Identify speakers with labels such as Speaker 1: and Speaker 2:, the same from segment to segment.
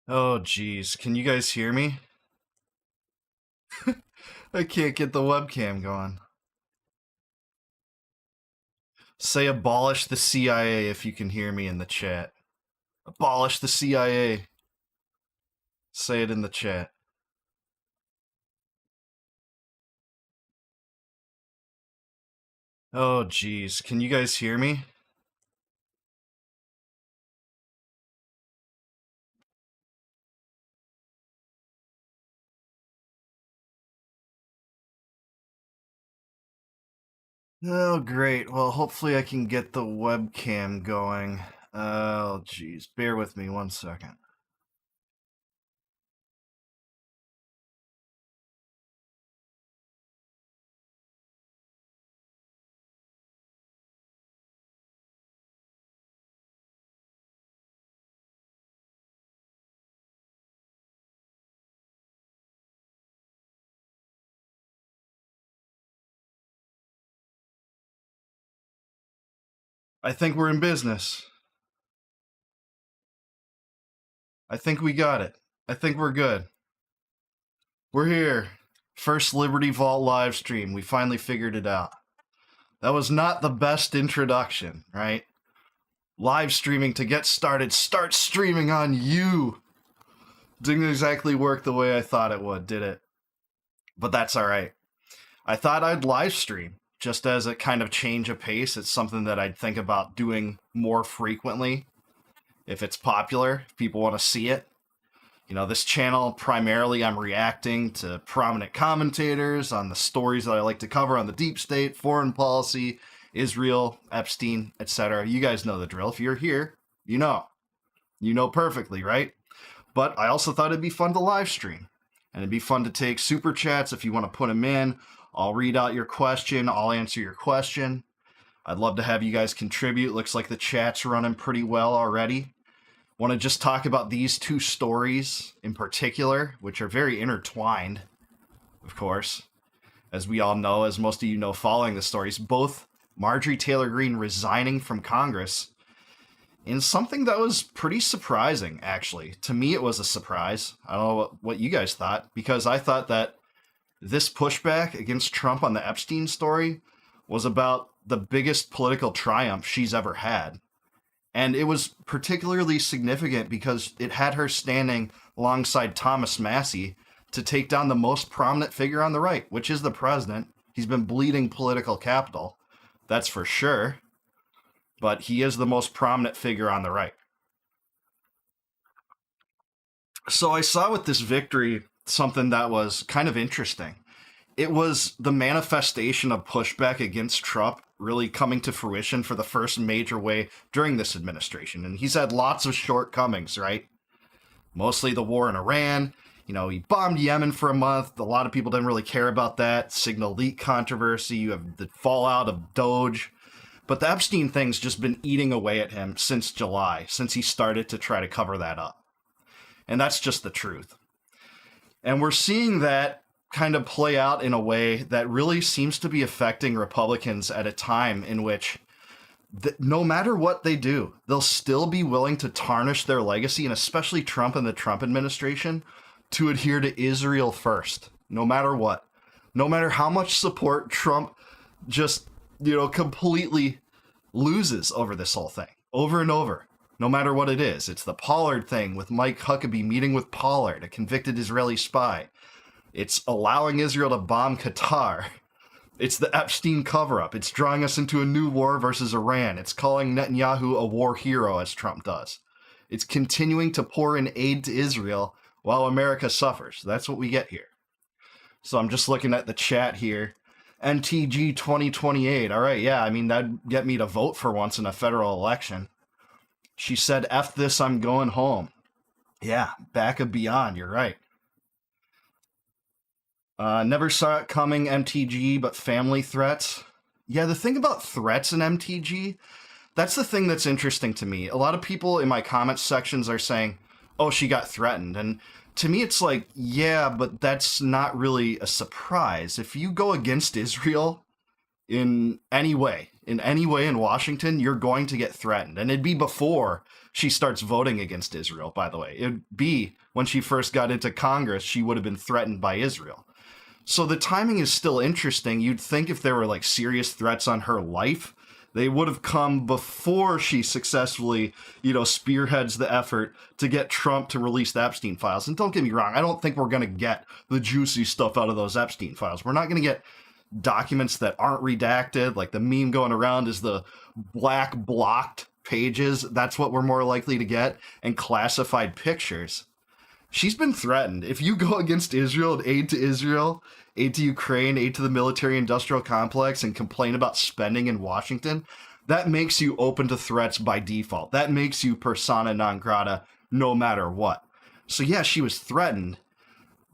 Speaker 1: Oh, geez. Can you guys hear me? I can't get the webcam going. Say abolish the CIA if you can hear me in the chat. Abolish the CIA. Say it in the chat. Oh, geez. Can you guys hear me? Oh, great. Well, hopefully I can get the webcam going. Oh, geez. Bear with me 1 second. I think we're in business. I think we got it. I think we're good. We're here. First Liberty Vault live stream. We finally figured it out. That was not the best introduction, right? Live streaming to get started. Start streaming on you. Didn't exactly work the way I thought it would, did it? But that's all right. I thought I'd live stream just as a kind of change of pace. It's something that I'd think about doing more frequently if it's popular, if people want to see it. You know, this channel, primarily I'm reacting to prominent commentators on the stories that I like to cover on the deep state, foreign policy, Israel, Epstein, etc. You guys know the drill. If you're here, you know. You know perfectly, right? But I also thought it'd be fun to live stream. And it'd be fun to take super chats if you want to put them in. I'll read out your question. I'll answer your question. I'd love to have you guys contribute. Looks like the chat's running pretty well already. Want to just talk about these two stories in particular, which are very intertwined, of course. As we all know, as most of you know following the stories, both Marjorie Taylor Greene resigning from Congress in something that was pretty surprising, actually. To me, it was a surprise. I don't know what you guys thought, because I thought that this pushback against Trump on the Epstein story was about the biggest political triumph she's ever had. And it was particularly significant because it had her standing alongside Thomas Massie to take down the most prominent figure on the right, which is the president. He's been bleeding political capital, that's for sure. But he is the most prominent figure on the right. So I saw with this victory something that was kind of interesting. It was the manifestation of pushback against Trump really coming to fruition for the first major way during this administration. And he's had lots of shortcomings, right? Mostly the war in Iran. You know, he bombed Yemen for a month. A lot of people didn't really care about that. Signal leak controversy. You have the fallout of Doge. But the Epstein thing's just been eating away at him since July, since he started to try to cover that up. And that's just the truth. And we're seeing that kind of play out in a way that really seems to be affecting Republicans at a time in which no matter what they do, they'll still be willing to tarnish their legacy, and especially Trump and the Trump administration, to adhere to Israel first, no matter what. No matter how much support Trump just, completely loses over this whole thing, over and over. No matter what it is. It's the Pollard thing with Mike Huckabee meeting with Pollard, a convicted Israeli spy. It's allowing Israel to bomb Qatar. It's the Epstein cover-up. It's drawing us into a new war versus Iran. It's calling Netanyahu a war hero, as Trump does. It's continuing to pour in aid to Israel while America suffers. That's what we get here. So I'm just looking at the chat here. MTG 2028. All right, yeah, I mean, that'd get me to vote for once in a federal election. She said, F this, I'm going home. Yeah, back of beyond, you're right. Never saw it coming, MTG, but family threats. Yeah, the thing about threats in MTG, that's the thing that's interesting to me. A lot of people in my comments sections are saying, oh, she got threatened. And to me, it's like, yeah, but that's not really a surprise. If you go against Israel in any way, in any way in Washington, you're going to get threatened. And it'd be before she starts voting against Israel, by the way. It'd be when she first got into Congress, she would have been threatened by Israel. So the timing is still interesting. You'd think if there were like serious threats on her life, they would have come before she successfully, spearheads the effort to get Trump to release the Epstein files. And don't get me wrong, I don't think we're going to get the juicy stuff out of those Epstein files. We're not going to get documents that aren't redacted. Like the meme going around is the black blocked pages. That's what we're more likely to get, and classified pictures. She's been threatened. If you go against Israel and aid to Israel, aid to Ukraine, aid to the military-industrial complex, and complain about spending in Washington, that makes you open to threats by default. That makes you persona non grata no matter what. So yeah, she was threatened,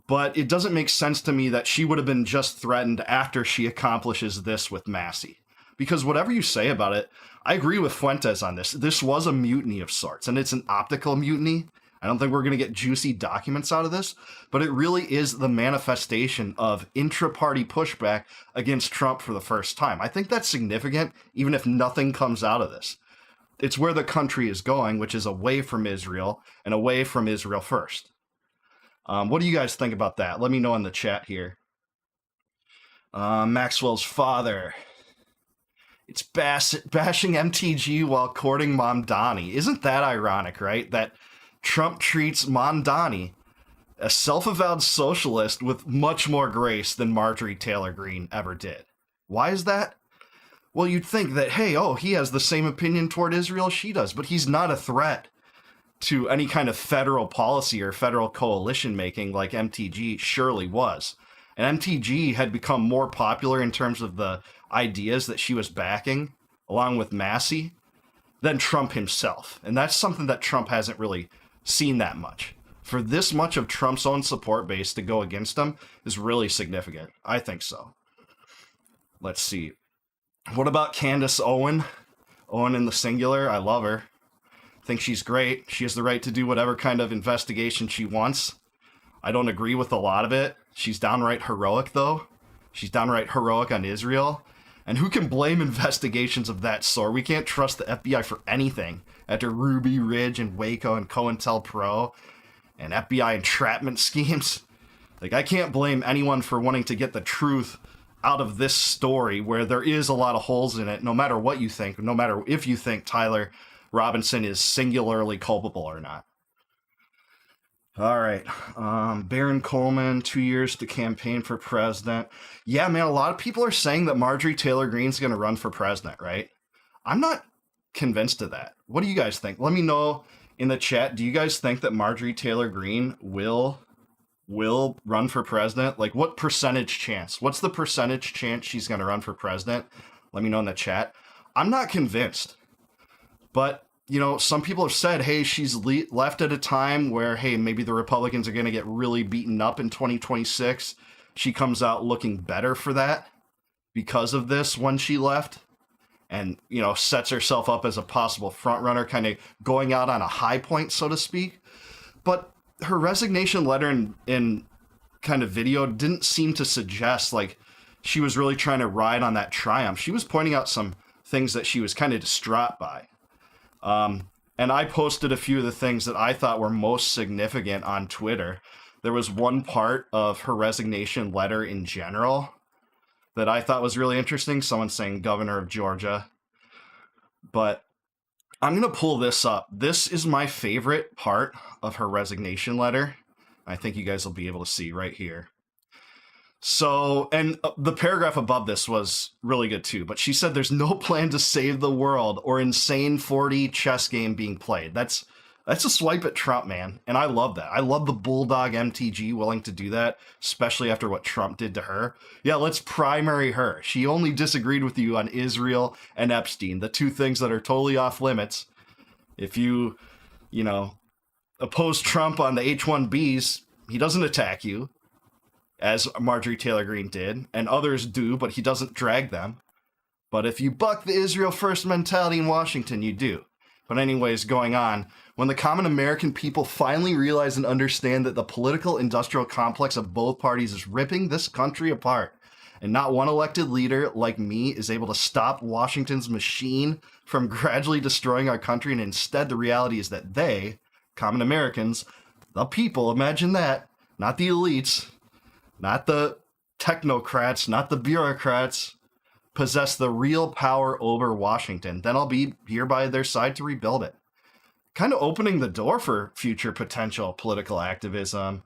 Speaker 1: but it doesn't make sense to me that she would have been just threatened after she accomplishes this with Massey. Because whatever you say about it, I agree with Fuentes on this. This was a mutiny of sorts, and it's an optical mutiny. I don't think we're going to get juicy documents out of this, but it really is the manifestation of intra-party pushback against Trump for the first time. I think that's significant, even if nothing comes out of this. It's where the country is going, which is away from Israel and away from Israel first. What do you guys think about that? Let me know in the chat here. Maxwell's father. It's bashing MTG while courting Mamdani. Isn't that ironic, right? That Trump treats Mamdani, a self-avowed socialist, with much more grace than Marjorie Taylor Greene ever did. Why is that? Well, you'd think that, hey, he has the same opinion toward Israel she does, but he's not a threat to any kind of federal policy or federal coalition making like MTG surely was. And MTG had become more popular in terms of the ideas that she was backing, along with Massey, than Trump himself. And that's something that Trump hasn't really seen that much. For this much of Trump's own support base to go against him is really significant. I think so. Let's see. What about Candace Owen? Owen in the singular. I love her. Think she's great. She has the right to do whatever kind of investigation she wants. I don't agree with a lot of it. She's downright heroic, though. She's downright heroic on Israel. And who can blame investigations of that sort? We can't trust the FBI for anything after Ruby Ridge and Waco and COINTELPRO and FBI entrapment schemes. Like, I can't blame anyone for wanting to get the truth out of this story where there is a lot of holes in it, no matter what you think, no matter if you think Tyler Robinson is singularly culpable or not. All right. Baron Coleman, 2 years to campaign for president. Yeah, man, a lot of people are saying that Marjorie Taylor Greene's going to run for president, right? I'm not convinced of that. What do you guys think? Let me know in the chat. Do you guys think that Marjorie Taylor Greene will run for president? Like, what percentage chance? What's the percentage chance she's going to run for president? Let me know in the chat. I'm not convinced. But some people have said, hey, she's left at a time where, hey, maybe the Republicans are going to get really beaten up in 2026. She comes out looking better for that because of this when she left, and, sets herself up as a possible front runner, kind of going out on a high point, so to speak. But her resignation letter in kind of video didn't seem to suggest like she was really trying to ride on that triumph. She was pointing out some things that she was kind of distraught by. And I posted a few of the things that I thought were most significant on Twitter. There was one part of her resignation letter in general that I thought was really interesting. Someone saying governor of Georgia. But I'm going to pull this up. This is my favorite part of her resignation letter. I think you guys will be able to see right here. So, and the paragraph above this was really good too, but she said there's no plan to save the world or insane 4D chess game being played. That's a swipe at Trump, man. And I love that. I love the bulldog MTG willing to do that, especially after what Trump did to her. Yeah, let's primary her. She only disagreed with you on Israel and Epstein, the two things that are totally off limits. If you oppose Trump on the H-1Bs, he doesn't attack you, as Marjorie Taylor Greene did, and others do, but he doesn't drag them. But if you buck the Israel first mentality in Washington, you do. But anyways, going on, when the common American people finally realize and understand that the political industrial complex of both parties is ripping this country apart, And not one elected leader like me is able to stop Washington's machine from gradually destroying our country. And instead, the reality is that they, common Americans, the people, imagine that, not the elites, not the technocrats, not the bureaucrats, possess the real power over Washington. Then I'll be here by their side to rebuild it. Kind of opening the door for future potential political activism.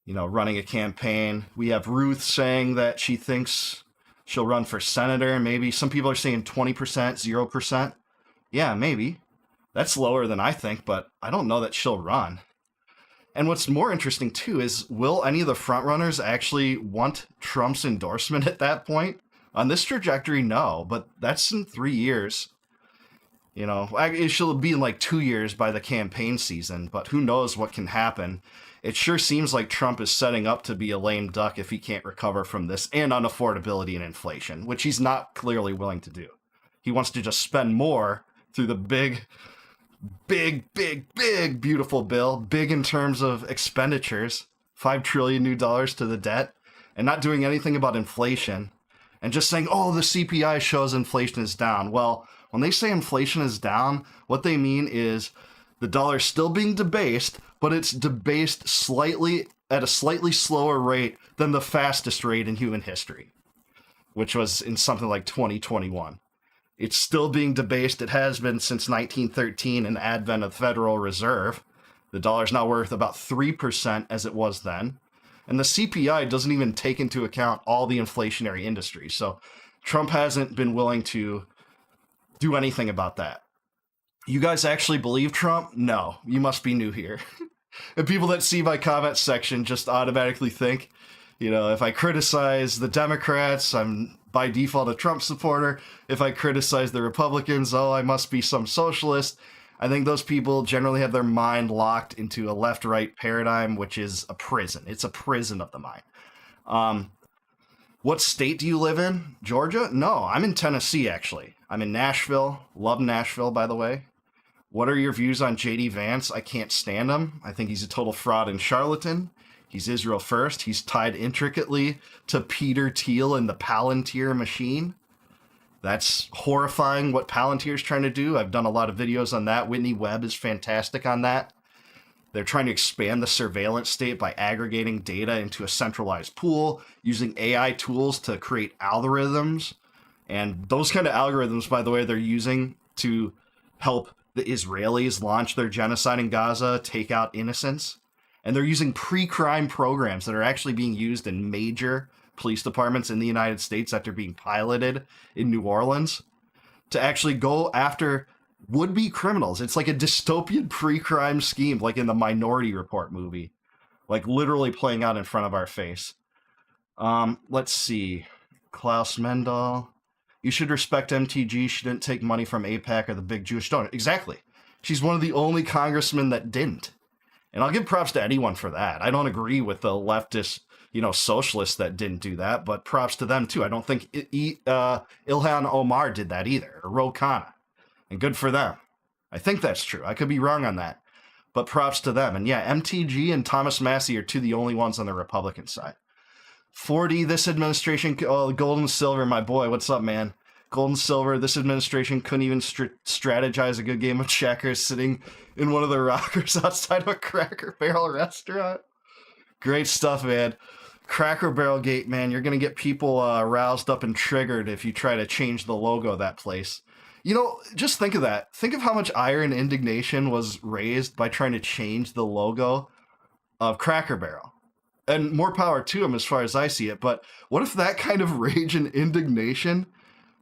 Speaker 1: You know, running a campaign. We have Ruth saying that she thinks she'll run for senator. Maybe some people are saying 20%, 0%. Yeah, maybe. That's lower than I think, but I don't know that she'll run. And what's more interesting, too, is will any of the frontrunners actually want Trump's endorsement at that point? On this trajectory, no, but that's in 3 years. You know, she'll be in like 2 years by the campaign season, but who knows what can happen. It sure seems like Trump is setting up to be a lame duck if he can't recover from this and unaffordability and inflation, which he's not clearly willing to do. He wants to just spend more through the big, beautiful bill, big in terms of expenditures, $5 trillion new dollars to the debt, and not doing anything about inflation, and just saying, oh, the CPI shows inflation is down. Well, when they say inflation is down, what they mean is the dollar is still being debased, but it's debased slightly at a slightly slower rate than the fastest rate in human history, which was in something like 2021. It's still being debased. It has been since 1913 and the advent of the Federal Reserve. The dollar's now worth about 3% as it was then. And the CPI doesn't even take into account all the inflationary industries. So Trump hasn't been willing to do anything about that. You guys actually believe Trump? No, you must be new here. And people that see my comment section just automatically think, you know, if I criticize the Democrats, I'm by default a Trump supporter. If I criticize the Republicans, oh, I must be some socialist. I think those people generally have their mind locked into a left-right paradigm, which is a prison. It's a prison of the mind. What state do you live in? Georgia? No, I'm in Tennessee, actually. I'm in Nashville. Love Nashville, by the way. What are your views on J.D. Vance? I can't stand him. I think he's a total fraud and charlatan. He's Israel first. He's tied intricately to Peter Thiel and the Palantir machine. That's horrifying what Palantir's trying to do. I've done a lot of videos on that. Whitney Webb is fantastic on that. They're trying to expand the surveillance state by aggregating data into a centralized pool, using AI tools to create algorithms. And those kind of algorithms, by the way, they're using to help the Israelis launch their genocide in Gaza, take out innocents. And they're using pre-crime programs that are actually being used in major police departments in the United States after being piloted in New Orleans to actually go after would-be criminals. It's like a dystopian pre-crime scheme, like in the Minority Report movie, like literally playing out in front of our face. Let's see. Klaus Mendel. You should respect MTG. She didn't take money from AIPAC or the big Jewish donor. Exactly. She's one of the only congressmen that didn't. And I'll give props to anyone for that. I don't agree with the leftist, socialists that didn't do that, but props to them too. I don't think Ilhan Omar did that either, or Ro Khanna. And good for them. I think that's true. I could be wrong on that. But props to them. And yeah, MTG and Thomas Massey are two of the only ones on the Republican side. 40, this administration, gold and silver, my boy. What's up, man? Gold and silver, this administration couldn't even strategize a good game of checkers sitting in one of the rockers outside of a Cracker Barrel restaurant. Great stuff, man. Cracker Barrel Gate, man. You're going to get people roused up and triggered if you try to change the logo of that place. Just think of that. Think of how much ire and indignation was raised by trying to change the logo of Cracker Barrel. And more power to them as far as I see it. But what if that kind of rage and indignation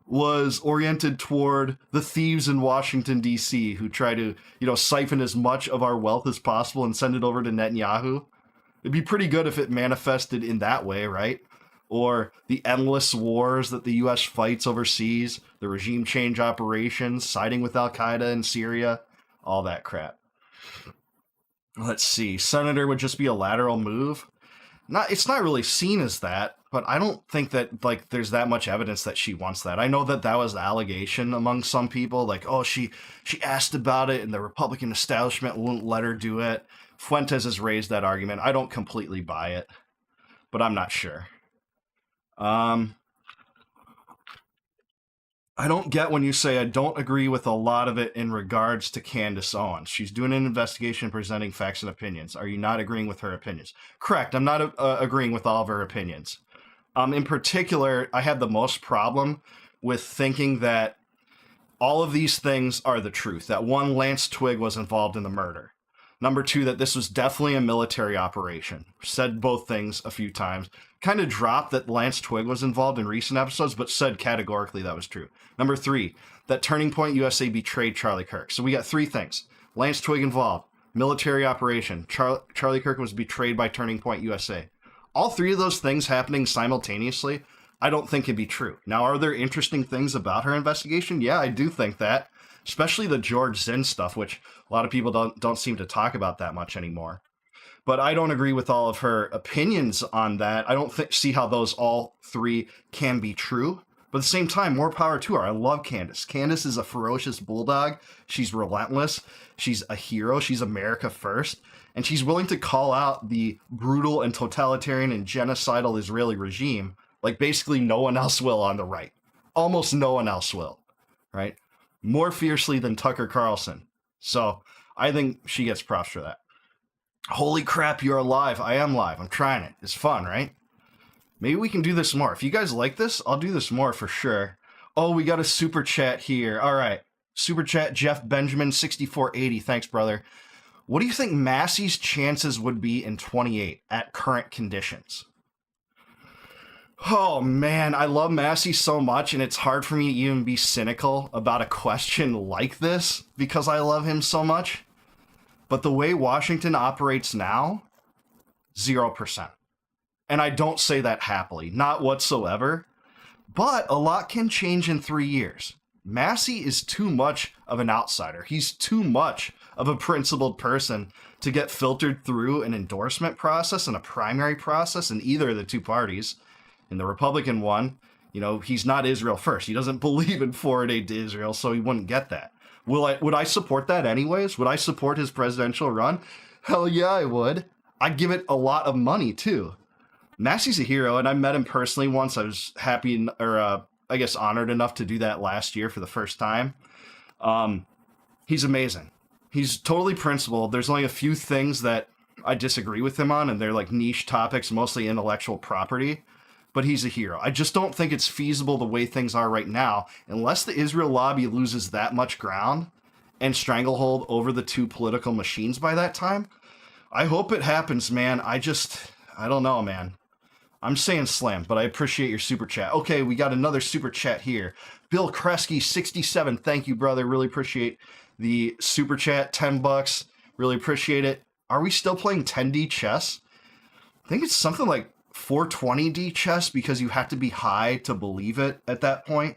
Speaker 1: was oriented toward the thieves in Washington, D.C., who try to, siphon as much of our wealth as possible and send it over to Netanyahu? It'd be pretty good if it manifested in that way, right? Or the endless wars that the U.S. fights overseas, the regime change operations, siding with Al-Qaeda in Syria, all that crap. Let's see. Senator would just be a lateral move. It's not really seen as that, but I don't think that there's that much evidence that she wants that. I know that was the allegation among some people, she asked about it and the Republican establishment wouldn't let her do it. Fuentes has raised that argument. I don't completely buy it, but I'm not sure. Um, I don't get when you say I don't agree with a lot of it in regards to Candace Owens. She's doing an investigation, presenting facts and opinions. Are you not agreeing with her opinions? Correct. I'm not agreeing with all of her opinions. In particular, I have the most problem with thinking that all of these things are the truth. That one, Lance Twigg was involved in the murder. Number two, that this was definitely a military operation. Said both things a few times. Kind of dropped that Lance Twigg was involved in recent episodes, but said categorically that was true. Number three, that Turning Point USA betrayed Charlie Kirk. So we got three things. Lance Twigg involved. Military operation. Charlie Kirk was betrayed by Turning Point USA. All three of those things happening simultaneously, I don't think can be true. Now, are there interesting things about her investigation? Yeah, I do think that. Especially the George Zinn stuff, which a lot of people don't seem to talk about that much anymore. But I don't agree with all of her opinions on that. I don't see how those all three can be true. But at the same time, more power to her. I love Candace. Candace is a ferocious bulldog. She's relentless. She's a hero. She's America first. And she's willing to call out the brutal and totalitarian and genocidal Israeli regime like basically no one else will on the right. Almost no one else will, right? More fiercely than Tucker Carlson. So I think she gets props for that. Holy crap, you're live. I am live. I'm trying it. It's fun, right? Maybe we can do this more. If you guys like this, I'll do this more for sure. Oh, we got a super chat here. All right. Super chat, Jeff Benjamin, 6480. Thanks, brother. What do you think Massey's chances would be in 28 at current conditions? Oh, man, I love Massey so much, and it's hard for me to even be cynical about a question like this because I love him so much. But the way Washington operates now, 0%. And I don't say that happily, not whatsoever. But a lot can change in 3 years. Massey is too much of an outsider. He's too much of a principled person to get filtered through an endorsement process and a primary process in either of the two parties. In the Republican one, you know, he's not Israel first. He doesn't believe in foreign aid to Israel, so he wouldn't get that. Would I support that anyways? Would I support his presidential run? Hell yeah, I would. I'd give it a lot of money, too. Massey's a hero, and I met him personally once. I was happy, or I guess honored enough to do that last year for the first time. He's amazing. He's totally principled. There's only a few things that I disagree with him on, and they're like niche topics, mostly intellectual property. But he's a hero. I just don't think it's feasible the way things are right now, unless the Israel lobby loses that much ground and stranglehold over the two political machines by that time. I hope it happens, man. I don't know, man. I'm saying slam, but I appreciate your super chat. Okay, we got another super chat here. Bill Kresge, 67. Thank you, brother. Really appreciate the super chat. $10. Really appreciate it. Are we still playing 10D chess? I think it's something like 420D chess because you have to be high to believe it at that point,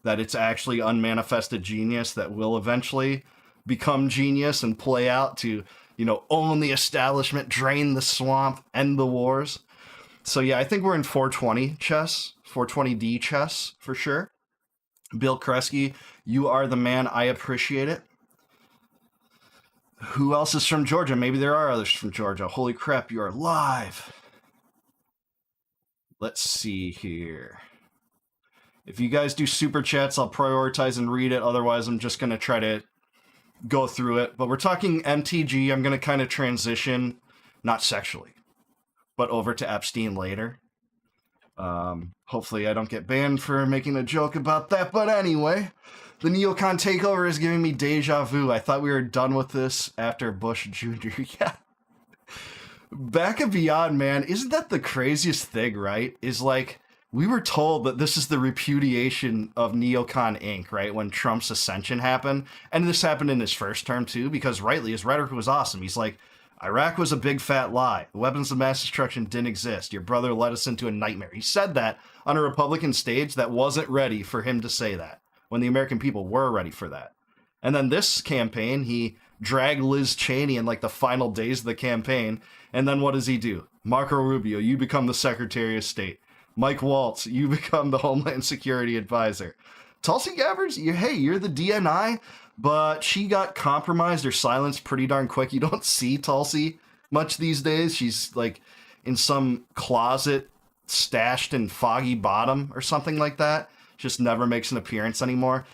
Speaker 1: that it's actually unmanifested genius that will eventually become genius and play out to, you know, own the establishment, drain the swamp, end the wars. So yeah, I think we're in 420 chess, 420D chess for sure. Bill Kresge, you are the man. I appreciate it. Who else is from Georgia? Maybe there are others from Georgia. Holy crap, you are live. Let's see here. If you guys do super chats, I'll prioritize and read it. Otherwise, I'm just going to try to go through it. But we're talking MTG. I'm going to kind of transition, not sexually, but over to Epstein later. Hopefully I don't get banned for making a joke about that. But anyway, the neocon takeover is giving me deja vu. I thought we were done with this after Bush Jr. Yeah. Back and beyond, man, isn't that the craziest thing, right? Is like, we were told that this is the repudiation of Neocon Inc., right? When Trump's ascension happened. And this happened in his first term, too, because rightly, his rhetoric was awesome. He's like, Iraq was a big fat lie. The weapons of mass destruction didn't exist. Your brother led us into a nightmare. He said that on a Republican stage that wasn't ready for him to say that, when the American people were ready for that. And then this campaign, he dragged Liz Cheney in like the final days of the campaign. And then what does he do? Marco Rubio, you become the Secretary of State. Mike Waltz, you become the Homeland Security Advisor. Tulsi Gabbard, you're the DNI, but she got compromised or silenced pretty darn quick. You don't see Tulsi much these days. She's like in some closet stashed in Foggy Bottom or something like that. Just never makes an appearance anymore.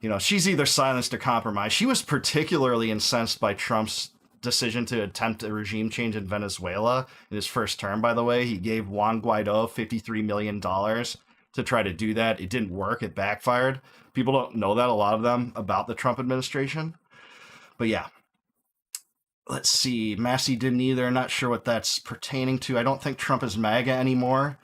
Speaker 1: You know, she's either silenced or compromised. She was particularly incensed by Trump's decision to attempt a regime change in Venezuela in his first term, by the way. He gave Juan Guaido $53 million to try to do that. It didn't work. It backfired. People don't know that, a lot of them, about the Trump administration. But yeah. Let's see. Massey didn't either. Not sure what that's pertaining to. I don't think Trump is MAGA anymore.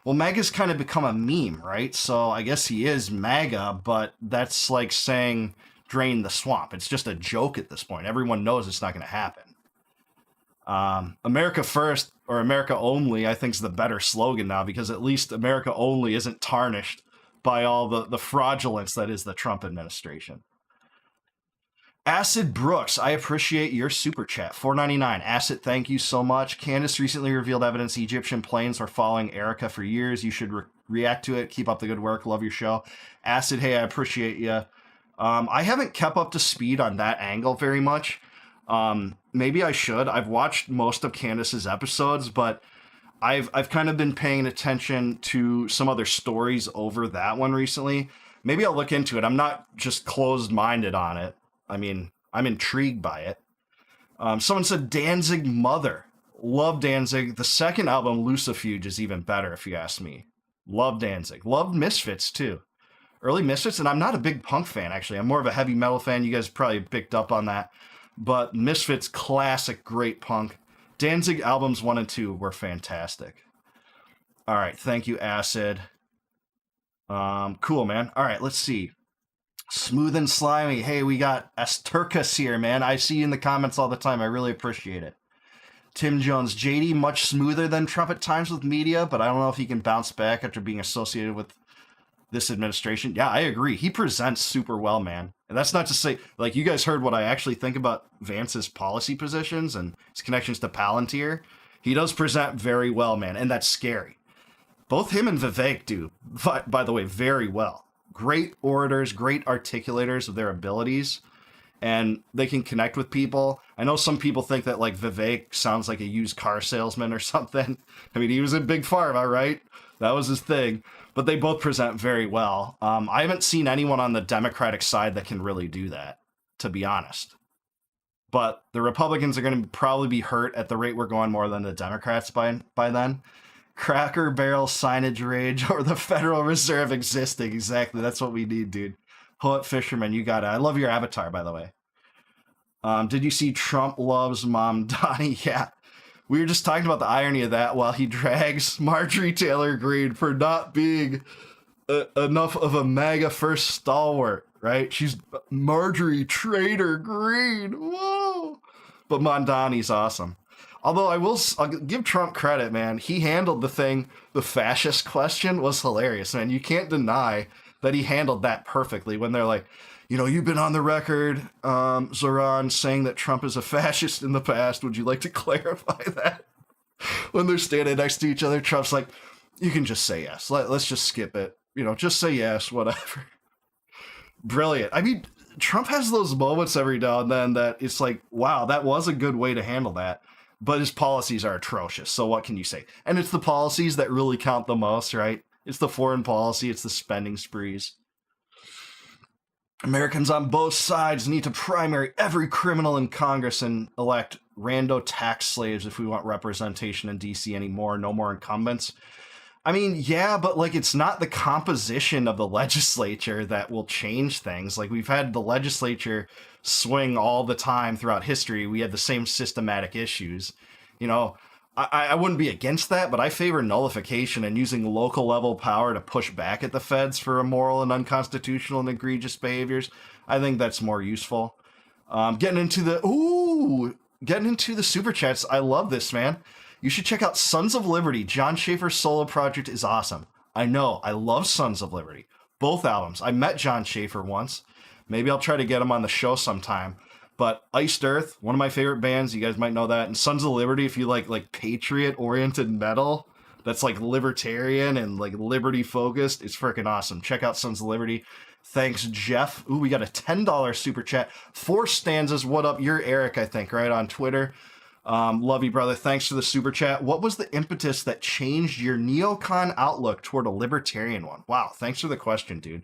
Speaker 1: Well, MAGA's kind of become a meme, right? So I guess he is MAGA, but that's like saying drain the swamp. It's just a joke at this point. Everyone knows it's not going to happen. America First or America Only, I think, is the better slogan now, because at least America Only isn't tarnished by all the fraudulence that is the Trump administration. Acid Brooks, I appreciate your super chat. $4.99. Acid, thank you so much. Candace recently revealed evidence Egyptian planes were following Erica for years. You should react to it. Keep up the good work. Love your show. Acid, hey, I appreciate you. I haven't kept up to speed on that angle very much. Maybe I should. I've watched most of Candace's episodes, but I've kind of been paying attention to some other stories over that one recently. Maybe I'll look into it. I'm not just closed-minded on it. I mean, I'm intrigued by it. Someone said Danzig Mother. Love Danzig. The second album, Lucifuge, is even better, if you ask me. Love Danzig. Love Misfits, too. Early Misfits, and I'm not a big punk fan, actually. I'm more of a heavy metal fan. You guys probably picked up on that. But Misfits, classic, great punk. Danzig albums 1 and 2 were fantastic. All right, thank you, Acid. Cool, man. All right, let's see. Smooth and Slimy. Hey, we got Asturkas here, man. I see you in the comments all the time. I really appreciate it. Tim Jones. JD, much smoother than Trump at times with media, but I don't know if he can bounce back after being associated with this administration. Yeah, I agree. He presents super well, man. And that's not to say, like, you guys heard what I actually think about Vance's policy positions and his connections to Palantir. He does present very well, man, and that's scary. Both him and Vivek do, by the way, very well. Great orators, great articulators of their abilities, and they can connect with people. I know some people think that, like, Vivek sounds like a used car salesman or something. I mean, he was in Big Pharma, right? That was his thing. But they both present very well. I haven't seen anyone on the Democratic side that can really do that, to be honest. But the Republicans are going to probably be hurt at the rate we're going more than the Democrats by then. Cracker Barrel signage rage, or the Federal Reserve existing. Exactly. That's what we need, dude. Poet Fisherman, you got it. I love your avatar, by the way. Did you see Trump loves Mom Donnie? Yeah. We were just talking about the irony of that while he drags Marjorie Taylor Greene for not being enough of a MAGA first stalwart, right? She's Marjorie Trader Greene. Whoa. But Mondani's awesome. Although I'll give Trump credit, man. He handled the thing. The fascist question was hilarious, man. You can't deny that he handled that perfectly when they're like, you know, you've been on the record, Zoran, saying that Trump is a fascist in the past. Would you like to clarify that? When they're standing next to each other, Trump's like, you can just say yes. Let's just skip it. You know, just say yes, whatever. Brilliant. I mean, Trump has those moments every now and then that it's like, wow, that was a good way to handle that. But his policies are atrocious, so what can you say? And it's the policies that really count the most, right? It's the foreign policy, it's the spending sprees. Americans on both sides need to primary every criminal in Congress and elect rando tax slaves if we want representation in DC anymore. No more incumbents. I mean, yeah, but like it's not the composition of the legislature that will change things. Like we've had the legislature swing all the time throughout history. We had the same systematic issues. You know, I wouldn't be against that, but I favor nullification and using local level power to push back at the feds for immoral and unconstitutional and egregious behaviors. I think that's more useful. Getting into the super chats. I love this, man. You should check out Sons of Liberty. John Schaefer's solo project is awesome. I know. I love Sons of Liberty. Both albums. I met John Schaefer once. Maybe I'll try to get him on the show sometime. But Iced Earth, one of my favorite bands. You guys might know that. And Sons of Liberty, if you like patriot-oriented metal that's like libertarian and like liberty-focused, it's freaking awesome. Check out Sons of Liberty. Thanks, Jeff. Ooh, we got a $10 super chat. 4 stanzas. What up? You're Eric, I think, right, on Twitter. Love you, brother. Thanks for the super chat. What was the impetus that changed your neocon outlook toward a libertarian one? Wow, thanks for the question, dude.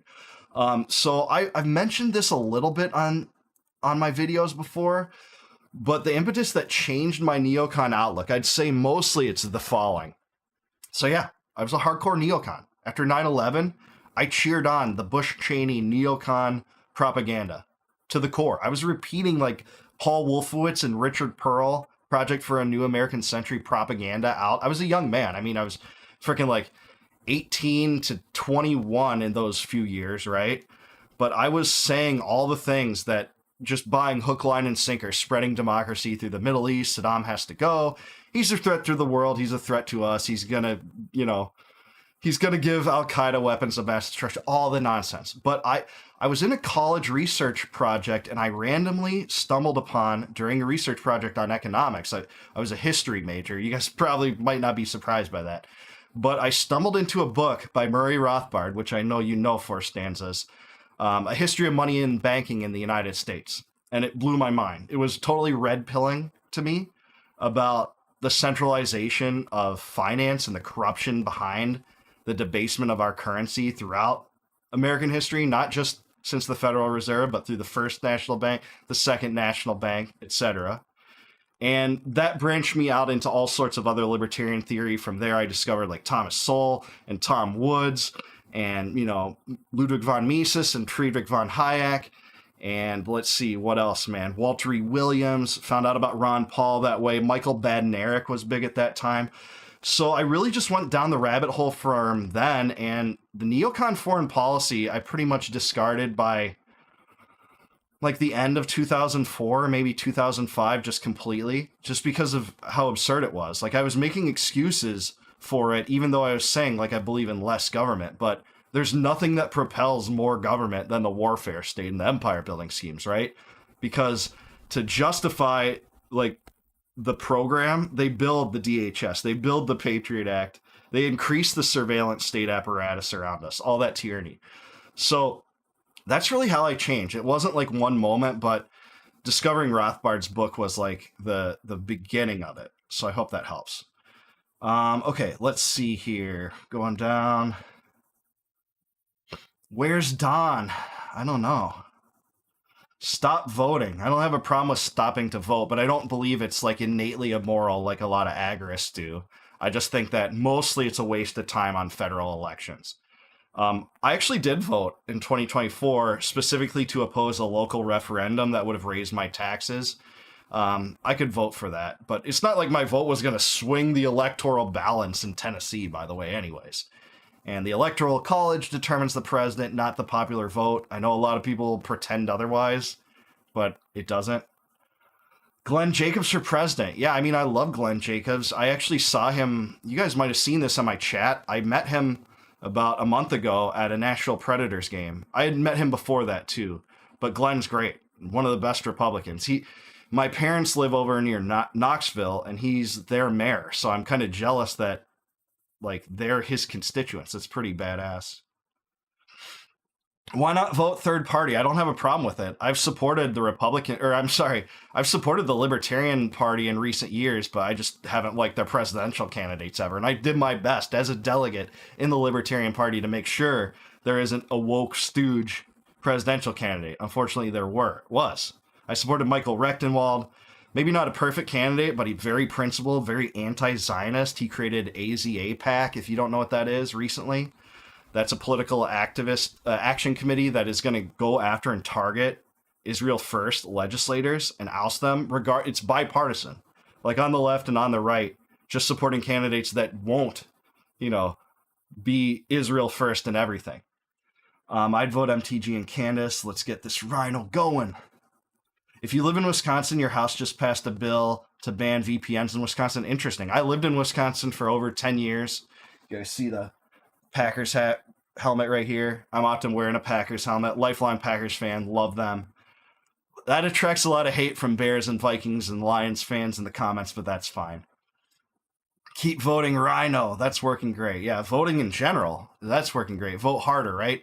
Speaker 1: So I've mentioned this a little bit on my videos before, but the impetus that changed my neocon outlook, I'd say mostly it's the following. So yeah, I was a hardcore neocon. After 9/11, I cheered on the Bush-Cheney neocon propaganda to the core. I was repeating like Paul Wolfowitz and Richard Pearl, Project for a New American Century propaganda out. I was a young man. I mean, I was freaking like 18 to 21 in those few years, right? But I was saying all the things that just buying hook, line, and sinker, spreading democracy through the Middle East. Saddam has to go. He's a threat to the world. He's a threat to us. He's gonna, he's gonna give Al Qaeda weapons of mass destruction. All the nonsense. But I was in a college research project, and I randomly stumbled upon during a research project on economics. I was a history major. You guys probably might not be surprised by that. But I stumbled into a book by Murray Rothbard, which I know you know for stanzas, A History of Money and Banking in the United States. And it blew my mind. It was totally red-pilling to me about the centralization of finance and the corruption behind the debasement of our currency throughout American history, not just since the Federal Reserve, but through the First National Bank, the Second National Bank, etc. And that branched me out into all sorts of other libertarian theory. From there, I discovered like Thomas Sowell and Tom Woods and, Ludwig von Mises and Friedrich von Hayek. And let's see, what else, man? Walter E. Williams, found out about Ron Paul that way. Michael Badnarik was big at that time. So I really just went down the rabbit hole from then. And the neocon foreign policy, I pretty much discarded by like the end of 2004, maybe 2005, just completely, just because of how absurd it was. Like I was making excuses for it, even though I was saying like I believe in less government, but there's nothing that propels more government than the warfare state and the empire building schemes, right? Because to justify like the program, they build the DHS, they build the Patriot Act, they increase the surveillance state apparatus around us, all that tyranny. So that's really how I changed. It wasn't like one moment, but discovering Rothbard's book was like the beginning of it. So I hope that helps. Okay, let's see here. Going down. Where's Don? I don't know. Stop voting. I don't have a problem with stopping to vote, but I don't believe it's like innately immoral like a lot of agorists do. I just think that mostly it's a waste of time on federal elections. I actually did vote in 2024 specifically to oppose a local referendum that would have raised my taxes. I could vote for that, but it's not like my vote was going to swing the electoral balance in Tennessee, by the way, anyways. And the Electoral College determines the president, not the popular vote. I know a lot of people pretend otherwise, but it doesn't. Glenn Jacobs for president. Yeah, I mean, I love Glenn Jacobs. I actually saw him. You guys might have seen this on my chat. I met him about a month ago at a Nashville Predators game. I had met him before that too, but Glenn's great. One of the best Republicans. My parents live over near Knoxville, and he's their mayor. So I'm kind of jealous that like they're his constituents. It's pretty badass. Why not vote third party? I don't have a problem with it. I've supported I've supported the Libertarian Party in recent years, but I just haven't liked their presidential candidates ever. And I did my best as a delegate in the Libertarian Party to make sure there isn't a woke stooge presidential candidate. Unfortunately, there was. I supported Michael Rechtenwald. Maybe not a perfect candidate, but he's very principled, very anti-Zionist. He created AZAPAC, if you don't know what that is, recently. That's a political activist action committee that is going to go after and target Israel First legislators and oust them. It's bipartisan, like on the left and on the right, just supporting candidates that won't, be Israel First and everything. I'd vote MTG and Candace. Let's get this rhino going. If you live in Wisconsin, your house just passed a bill to ban VPNs in Wisconsin. Interesting. I lived in Wisconsin for over 10 years. You guys see the Packers helmet right here. I'm often wearing a Packers helmet. Lifelong Packers fan. Love them. That attracts a lot of hate from Bears and Vikings and Lions fans in the comments, but that's fine. Keep voting Rhino. That's working great. Yeah, voting in general. That's working great. Vote harder, right?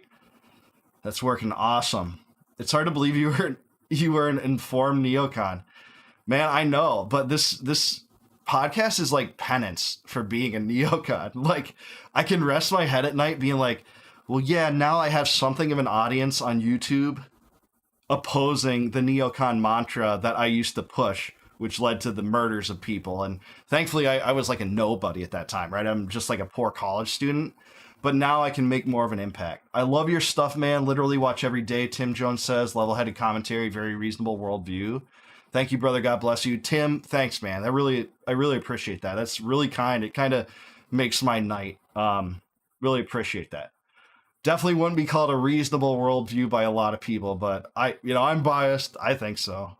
Speaker 1: That's working awesome. It's hard to believe you were an informed neocon. Man, I know, but this podcast is like penance for being a neocon. Like, I can rest my head at night being like, well, yeah, now I have something of an audience on YouTube opposing the neocon mantra that I used to push, which led to the murders of people. And thankfully, I was like a nobody at that time, right? I'm just like a poor college student. But now I can make more of an impact. I love your stuff, man. Literally watch every day. Tim Jones says, level-headed commentary, very reasonable worldview. Thank you, brother. God bless you. Tim, thanks, man. I really appreciate that. That's really kind. It kind of makes my night. Really appreciate that. Definitely wouldn't be called a reasonable worldview by a lot of people, but I'm biased. I think so.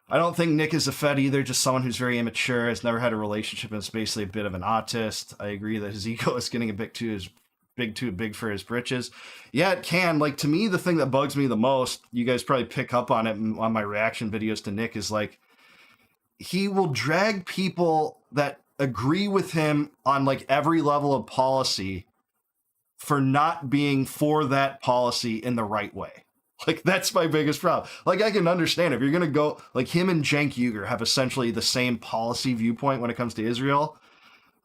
Speaker 1: I don't think Nick is a Fed either, just someone who's very immature, has never had a relationship, and is basically a bit of an autist. I agree that his ego is getting a bit too big for his britches. Yeah, it can. Like, to me, the thing that bugs me the most, you guys probably pick up on it on my reaction videos to Nick, is like, he will drag people that agree with him on like every level of policy for not being for that policy in the right way. Like, that's my biggest problem. Like, I can understand if you're going to go, like, him and Cenk Uygur have essentially the same policy viewpoint when it comes to Israel.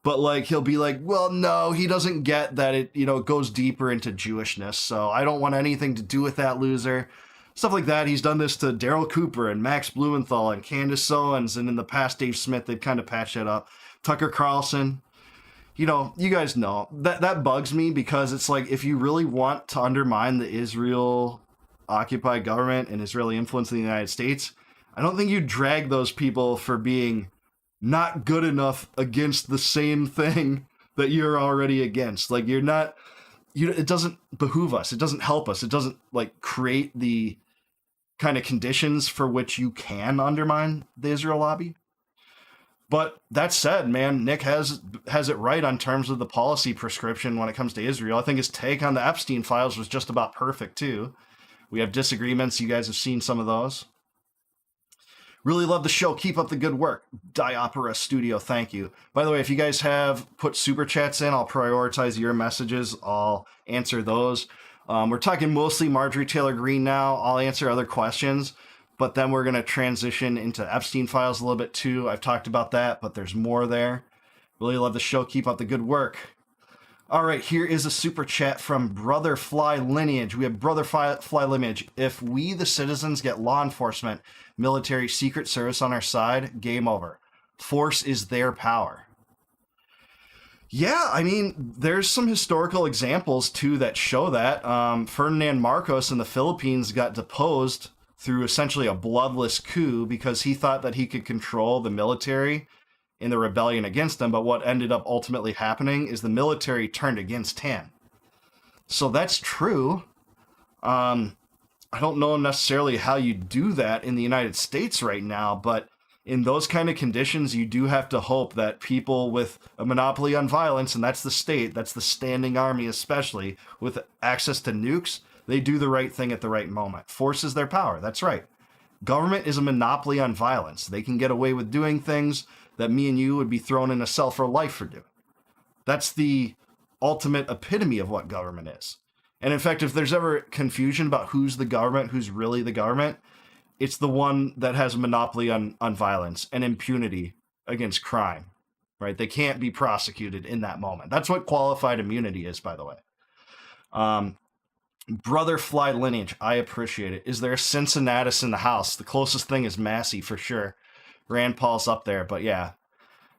Speaker 1: But, like, he'll be like, well, no, he doesn't get that it, goes deeper into Jewishness. So I don't want anything to do with that loser. Stuff like that. He's done this to Daryl Cooper and Max Blumenthal and Candace Owens. And in the past, Dave Smith, they've kind of patched it up. Tucker Carlson. You guys know. That bugs me because it's like, if you really want to undermine the Israel occupied government and Israeli influence in the United States, I don't think you drag those people for being not good enough against the same thing that you're already against. Like, it doesn't behoove us. It doesn't help us. It doesn't like create the kind of conditions for which you can undermine the Israel lobby. But that said, man, Nick has it right on terms of the policy prescription when it comes to Israel. I think his take on the Epstein files was just about perfect too. We have disagreements. You guys have seen some of those. Really love the show. Keep up the good work. Diopera Studio, thank you. By the way, if you guys have put super chats in, I'll prioritize your messages. I'll answer those. We're talking mostly Marjorie Taylor Greene now. I'll answer other questions, but then we're going to transition into Epstein files a little bit too. I've talked about that, but there's more there. Really love the show. Keep up the good work. All right, here is a super chat from Brother Fly Lineage. We have Brother Fly Lineage. If we, the citizens, get law enforcement, military, secret service on our side, game over. Force is their power. Yeah, I mean, there's some historical examples, too, that show that. Ferdinand Marcos in the Philippines got deposed through essentially a bloodless coup because he thought that he could control the military in the rebellion against them, but what ended up ultimately happening is the military turned against him. So that's true. I don't know necessarily how you do that in the United States right now, but in those kind of conditions, you do have to hope that people with a monopoly on violence, and that's the state, that's the standing army especially, with access to nukes, they do the right thing at the right moment. Force is their power, that's right. Government is a monopoly on violence. They can get away with doing things that me and you would be thrown in a cell for life for doing. That's the ultimate epitome of what government is. And in fact, if there's ever confusion about who's the government, who's really the government, it's the one that has a monopoly on violence and impunity against crime, right? They can't be prosecuted in that moment. That's what qualified immunity is, by the way. Brother Fly Lineage, I appreciate it. Is there a Cincinnatus in the house? The closest thing is Massey, for sure. Rand Paul's up there, but yeah.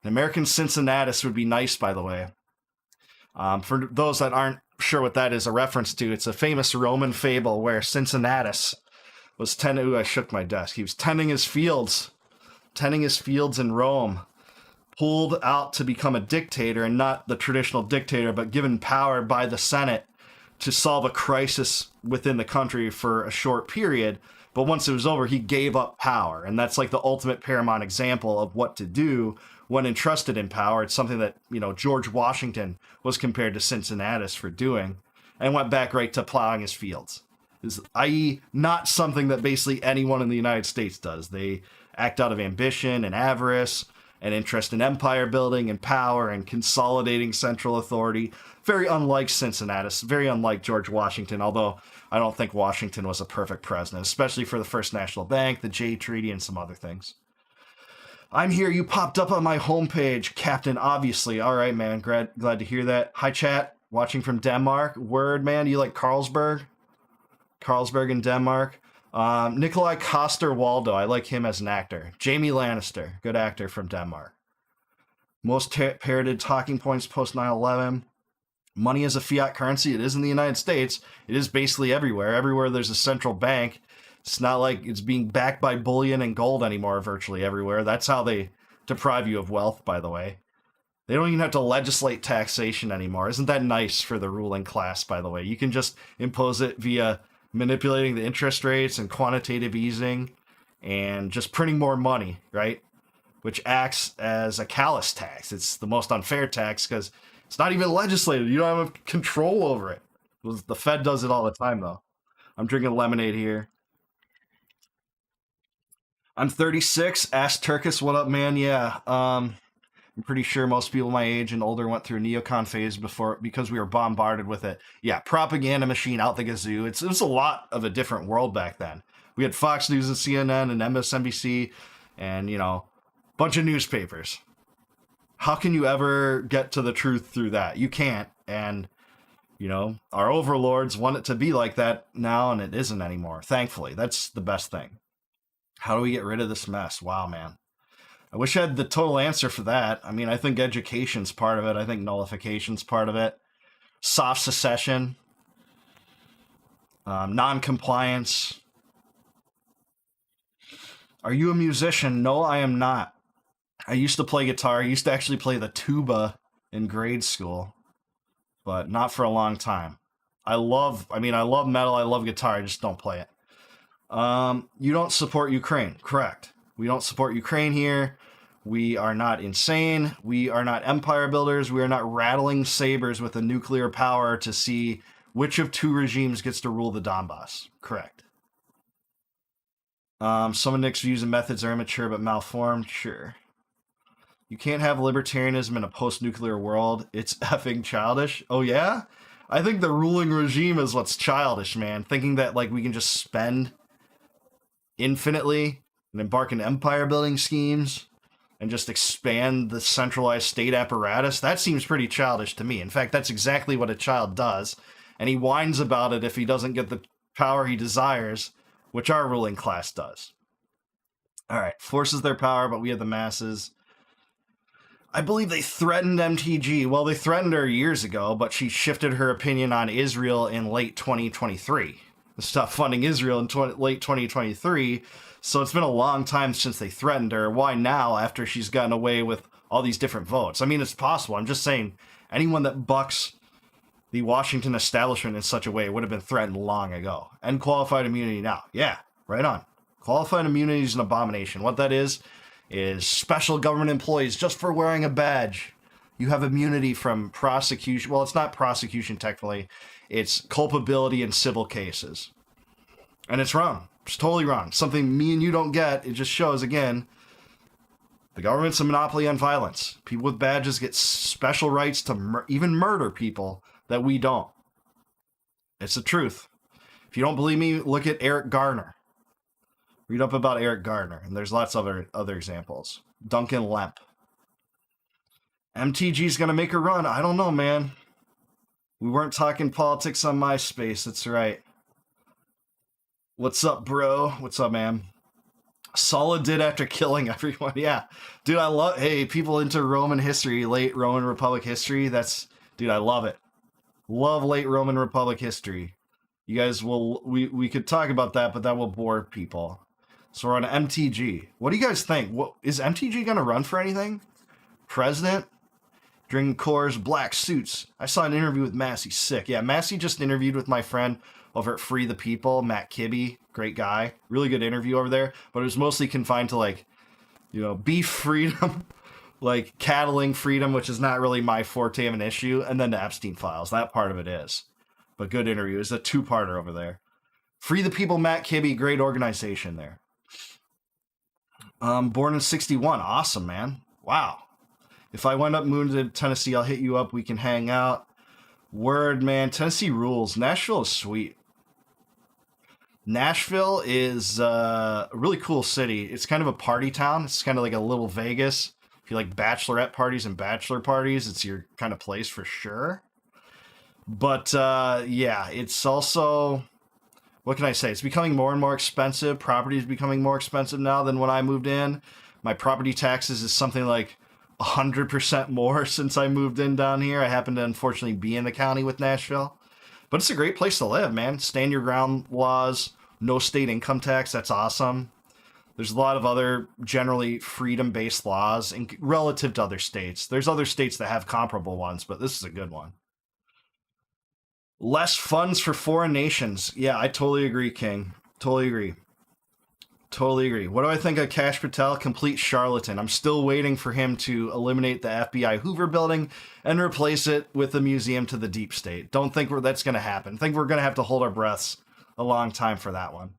Speaker 1: An American Cincinnatus would be nice, by the way. For those that aren't sure what that is a reference to, it's a famous Roman fable where Cincinnatus was tending... Ooh, I shook my desk. He was tending his fields in Rome, pulled out to become a dictator, and not the traditional dictator, but given power by the Senate to solve a crisis within the country for a short period. But once it was over, he gave up power. And that's like the ultimate paramount example of what to do when entrusted in power. It's something that, George Washington was compared to Cincinnatus for doing, and went back right to plowing his fields. I.e., not something that basically anyone in the United States does. They act out of ambition and avarice, an interest in empire building and power and consolidating central authority. Very unlike Cincinnatus, very unlike George Washington, although I don't think Washington was a perfect president, especially for the First National Bank, the Jay Treaty, and some other things. I'm here. You popped up on my homepage, Captain, obviously. All right, man. Glad to hear that. Hi, chat. Watching from Denmark. Word, man. You like Carlsberg? Carlsberg in Denmark. Nikolai Coster-Waldau. I like him as an actor. Jamie Lannister. Good actor from Denmark. Most parroted talking points post 9/11. Money is a fiat currency. It is in the United States. It is basically everywhere. Everywhere there's a central bank. It's not like it's being backed by bullion and gold anymore virtually everywhere. That's how they deprive you of wealth, by the way. They don't even have to legislate taxation anymore. Isn't that nice for the ruling class, by the way? You can just impose it via manipulating the interest rates and quantitative easing and just printing more money, right? Which acts as a callous tax. It's the most unfair tax because it's not even legislated. You don't have control over it. The Fed does it all the time, though. I'm drinking lemonade here. I'm 36. Ask Turkis, what up, man? Yeah, I'm pretty sure most people my age and older went through a neocon phase because we were bombarded with it. Yeah, propaganda machine out the gazoo. It was a lot of a different world back then. We had Fox News and CNN and MSNBC and, a bunch of newspapers. How can you ever get to the truth through that? You can't. And, our overlords want it to be like that now, and it isn't anymore. Thankfully, that's the best thing. How do we get rid of this mess? Wow, man. I wish I had the total answer for that. I mean, I think education's part of it. I think nullification's part of it. Soft secession. Non-compliance. Are you a musician? No, I am not. I used to play guitar. I used to actually play the tuba in grade school, but not for a long time. I love metal. I love guitar. I just don't play it. You don't support Ukraine. Correct. We don't support Ukraine here. We are not insane. We are not empire builders. We are not rattling sabers with a nuclear power to see which of two regimes gets to rule the Donbass. Correct. Some of Nick's views and methods are immature but malformed. Sure. You can't have libertarianism in a post-nuclear world. It's effing childish. Oh, yeah? I think the ruling regime is what's childish, man. Thinking that, we can just spend infinitely and embark in empire building schemes and just expand the centralized state apparatus. That seems pretty childish to me. In fact, that's exactly what a child does. And he whines about it if he doesn't get the power he desires, which our ruling class does. All right, forces their power, but we have the masses. I believe they threatened MTG. Well, they threatened her years ago, but she shifted her opinion on Israel in late 2023. They stopped funding Israel in late 2023, so it's been a long time since they threatened her. Why now, after she's gotten away with all these different votes? I mean, it's possible. I'm just saying, anyone that bucks the Washington establishment in such a way would have been threatened long ago. And qualified immunity now. Yeah, right on. Qualified immunity is an abomination. What that is special government employees just for wearing a badge. You have immunity from prosecution. Well, it's not prosecution technically. It's culpability in civil cases. And it's wrong. It's totally wrong. Something me and you don't get. It just shows, again, the government's a monopoly on violence. People with badges get special rights to even murder people that we don't. It's the truth. If you don't believe me, look at Eric Garner. Read up about Eric Garner, and there's lots of other examples. Duncan Lemp. MTG's going to make a run. I don't know, man. We weren't talking politics on MySpace. That's right. What's up, bro? What's up, man? Sulla did after killing everyone. Yeah. Dude, hey, people into Roman history, late Roman Republic history. Dude, I love it. Love late Roman Republic history. You guys we could talk about that, but that will bore people. So we're on MTG. What do you guys think? Is MTG going to run for anything? President? Drinking Coors, black suits. I saw an interview with Massey. Sick. Yeah, Massey just interviewed with my friend over at Free the People, Matt Kibbe. Great guy. Really good interview over there. But it was mostly confined to beef freedom, cattling freedom, which is not really my forte of an issue. And then the Epstein files. That part of it is. But good interview. It's a two-parter over there. Free the People, Matt Kibbe. Great organization there. Born in 61. Awesome, man. Wow. If I wind up moving to Tennessee, I'll hit you up. We can hang out. Word, man. Tennessee rules. Nashville is sweet. Nashville is a really cool city. It's kind of a party town. It's kind of like a little Vegas. If you like bachelorette parties and bachelor parties, it's your kind of place for sure. But yeah, it's also, what can I say? It's becoming more and more expensive. Property is becoming more expensive now than when I moved in. My property taxes is something like 100% more since I moved in down here. I happen to unfortunately be in the county with Nashville. But it's a great place to live, man. Stand your ground laws, no state income tax. That's awesome. There's a lot of other generally freedom-based laws in, relative to other states. There's other states that have comparable ones, but this is a good one. Less funds for foreign nations. Yeah, I totally agree, King. Totally agree. Totally agree. What do I think of Kash Patel? Complete charlatan. I'm still waiting for him to eliminate the FBI Hoover building and replace it with a museum to the deep state. Don't think that's going to happen. I think we're going to have to hold our breaths a long time for that one.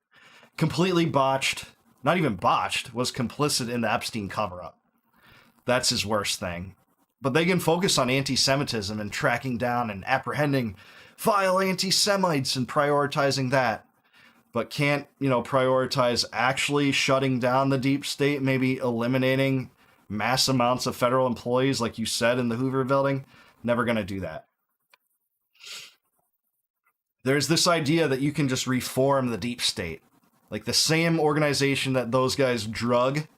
Speaker 1: Completely botched, not even botched, was complicit in the Epstein cover-up. That's his worst thing. But they can focus on anti-Semitism and tracking down and apprehending vile anti-Semites and prioritizing that. But can't, prioritize actually shutting down the deep state, maybe eliminating mass amounts of federal employees, like you said in the Hoover building. Never going to do that. There's this idea that you can just reform the deep state. Like the same organization that those guys drug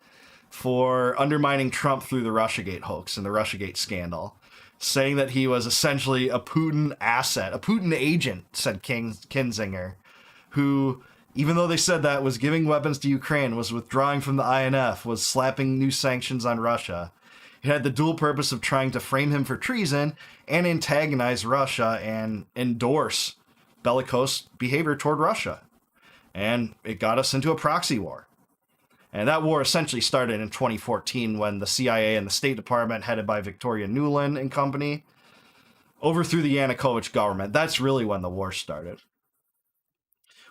Speaker 1: for undermining Trump through the Russiagate hoax and the Russiagate scandal, saying that he was essentially a Putin asset, a Putin agent, said Kinzinger, who, even though they said that, was giving weapons to Ukraine, was withdrawing from the INF, was slapping new sanctions on Russia. It had the dual purpose of trying to frame him for treason and antagonize Russia and endorse bellicose behavior toward Russia. And it got us into a proxy war. And that war essentially started in 2014 when the CIA and the State Department, headed by Victoria Nuland and company, overthrew the Yanukovych government. That's really when the war started.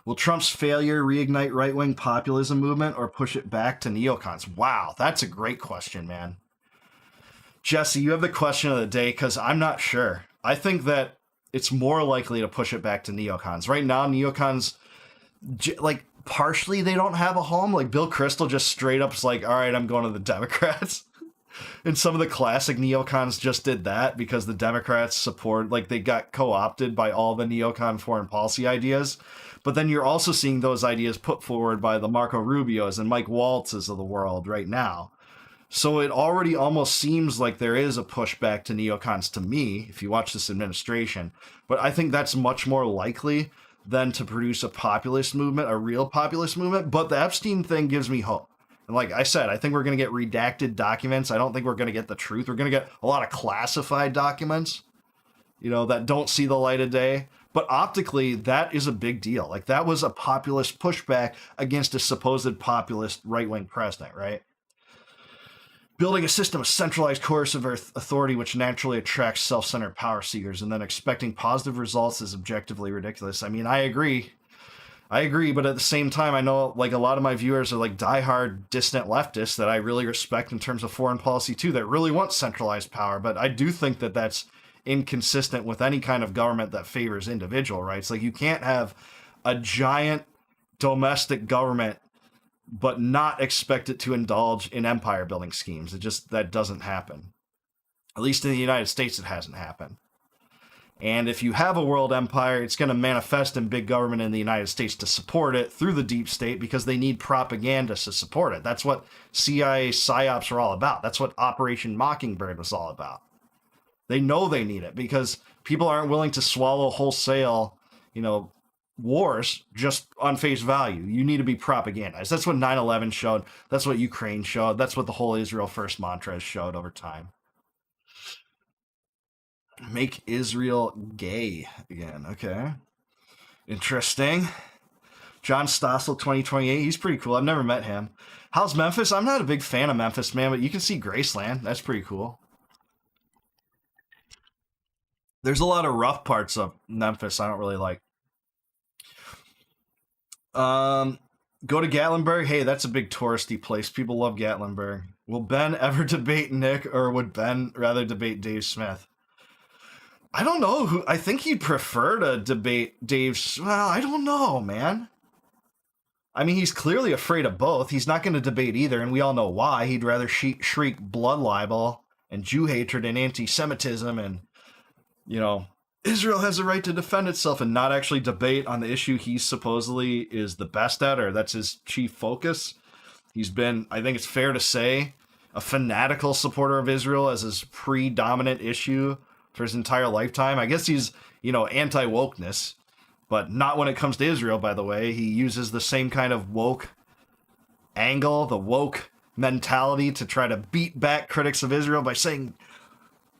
Speaker 1: Will Trump's failure reignite right-wing populism movement or push it back to neocons? Wow, that's a great question, man. Jesse, you have the question of the day because I'm not sure. I think that it's more likely to push it back to neocons. Right now, neocons, like, partially they don't have a home. Like, Bill Kristol just straight up is like, all right, I'm going to the Democrats. And some of the classic neocons just did that because the Democrats support, like, they got co-opted by all the neocon foreign policy ideas. But then you're also seeing those ideas put forward by the Marco Rubios and Mike Waltzes of the world right now. So it already almost seems like there is a pushback to neocons to me, if you watch this administration. But I think that's much more likely than to produce a populist movement, a real populist movement. But the Epstein thing gives me hope. And like I said, I think we're going to get redacted documents. I don't think we're going to get the truth. We're going to get a lot of classified documents, that don't see the light of day. But optically, that is a big deal. Like, that was a populist pushback against a supposed populist right-wing president, right? Building a system of centralized coercive authority which naturally attracts self-centered power seekers and then expecting positive results is objectively ridiculous. I mean, I agree, but at the same time, I know, like, a lot of my viewers are, like, diehard dissident leftists that I really respect in terms of foreign policy, too, that really want centralized power. But I do think that that's inconsistent with any kind of government that favors individual rights. Like, you can't have a giant domestic government but not expect it to indulge in empire building schemes. That doesn't happen. At least in the United States, it hasn't happened. And if you have a world empire, it's going to manifest in big government in the United States to support it through the deep state because they need propaganda to support it. That's what CIA psyops are all about. That's what Operation Mockingbird was all about. They know they need it because people aren't willing to swallow wholesale, wars just on face value. You need to be propagandized. That's what 9/11 showed. That's what Ukraine showed. That's what the whole Israel First mantra has showed over time. Make Israel gay again. Okay. Interesting. John Stossel 2028. He's pretty cool. I've never met him. How's Memphis? I'm not a big fan of Memphis, man, but you can see Graceland. That's pretty cool. There's a lot of rough parts of Memphis I don't really like. Go to Gatlinburg. Hey, that's a big touristy place. People love Gatlinburg. Will Ben ever debate Nick, or would Ben rather debate Dave Smith? I don't know. Who I think he'd prefer to debate Dave. Well, I don't know, man. I mean, he's clearly afraid of both. He's not going to debate either, and we all know why. He'd rather shriek blood libel and Jew hatred and anti-Semitism and, Israel has a right to defend itself and not actually debate on the issue he supposedly is the best at, or that's his chief focus. He's been, I think it's fair to say, a fanatical supporter of Israel as his predominant issue for his entire lifetime. I guess he's, anti-wokeness. But not when it comes to Israel, by the way. He uses the same kind of woke angle, the woke mentality, to try to beat back critics of Israel by saying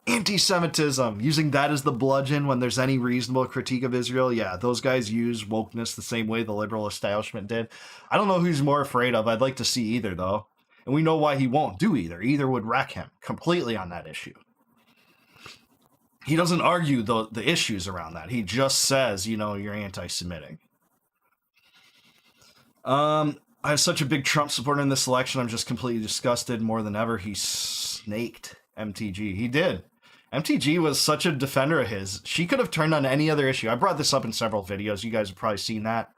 Speaker 1: anti-Semitism, using that as the bludgeon when there's any reasonable critique of Israel. Yeah, those guys use wokeness the same way the liberal establishment did. I don't know who he's more afraid of. I'd like to see either, though. And we know why he won't do either. Either would wreck him completely on that issue. He doesn't argue the issues around that. He just says, you're anti-Semitic. I have such a big Trump supporter in this election. I'm just completely disgusted more than ever. He snaked MTG. He did. MTG was such a defender of his. She could have turned on any other issue. I brought this up in several videos. You guys have probably seen that.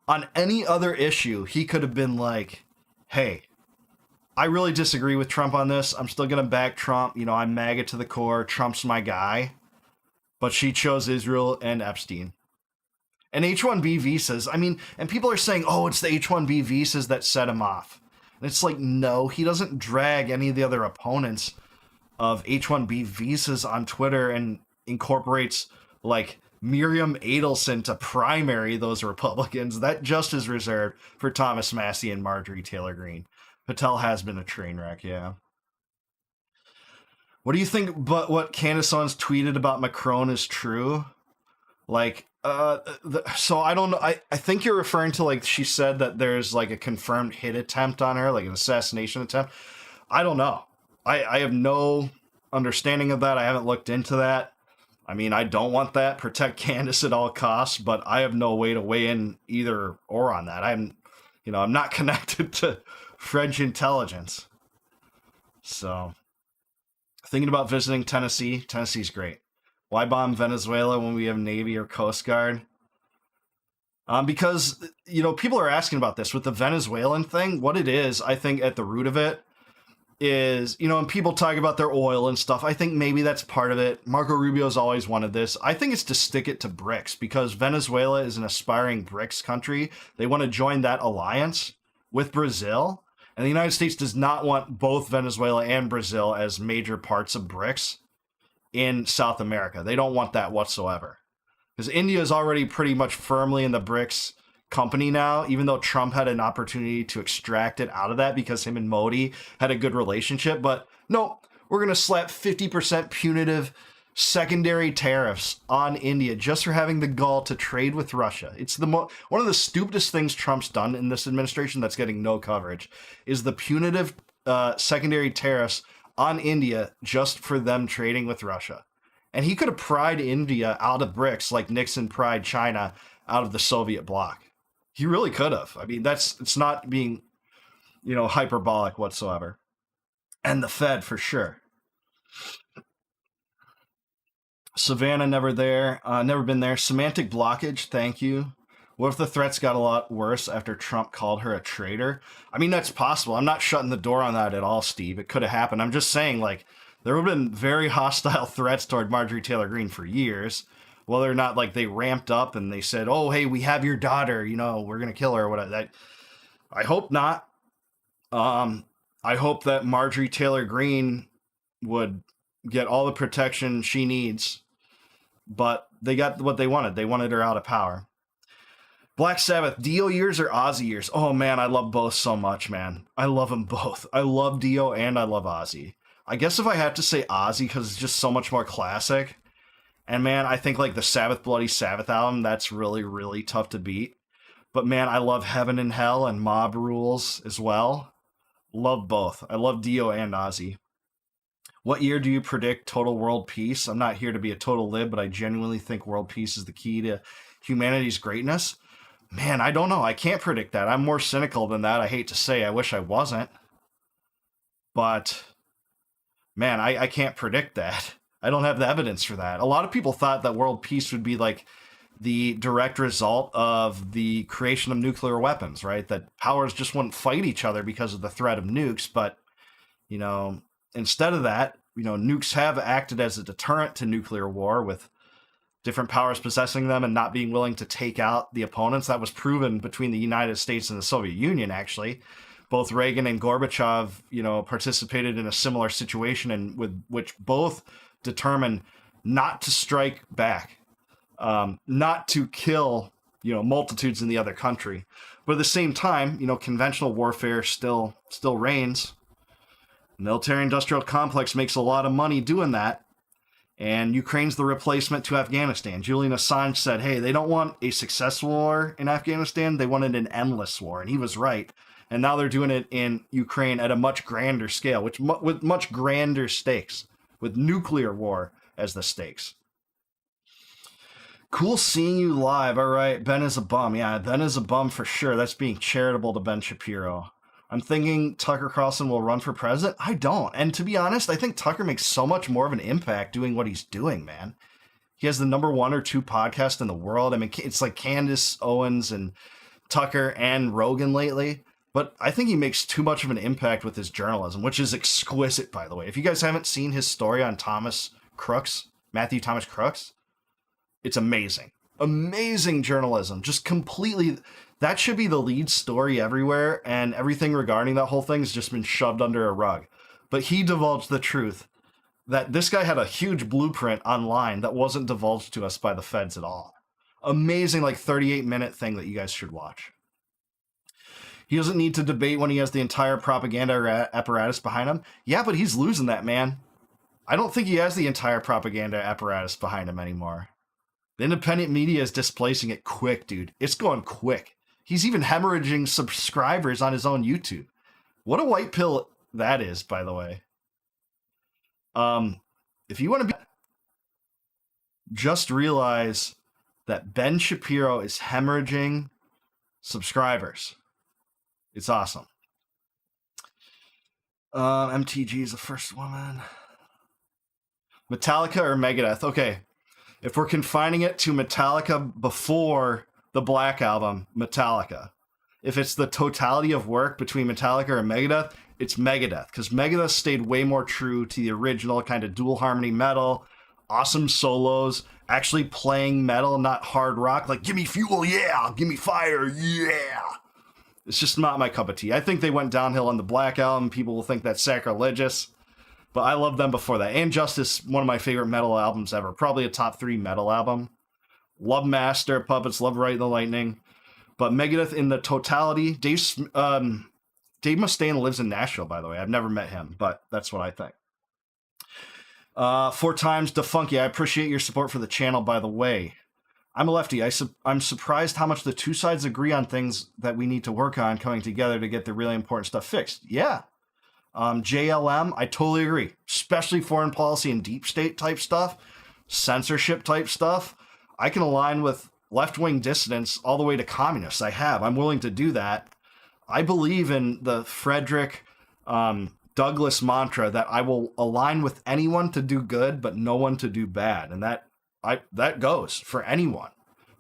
Speaker 1: On any other issue, he could have been like, hey, I really disagree with Trump on this. I'm still going to back Trump. I'm MAGA to the core. Trump's my guy. But she chose Israel and Epstein. And H-1B visas, and people are saying, oh, it's the H-1B visas that set him off. And it's like, no, he doesn't drag any of the other opponents of H-1B visas on Twitter and incorporates, like, Miriam Adelson to primary those Republicans. That just is reserved for Thomas Massie and Marjorie Taylor Greene. Patel has been a train wreck, yeah. What do you think, but what Candace Owens tweeted about Macron is true? Like, so I don't know. I think you're referring to, like, she said that there's, like, a confirmed hit attempt on her, like an assassination attempt. I don't know. I have no understanding of that. I haven't looked into that. I don't want that. Protect Candace at all costs, but I have no way to weigh in either or on that. I'm not connected to French intelligence. So, thinking about visiting Tennessee. Tennessee's great. Why bomb Venezuela when we have Navy or Coast Guard? Because, people are asking about this with the Venezuelan thing. What it is, I think, at the root of it is, and people talk about their oil and stuff. I think maybe that's part of it. Marco Rubio's always wanted this. I think it's to stick it to BRICS because Venezuela is an aspiring BRICS country. They want to join that alliance with Brazil. And the United States does not want both Venezuela and Brazil as major parts of BRICS in South America. They don't want that whatsoever. Because India is already pretty much firmly in the BRICS company now, even though Trump had an opportunity to extract it out of that because him and Modi had a good relationship. But no, we're going to slap 50% punitive secondary tariffs on India just for having the gall to trade with Russia. It's one of the stupidest things Trump's done in this administration that's getting no coverage is the punitive secondary tariffs on India just for them trading with Russia. And he could have pried India out of BRICS like Nixon pried China out of the Soviet bloc. He really could have. It's not being, hyperbolic whatsoever. And the Fed for sure. Savannah, never been there. Semantic blockage, thank you. What if the threats got a lot worse after Trump called her a traitor? That's possible. I'm not shutting the door on that at all, Steve. It could have happened. I'm just saying, like, there have been very hostile threats toward Marjorie Taylor Greene for years. Whether or not, like, they ramped up and they said, oh, hey, we have your daughter, we're going to kill her or whatever. I hope not. I hope that Marjorie Taylor Greene would get all the protection she needs. But they got what they wanted. They wanted her out of power. Black Sabbath, Dio years or Ozzy years? Oh, man, I love both so much, man. I love them both. I love Dio and I love Ozzy. I guess if I have to say Ozzy because it's just so much more classic. And, man, I think, like, the Sabbath Bloody Sabbath album, that's really, really tough to beat. But, man, I love Heaven and Hell and Mob Rules as well. Love both. I love Dio and Ozzy. What year do you predict total world peace? I'm not here to be a total lib, but I genuinely think world peace is the key to humanity's greatness. Man, I don't know. I can't predict that. I'm more cynical than that. I hate to say. I wish I wasn't. But man, I can't predict that. I don't have the evidence for that. A lot of people thought that world peace would be like the direct result of the creation of nuclear weapons, right? That powers just wouldn't fight each other because of the threat of nukes. But, you know, instead of that, you know, nukes have acted as a deterrent to nuclear war, with different powers possessing them and not being willing to take out the opponents. That was proven between the United States and the Soviet Union, actually. Both Reagan and Gorbachev, you know, participated in a similar situation, and with which both determined not to strike back, not to kill, you know, multitudes in the other country. But at the same time, you know, conventional warfare still reigns. Military-industrial complex makes a lot of money doing that. And Ukraine's the replacement to Afghanistan. Julian Assange said, hey, they don't want a successful war in Afghanistan. They wanted an endless war. And he was right. And now they're doing it in Ukraine at a much grander scale, with much grander stakes, with nuclear war as the stakes. Cool seeing you live. All right, Ben is a bum. Yeah, Ben is a bum for sure. That's being charitable to Ben Shapiro. I'm thinking Tucker Carlson will run for president. I don't. And to be honest, I think Tucker makes so much more of an impact doing what he's doing, man. He has the number 1 or 2 podcast in the world. I mean, it's like Candace Owens and Tucker and Rogan lately. But I think he makes too much of an impact with his journalism, which is exquisite, by the way. If you guys haven't seen his story on Matthew Thomas Crooks, it's amazing. Amazing journalism. Just completely... That should be the lead story everywhere, and everything regarding that whole thing has just been shoved under a rug. But he divulged the truth, that this guy had a huge blueprint online that wasn't divulged to us by the feds at all. Amazing, like 38-minute thing that you guys should watch. He doesn't need to debate when he has the entire propaganda apparatus behind him. Yeah, but he's losing that, man. I don't think he has the entire propaganda apparatus behind him anymore. The independent media is displacing it quick, dude. It's going quick. He's even hemorrhaging subscribers on his own YouTube. What a white pill that is, by the way. If you want to just realize that Ben Shapiro is hemorrhaging subscribers. It's awesome. MTG is the first woman. Metallica or Megadeth? Okay. If we're confining it to Metallica before the Black Album, Metallica. If it's the totality of work between Metallica and Megadeth, it's Megadeth. Because Megadeth stayed way more true to the original kind of dual harmony metal, awesome solos, actually playing metal, not hard rock. Like, give me fuel, yeah! Give me fire, yeah! It's just not my cup of tea. I think they went downhill on the Black Album. People will think that's sacrilegious. But I loved them before that. And Justice, one of my favorite metal albums ever. Probably a top 3 metal album. Love Master Puppets, love Ride the Lightning. But Megadeth in the totality. Dave Mustaine lives in Nashville, by the way. I've never met him, but that's what I think. 4 times Defunky. I appreciate your support for the channel, by the way. I'm a lefty. I'm surprised how much the two sides agree on things that we need to work on coming together to get the really important stuff fixed. Yeah. JLM, I totally agree. Especially foreign policy and deep state type stuff, censorship type stuff. I can align with left-wing dissidents all the way to communists. I'm willing to do that. I believe in the Frederick Douglass mantra that I will align with anyone to do good, but no one to do bad. And that goes for anyone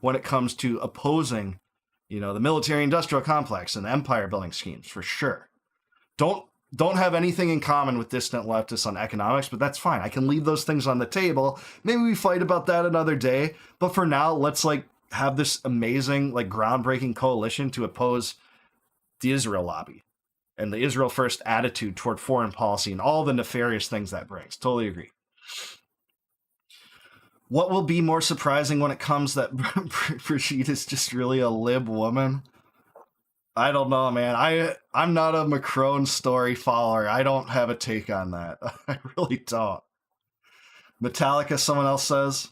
Speaker 1: when it comes to opposing, you know, the military-industrial complex and the empire-building schemes, for sure. Don't have anything in common with dissident leftists on economics, but that's fine. I can leave those things on the table. Maybe we fight about that another day. But for now, let's have this amazing, groundbreaking coalition to oppose the Israel lobby and the Israel first attitude toward foreign policy and all the nefarious things that brings. Totally agree. What will be more surprising when it comes that Brigitte is just really a lib woman? I don't know, man. I'm not a Macron story follower. I don't have a take on that. I really don't. Metallica, someone else says.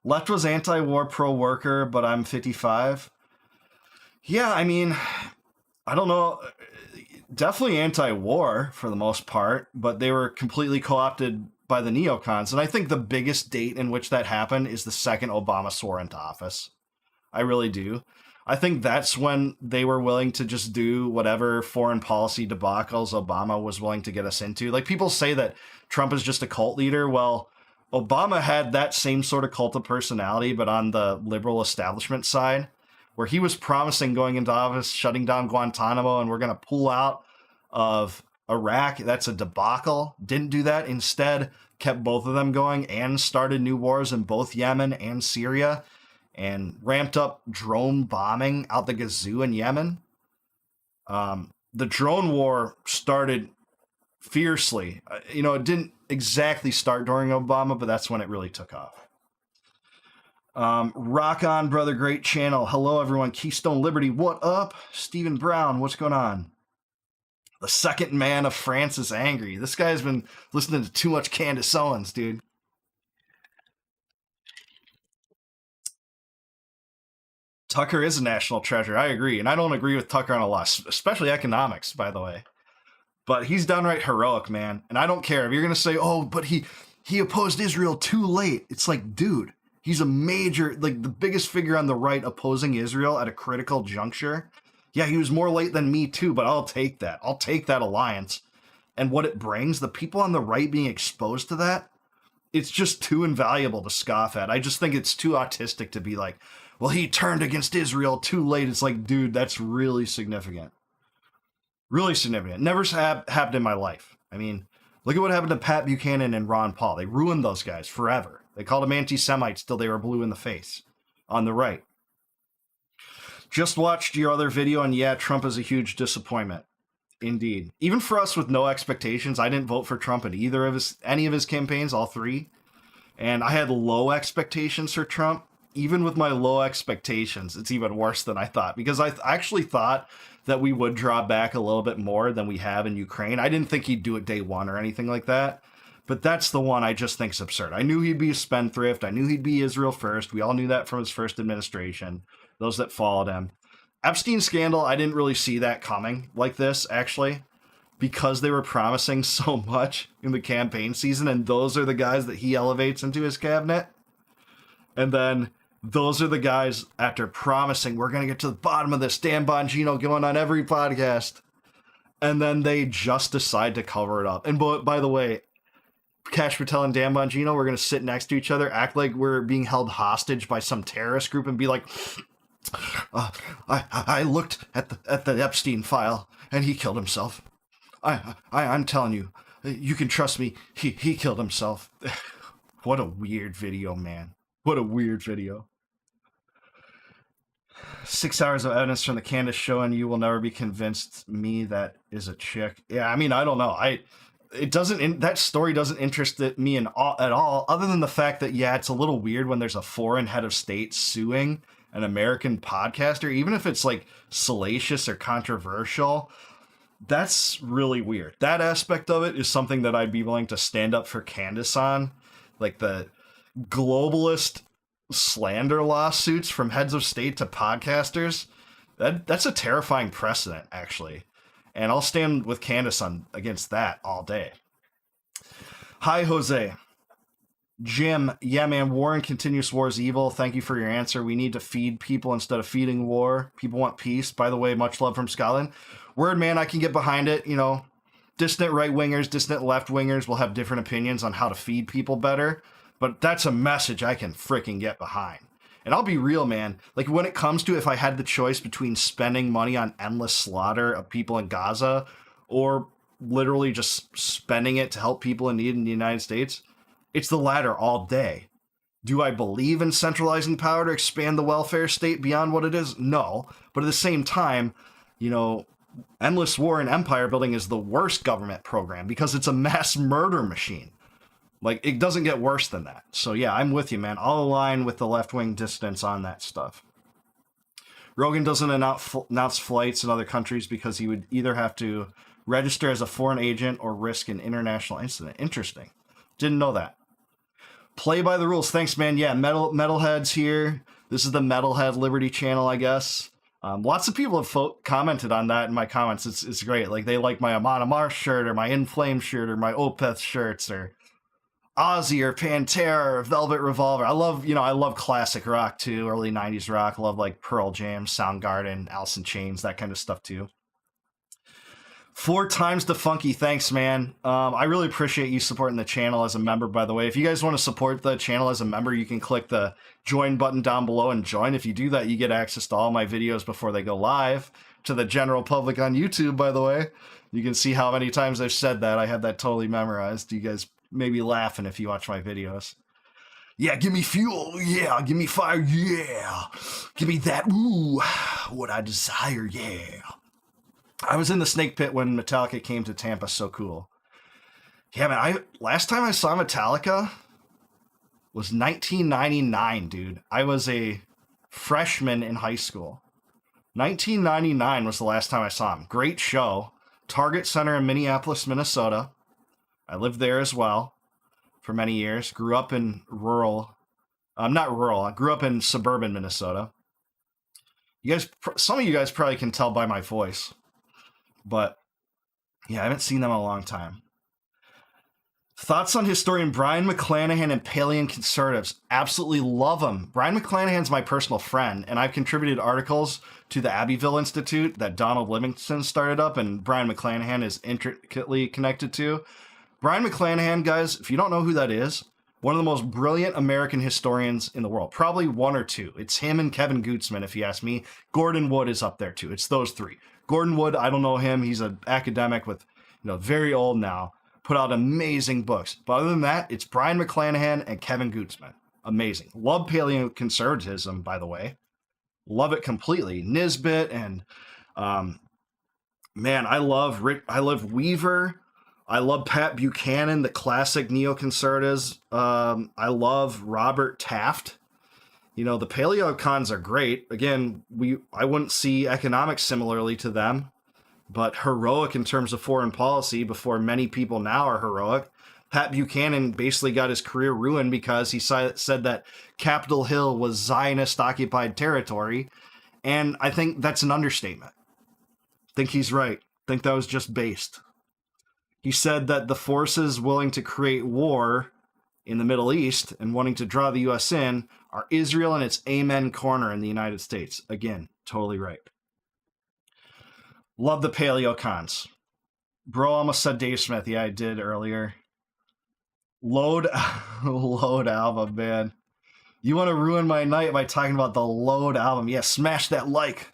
Speaker 1: Left was anti-war, pro-worker, but I'm 55. Yeah, I mean, I don't know. Definitely anti-war for the most part, but they were completely co-opted by the neocons. And I think the biggest date in which that happened is the second Obama swore into office. I really do. I think that's when they were willing to just do whatever foreign policy debacles Obama was willing to get us into. Like, people say that Trump is just a cult leader. Well, Obama had that same sort of cult of personality, but on the liberal establishment side, where he was promising going into office, shutting down Guantanamo, and we're going to pull out of Iraq. That's a debacle. Didn't do that. Instead, kept both of them going and started new wars in both Yemen and Syria, and ramped up drone bombing out the gazoo in Yemen. The drone war started fiercely. It didn't exactly start during Obama, but that's when it really took off. Rock on, brother. Great channel. Hello, everyone. Keystone Liberty. What up? Stephen Brown. What's going on? The second man of France is angry. This guy's been listening to too much Candace Owens, dude. Tucker is a national treasure. I agree. And I don't agree with Tucker on a lot, especially economics, by the way. But he's downright heroic, man. And I don't care if you're going to say, oh, but he opposed Israel too late. It's like, dude, he's a major, like the biggest figure on the right opposing Israel at a critical juncture. Yeah, he was more late than me too, but I'll take that. I'll take that alliance. And what it brings, the people on the right being exposed to that, it's just too invaluable to scoff at. I just think it's too autistic to be like, well, he turned against Israel too late. It's like, dude, that's really significant. Really significant. Never happened in my life. I mean, look at what happened to Pat Buchanan and Ron Paul. They ruined those guys forever. They called them anti-Semites till they were blue in the face on the right. Just watched your other video, and yeah, Trump is a huge disappointment. Indeed. Even for us with no expectations, I didn't vote for Trump in any of his campaigns, all three. And I had low expectations for Trump. Even with my low expectations, it's even worse than I thought, because I actually thought that we would draw back a little bit more than we have in Ukraine. I didn't think he'd do it day one or anything like that. But that's the one I just think is absurd. I knew he'd be a spendthrift. I knew he'd be Israel first. We all knew that from his first administration, those that followed him. Epstein scandal, I didn't really see that coming like this, actually, because they were promising so much in the campaign season, and those are the guys that he elevates into his cabinet. And then those are the guys, after promising, we're going to get to the bottom of this, Dan Bongino going on every podcast, and then they just decide to cover it up. And by the way, Kash Patel and Dan Bongino, we're going to sit next to each other, act like we're being held hostage by some terrorist group, and be like, I looked at the Epstein file, and he killed himself. I'm telling you, you can trust me. He killed himself. What a weird video, man. What a weird video. 6 hours of evidence from the Candace show, and you will never be convinced me that is a chick. Yeah, I mean, I don't know. That story doesn't interest me at all, other than the fact that, yeah, it's a little weird when there's a foreign head of state suing an American podcaster, even if it's like salacious or controversial. That's really weird. That aspect of it is something that I'd be willing to stand up for Candace on, like the globalist slander lawsuits from heads of state to podcasters. That's a terrifying precedent, actually. And I'll stand with Candace against that all day. Hi, Jose. Jim, yeah, man, war and continuous war is evil. Thank you for your answer. We need to feed people instead of feeding war. People want peace. By the way, much love from Scotland. Word, man, I can get behind it. Distant right-wingers, distant left-wingers will have different opinions on how to feed people better. But that's a message I can freaking get behind. And I'll be real, man. Like, when it comes to if I had the choice between spending money on endless slaughter of people in Gaza or literally just spending it to help people in need in the United States, it's the latter all day. Do I believe in centralizing power to expand the welfare state beyond what it is? No. But at the same time, endless war and empire building is the worst government program because it's a mass murder machine. Like, it doesn't get worse than that. So, yeah, I'm with you, man. I'll align with the left-wing dissidents on that stuff. Rogan doesn't announce flights in other countries because he would either have to register as a foreign agent or risk an international incident. Interesting. Didn't know that. Play by the rules. Thanks, man. Yeah, metalheads here. This is the Metalhead Liberty channel, I guess. Lots of people have commented on that in my comments. It's great. Like, they like my Amon Amarth shirt or my In Flames shirt or my Opeth shirts or Ozzy or Pantera or Velvet Revolver. I love classic rock too, early 90s rock. I love like Pearl Jam, Soundgarden, Alice in Chains, that kind of stuff too. 4 times the funky, thanks, man. I really appreciate you supporting the channel as a member, by the way. If you guys want to support the channel as a member, you can click the join button down below and join. If you do that, you get access to all my videos before they go live to the general public on YouTube, by the way. You can see how many times I've said that. I have that totally memorized. You guys may be laughing if you watch my videos. Yeah, give me fuel. Yeah, give me fire. Yeah, give me that. Ooh, what I desire. Yeah. I was in the snake pit when Metallica came to Tampa. So cool. Yeah, man. Last time I saw Metallica was 1999, dude. I was a freshman in high school. 1999 was the last time I saw him. Great show. Target Center in Minneapolis, Minnesota. I lived there as well for many years. Grew up in not rural. I grew up in suburban Minnesota. Some of you guys probably can tell by my voice. But, yeah, I haven't seen them in a long time. Thoughts on historian Brian McClanahan and paleoconservatives? Absolutely love him. Brian McClanahan's my personal friend, and I've contributed articles to the Abbeville Institute that Donald Livingston started up, and Brian McClanahan is intricately connected to. Brian McClanahan, guys, if you don't know who that is, one of the most brilliant American historians in the world. Probably one or two. It's him and Kevin Gutzman, if you ask me. Gordon Wood is up there, too. It's those three. Gordon Wood, I don't know him. He's an academic with, very old now. Put out amazing books. But other than that, it's Brian McClanahan and Kevin Gutzman. Amazing. Love paleoconservatism, by the way. Love it completely. Nisbet and, man, I love Weaver. I love Pat Buchanan, the classic neoconservatives. I love Robert Taft. The paleocons are great. Again, I wouldn't see economics similarly to them, but heroic in terms of foreign policy before many people now are heroic. Pat Buchanan basically got his career ruined because he said that Capitol Hill was Zionist-occupied territory, and I think that's an understatement. I think he's right. I think that was just based. He said that the forces willing to create war in the Middle East and wanting to draw the U.S. in are Israel and its Amen corner in the United States. Again, totally right. Love the paleocons. Bro almost said Dave Smith. Yeah, I did earlier. Load album, man. You want to ruin my night by talking about the Load album. Yeah, smash that like.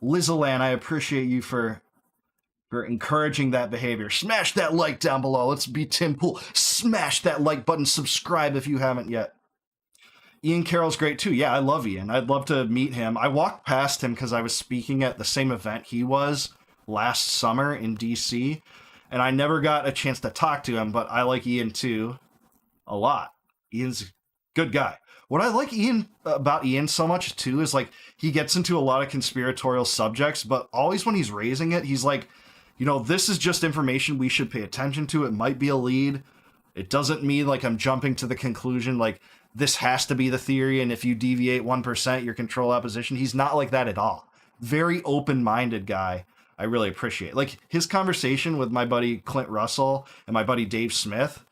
Speaker 1: Lizalan, I appreciate you for encouraging that behavior. Smash that like down below. Let's be Tim Pool. Smash that like button. Subscribe if you haven't yet. Ian Carroll's great too. Yeah, I love Ian. I'd love to meet him. I walked past him because I was speaking at the same event he was last summer in DC, and I never got a chance to talk to him, but I like Ian too a lot. Ian's a good guy. What I like about Ian so much too is like he gets into a lot of conspiratorial subjects, but always when he's raising it, he's like, this is just information we should pay attention to. It might be a lead. It doesn't mean like I'm jumping to the conclusion like this has to be the theory, and if you deviate 1%, you're control opposition. He's not like that at all. Very open-minded guy. I really appreciate. Like his conversation with my buddy Clint Russell and my buddy Dave Smith,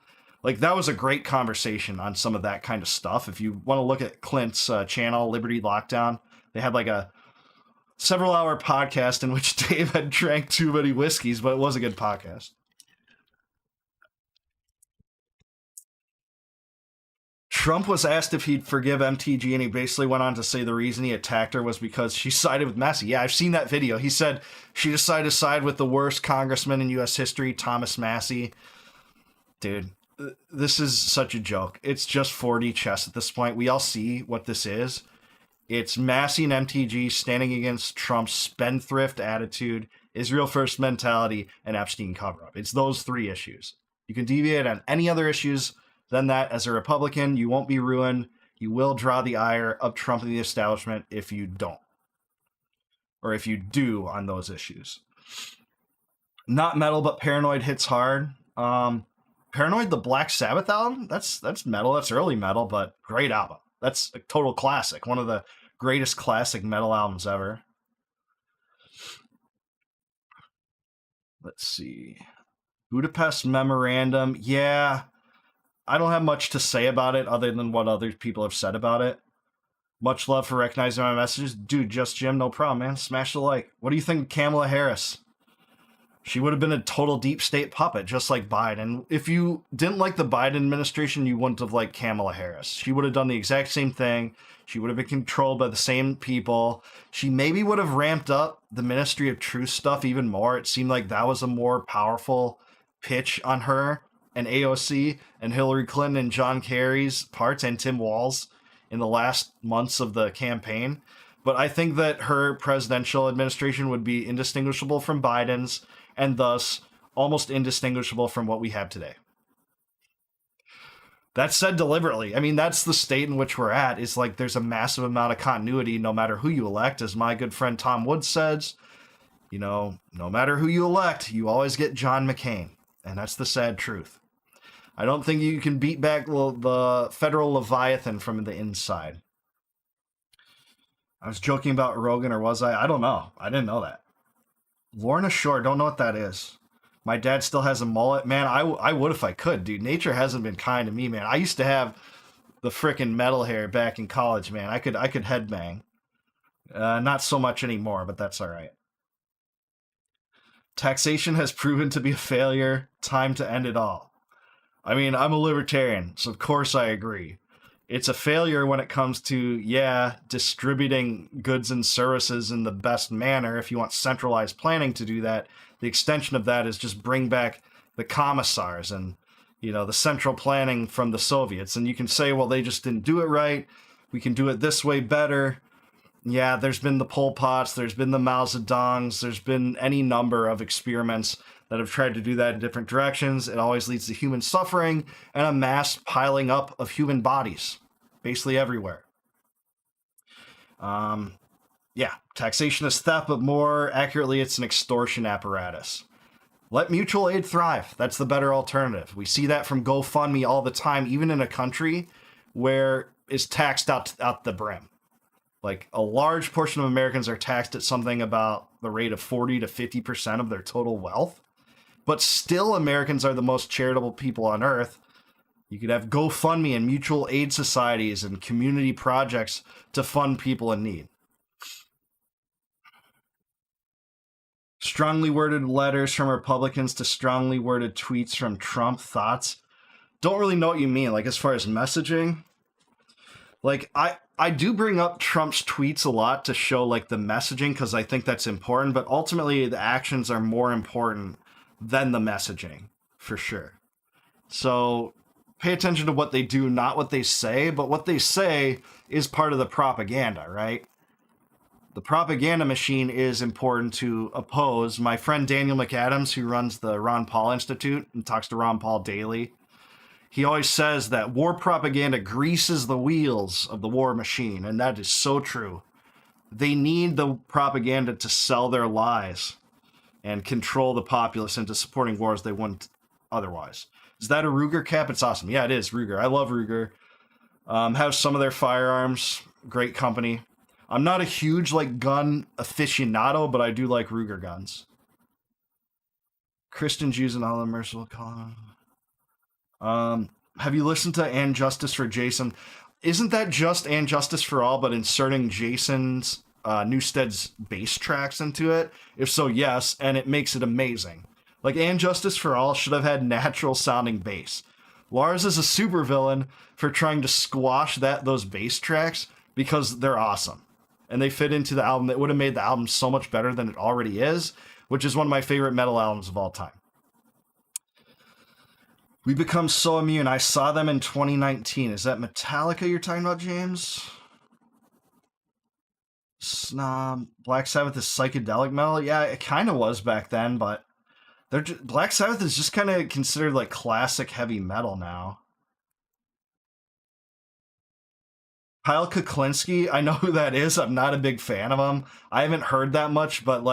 Speaker 1: like that was a great conversation on some of that kind of stuff. If you want to look at Clint's channel, Liberty Lockdown, they had like a several-hour podcast in which Dave had drank too many whiskeys, but it was a good podcast. Trump was asked if he'd forgive MTG, and he basically went on to say the reason he attacked her was because she sided with Massey. Yeah, I've seen that video. He said she decided to side with the worst congressman in U.S. history, Thomas Massey. Dude, this is such a joke. It's just 4D chess at this point. We all see what this is. It's Massey and MTG standing against Trump's spendthrift attitude, Israel first mentality, and Epstein cover-up. It's those three issues. You can deviate on any other issues than that. As a Republican, you won't be ruined. You will draw the ire of Trump and the establishment if you don't. Or if you do on those issues. Not metal, but Paranoid hits hard. Paranoid, the Black Sabbath album? That's metal. That's early metal, but great album. That's a total classic. One of the greatest classic metal albums ever. Let's see. Budapest Memorandum. Yeah. I don't have much to say about it other than what other people have said about it. Much love for recognizing my messages. Dude, just Jim, no problem, man. Smash the like. What do you think of Kamala Harris? She would have been a total deep state puppet, just like Biden. If you didn't like the Biden administration, you wouldn't have liked Kamala Harris. She would have done the exact same thing. She would have been controlled by the same people. She maybe would have ramped up the Ministry of Truth stuff even more. It seemed like that was a more powerful pitch on her and AOC and Hillary Clinton and John Kerry's parts and Tim Walz in the last months of the campaign. But I think that her presidential administration would be indistinguishable from Biden's, and thus almost indistinguishable from what we have today. That's said deliberately. I mean, that's the state in which we're at. Is like there's a massive amount of continuity no matter who you elect. As my good friend Tom Woods says, you know, no matter who you elect, you always get John McCain. And that's the sad truth. I don't think you can beat back the federal Leviathan from the inside. I was joking about Rogan, or was I? I don't know. I didn't know that. Lorna Shore, don't know what that is. My dad still has a mullet. Man, I would if I could, dude. Nature hasn't been kind to me, man. I used to have the frickin' metal hair back in college, man. I could headbang. Not so much anymore, but that's all right. Taxation has proven to be a failure. Time to end it all. I mean, I'm a libertarian, so of course I agree. It's a failure when it comes to, distributing goods and services in the best manner. If you want centralized planning to do that, the extension of that is just bring back the commissars and, the central planning from the Soviets. And you can say, well, they just didn't do it right. We can do it this way better. Yeah, there's been the Pol Pots, there's been the Mao Zedongs, there's been any number of experiments that have tried to do that in different directions. It always leads to human suffering and a mass piling up of human bodies, basically everywhere. Taxation is theft, but more accurately, it's an extortion apparatus. Let mutual aid thrive. That's the better alternative. We see that from GoFundMe all the time, even in a country where it's taxed out the brim. Like, a large portion of Americans are taxed at something about the rate of 40 to 50% of their total wealth. But still, Americans are the most charitable people on earth. You could have GoFundMe and mutual aid societies and community projects to fund people in need. Strongly worded letters from Republicans to strongly worded tweets from Trump. Thoughts? Don't really know what you mean. Like, as far as messaging, like, I do bring up Trump's tweets a lot to show, like, the messaging, because I think that's important, but ultimately the actions are more important than the messaging, for sure. So pay attention to what they do, not what they say, but what they say is part of the propaganda, right? The propaganda machine is important to oppose. My friend Daniel McAdams, who runs the Ron Paul Institute and talks to Ron Paul daily, he always says that war propaganda greases the wheels of the war machine, and that is so true. They need the propaganda to sell their lies and control the populace into supporting wars they wouldn't otherwise. Is that a Ruger cap? It's awesome. Yeah, it is Ruger. I love Ruger. Have some of their firearms. Great company. I'm not a huge gun aficionado, but I do like Ruger guns. Christian Jews and all the merciful calling. Have you listened to And Justice for Jason? Isn't that just And Justice for All, but inserting Jason's Newsted's bass tracks into it? If so, yes, and it makes it amazing. Like, And Justice for All should have had natural sounding bass. Lars is a supervillain for trying to squash those bass tracks because they're awesome. And they fit into the album. It would have made the album so much better than it already is, which is one of my favorite metal albums of all time. We become so immune. I saw them in 2019. Is that Metallica you're talking about, James? Snob. Black Sabbath is psychedelic metal? Yeah, it kind of was back then, but Black Sabbath is just kind of considered like classic heavy metal now. Kyle Kuklinski, I know who that is. I'm not a big fan of him. I haven't heard that much, but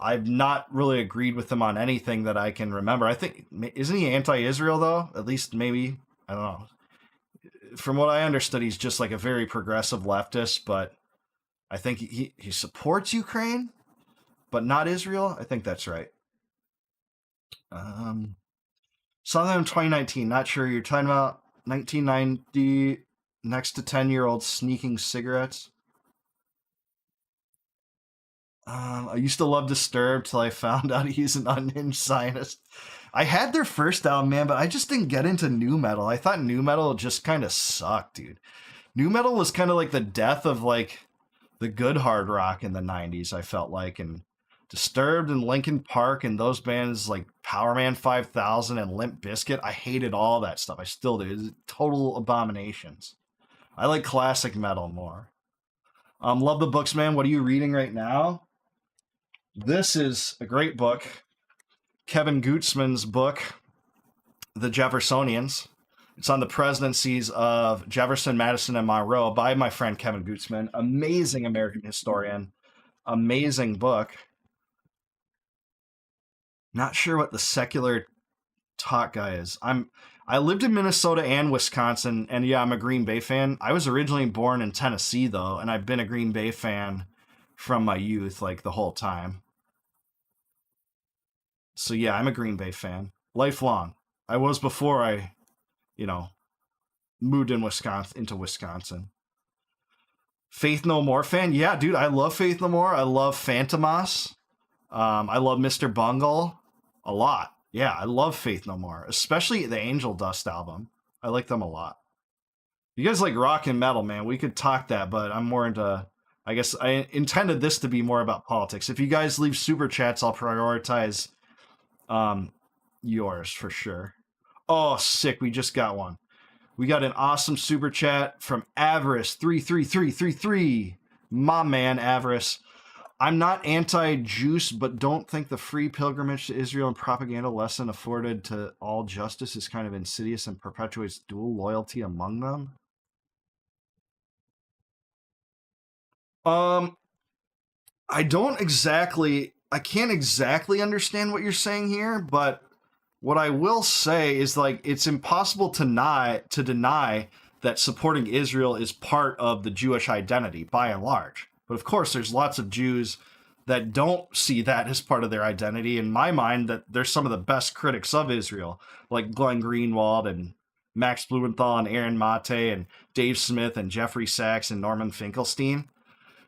Speaker 1: I've not really agreed with him on anything that I can remember. I think, isn't he anti-Israel though? At least maybe, I don't know. From what I understood, he's just like a very progressive leftist, but I think he supports Ukraine, but not Israel. I think that's right. Saw them in 2019. Not sure. You're talking about 1990 next to 10-year-olds sneaking cigarettes. I used to love Disturbed till I found out he's an unhinged Zionist. I had their first album, man, but I just didn't get into nu metal. I thought nu metal just kind of sucked, dude. Nu metal was kind of like the death of like the good hard rock in the 90s, I felt like. And Disturbed and Linkin Park and those bands like Power Man 5000 and Limp Bizkit, I hated all that stuff. I still do. It's total abominations. I like classic metal more. Love the books, man. What are you reading right now? This is a great book. Kevin Gutzman's book, The Jeffersonians. It's on the presidencies of Jefferson, Madison, and Monroe by my friend Kevin Gutzman. Amazing American historian. Amazing book. Not sure what the secular talk guy is. I lived in Minnesota and Wisconsin, and yeah, I'm a Green Bay fan. I was originally born in Tennessee, though, and I've been a Green Bay fan from my youth, like the whole time. So yeah, I'm a Green Bay fan. Lifelong. I was before I, you know, moved into Wisconsin. Faith No More fan? Yeah, dude, I love Faith No More. I love Phantomas. I love Mr. Bungle a lot. Yeah, I love Faith No More, especially the Angel Dust album. I like them a lot. You guys like rock and metal, man. We could talk that, but I'm more into. I guess I intended this to be more about politics. If you guys leave super chats, I'll prioritize yours for sure. Oh, sick. We just got one. We got an awesome super chat from Avarice33333. My man, Avarice. I'm not anti-juice, but don't think the free pilgrimage to Israel and propaganda lesson afforded to all justice is kind of insidious and perpetuates dual loyalty among them. I can't exactly understand what you're saying here, but what I will say is like it's impossible to deny that supporting Israel is part of the Jewish identity by and large. But of course, there's lots of Jews that don't see that as part of their identity. In my mind, that they're some of the best critics of Israel, like Glenn Greenwald and Max Blumenthal and Aaron Mate and Dave Smith and Jeffrey Sachs and Norman Finkelstein.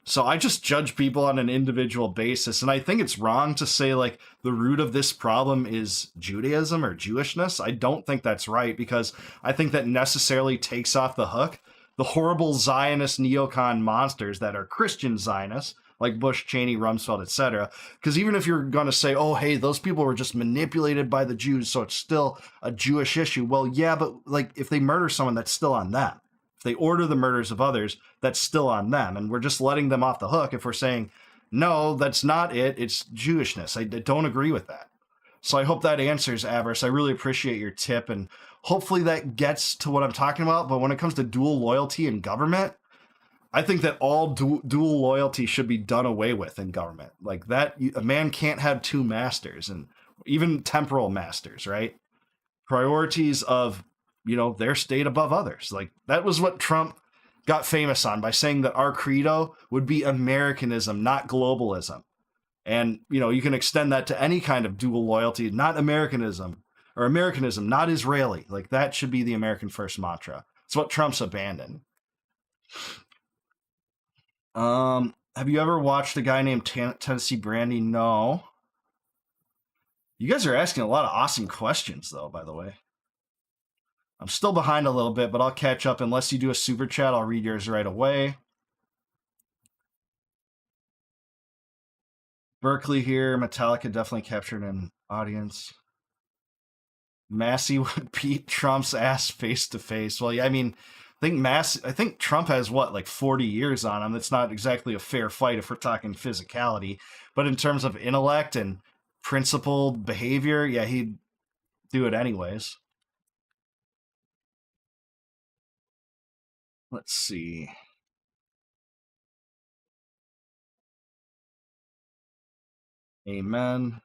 Speaker 1: So I just judge people on an individual basis. And I think it's wrong to say like the root of this problem is Judaism or Jewishness. I don't think that's right, because I think that necessarily takes off the hook the horrible Zionist neocon monsters that are Christian Zionists, like Bush, Cheney, Rumsfeld, etc. Because even if you're going to say, oh, hey, those people were just manipulated by the Jews, so it's still a Jewish issue. Well, yeah, but like if they murder someone, that's still on them. If they order the murders of others, that's still on them. And we're just letting them off the hook if we're saying, no, that's not it. It's Jewishness. I don't agree with that. So I hope that answers, Avarice. I really appreciate your tip, and hopefully that gets to what I'm talking about. But when it comes to dual loyalty in government, I think that all dual loyalty should be done away with in government. Like that, a man can't have two masters, and even temporal masters, right? Priorities of, their state above others. Like that was what Trump got famous on, by saying that our credo would be Americanism, not globalism. And, you can extend that to any kind of dual loyalty, not Americanism, or Americanism, not Israeli. Like that should be the American first mantra. It's what Trump's abandoned. Have you ever watched a guy named Tennessee Brandy? No. You guys are asking a lot of awesome questions, though, by the way. I'm still behind a little bit, but I'll catch up. Unless you do a super chat, I'll read yours right away. Berkeley here. Metallica definitely captured an audience. Massey would beat Trump's ass face to face. Well, yeah, I mean, I think Trump has like 40 years on him. That's not exactly a fair fight if we're talking physicality, but in terms of intellect and principled behavior, yeah, he'd do it anyways. Let's see. Amen.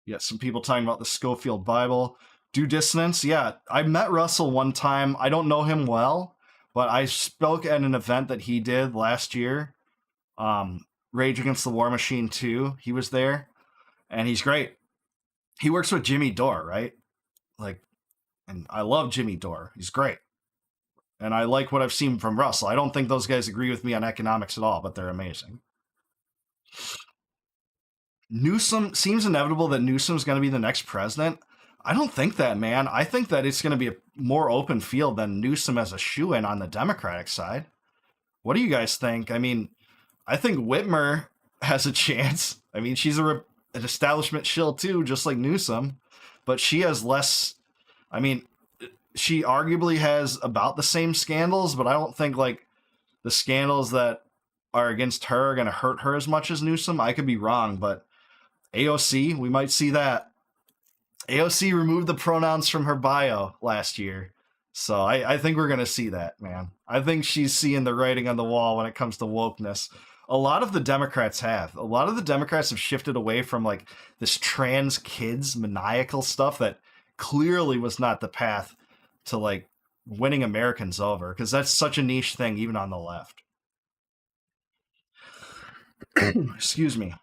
Speaker 1: Yeah, some people talking about the Schofield Bible. Due dissonance, yeah. I met Russell one time. I don't know him well, but I spoke at an event that he did last year. Rage Against the War Machine 2. He was there, and he's great. he works with Jimmy Dore, right? Like, and I love Jimmy Dore. He's great. And I like what I've seen from Russell. I don't think those guys agree with me on economics at all, but they're amazing. Newsom, seems inevitable that Newsom's going to be the next president. I don't think that, man. I think that it's going to be a more open field than Newsom as a shoo-in on the Democratic side. What do you guys think? I mean, I think Whitmer has a chance. I mean, she's an establishment shill too, just like Newsom, but she has less. I mean, she arguably has about the same scandals, but I don't think like the scandals that are against her are going to hurt her as much as Newsom. I could be wrong, but AOC, we might see that. AOC removed the pronouns from her bio last year. So I think we're going to see that, man. I think she's seeing the writing on the wall when it comes to wokeness. A lot of the Democrats have. A lot of the Democrats have shifted away from like this trans kids maniacal stuff that clearly was not the path to like winning Americans over, because that's such a niche thing even on the left. Excuse me.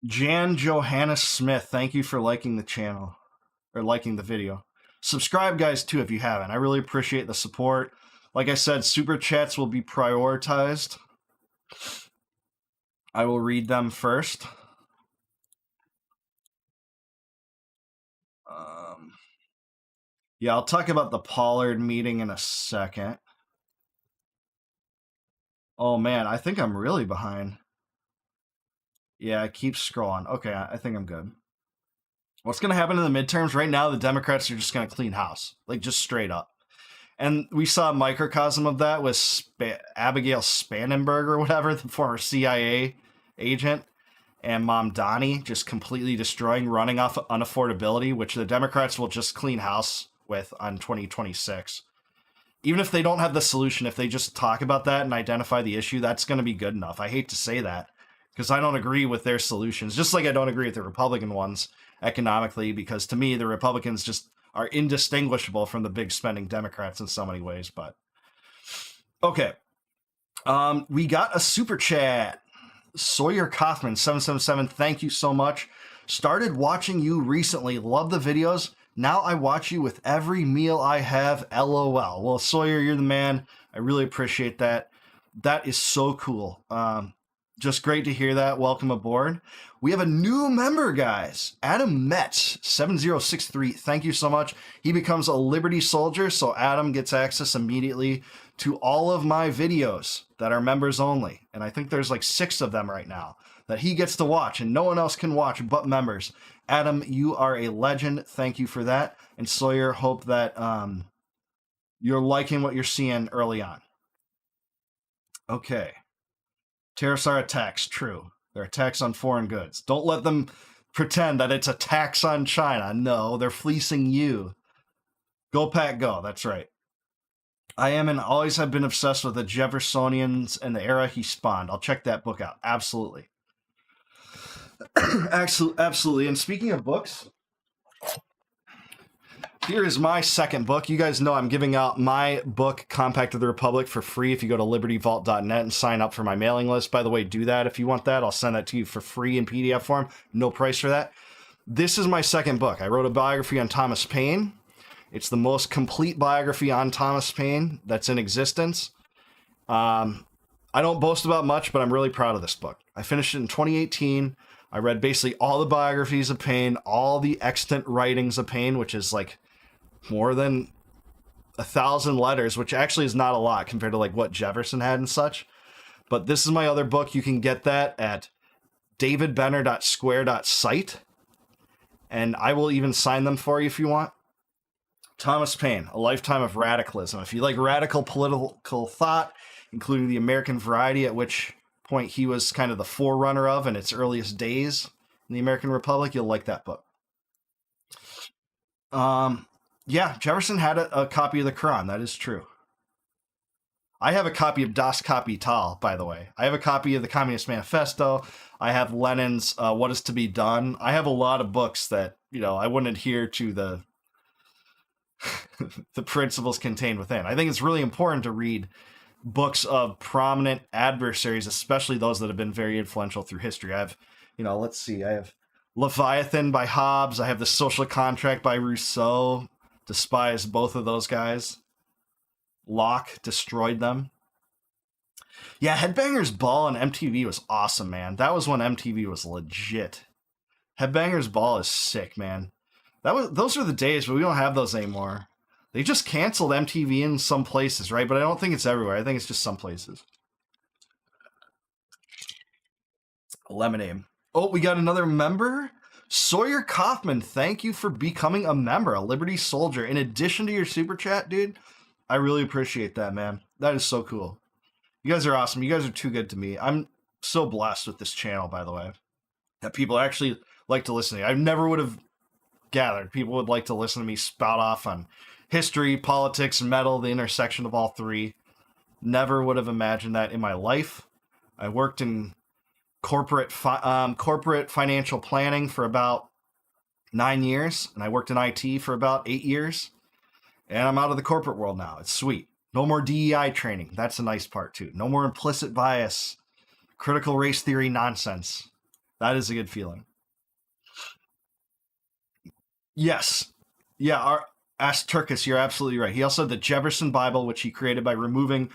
Speaker 1: Jan Johannes Smith, thank you for liking the channel or liking the video. Subscribe, guys, too, if you haven't. I really appreciate the support. Like I said, super chats will be prioritized. I will read them first. Yeah, I'll talk about the Pollard meeting in a second. Oh, man, I think I'm really behind. Yeah, keep scrolling. Okay, I think I'm good. What's going to happen in the midterms right now, the Democrats are just going to clean house, like just straight up. And we saw a microcosm of that with Abigail Spangenberg or whatever, the former CIA agent, and Mom Donnie just completely destroying, running off unaffordability, which the Democrats will just clean house with on 2026. Even if they don't have the solution, if they just talk about that and identify the issue, that's going to be good enough. I hate to say that because I don't agree with their solutions, just like I don't agree with the Republican ones economically, because to me, the Republicans just are indistinguishable from the big spending Democrats in so many ways. But okay. We got a super chat. Sawyer Kaufman 777, thank you so much. Started watching you recently. Love the videos. Now I watch you with every meal I have. LOL. Well, Sawyer, you're the man. I really appreciate that. That is so cool. Just great to hear that. Welcome aboard. We have a new member, guys. Adam Metz 7063. Thank you so much. He becomes a Liberty Soldier, so Adam gets access immediately to all of my videos that are members only. And I think there's like 6 of them right now that he gets to watch and no one else can watch but members. Adam, you are a legend. Thank you for that. And Sawyer, hope that you're liking what you're seeing early on. Okay. Tariffs are a tax. True. They're a tax on foreign goods. Don't let them pretend that it's a tax on China. No, they're fleecing you. Go Pack Go. That's right. I am and always have been obsessed with the Jeffersonians and the era he spawned. I'll check that book out. Absolutely. Absolutely. And speaking of books, here is my second book. You guys know I'm giving out my book, Compact of the Republic, for free if you go to libertyvault.net and sign up for my mailing list. By the way, do that if you want that. I'll send that to you for free in PDF form. No price for that. This is my second book. I wrote a biography on Thomas Paine. It's the most complete biography on Thomas Paine that's in existence. I don't boast about much, but I'm really proud of this book. I finished it in 2018. I read basically all the biographies of Paine, all the extant writings of Paine, which is like more than 1,000 letters, which actually is not a lot compared to like what Jefferson had and such. But this is my other book. You can get that at davidbenner.square.site. And I will even sign them for you if you want. Thomas Paine, A Lifetime of Radicalism. If you like radical political thought, including the American variety, at which point he was kind of the forerunner of in its earliest days in the American Republic, you'll like that book. Yeah, Jefferson had a copy of the Quran. That is true. I have a copy of Das Kapital, by the way. I have a copy of the Communist Manifesto. I have Lenin's What Is to Be Done. I have a lot of books that, I wouldn't adhere to the the principles contained within. I think it's really important to read books of prominent adversaries, especially those that have been very influential through history. I have, let's see. I have Leviathan by Hobbes. I have The Social Contract by Rousseau. Despise both of those guys. Locke destroyed them. Yeah, Headbangers Ball on MTV was awesome, man. That was when MTV was legit. Headbangers Ball is sick, man. Those are the days, but we don't have those anymore. They just canceled MTV in some places, right? But I don't think it's everywhere. I think it's just some places. Lemonade. Oh, we got another member? Sawyer Kaufman, thank you for becoming a member, a Liberty Soldier. In addition to your super chat, dude, I really appreciate that, man. That is so cool. You guys are awesome. You guys are too good to me. I'm so blessed with this channel, by the way, that people actually like to listen to me. I never would have gathered people would like to listen to me spout off on history, politics, metal, the intersection of all three. Never would have imagined that in my life. I worked in corporate financial planning for about 9 years, and I worked in IT for about 8 years, and I'm out of the corporate world now. It's sweet. No more DEI training. That's a nice part, too. No more implicit bias, critical race theory nonsense. That is a good feeling. Yes. Yeah, Ask Turkus, you're absolutely right. He also had the Jefferson Bible, which he created by removing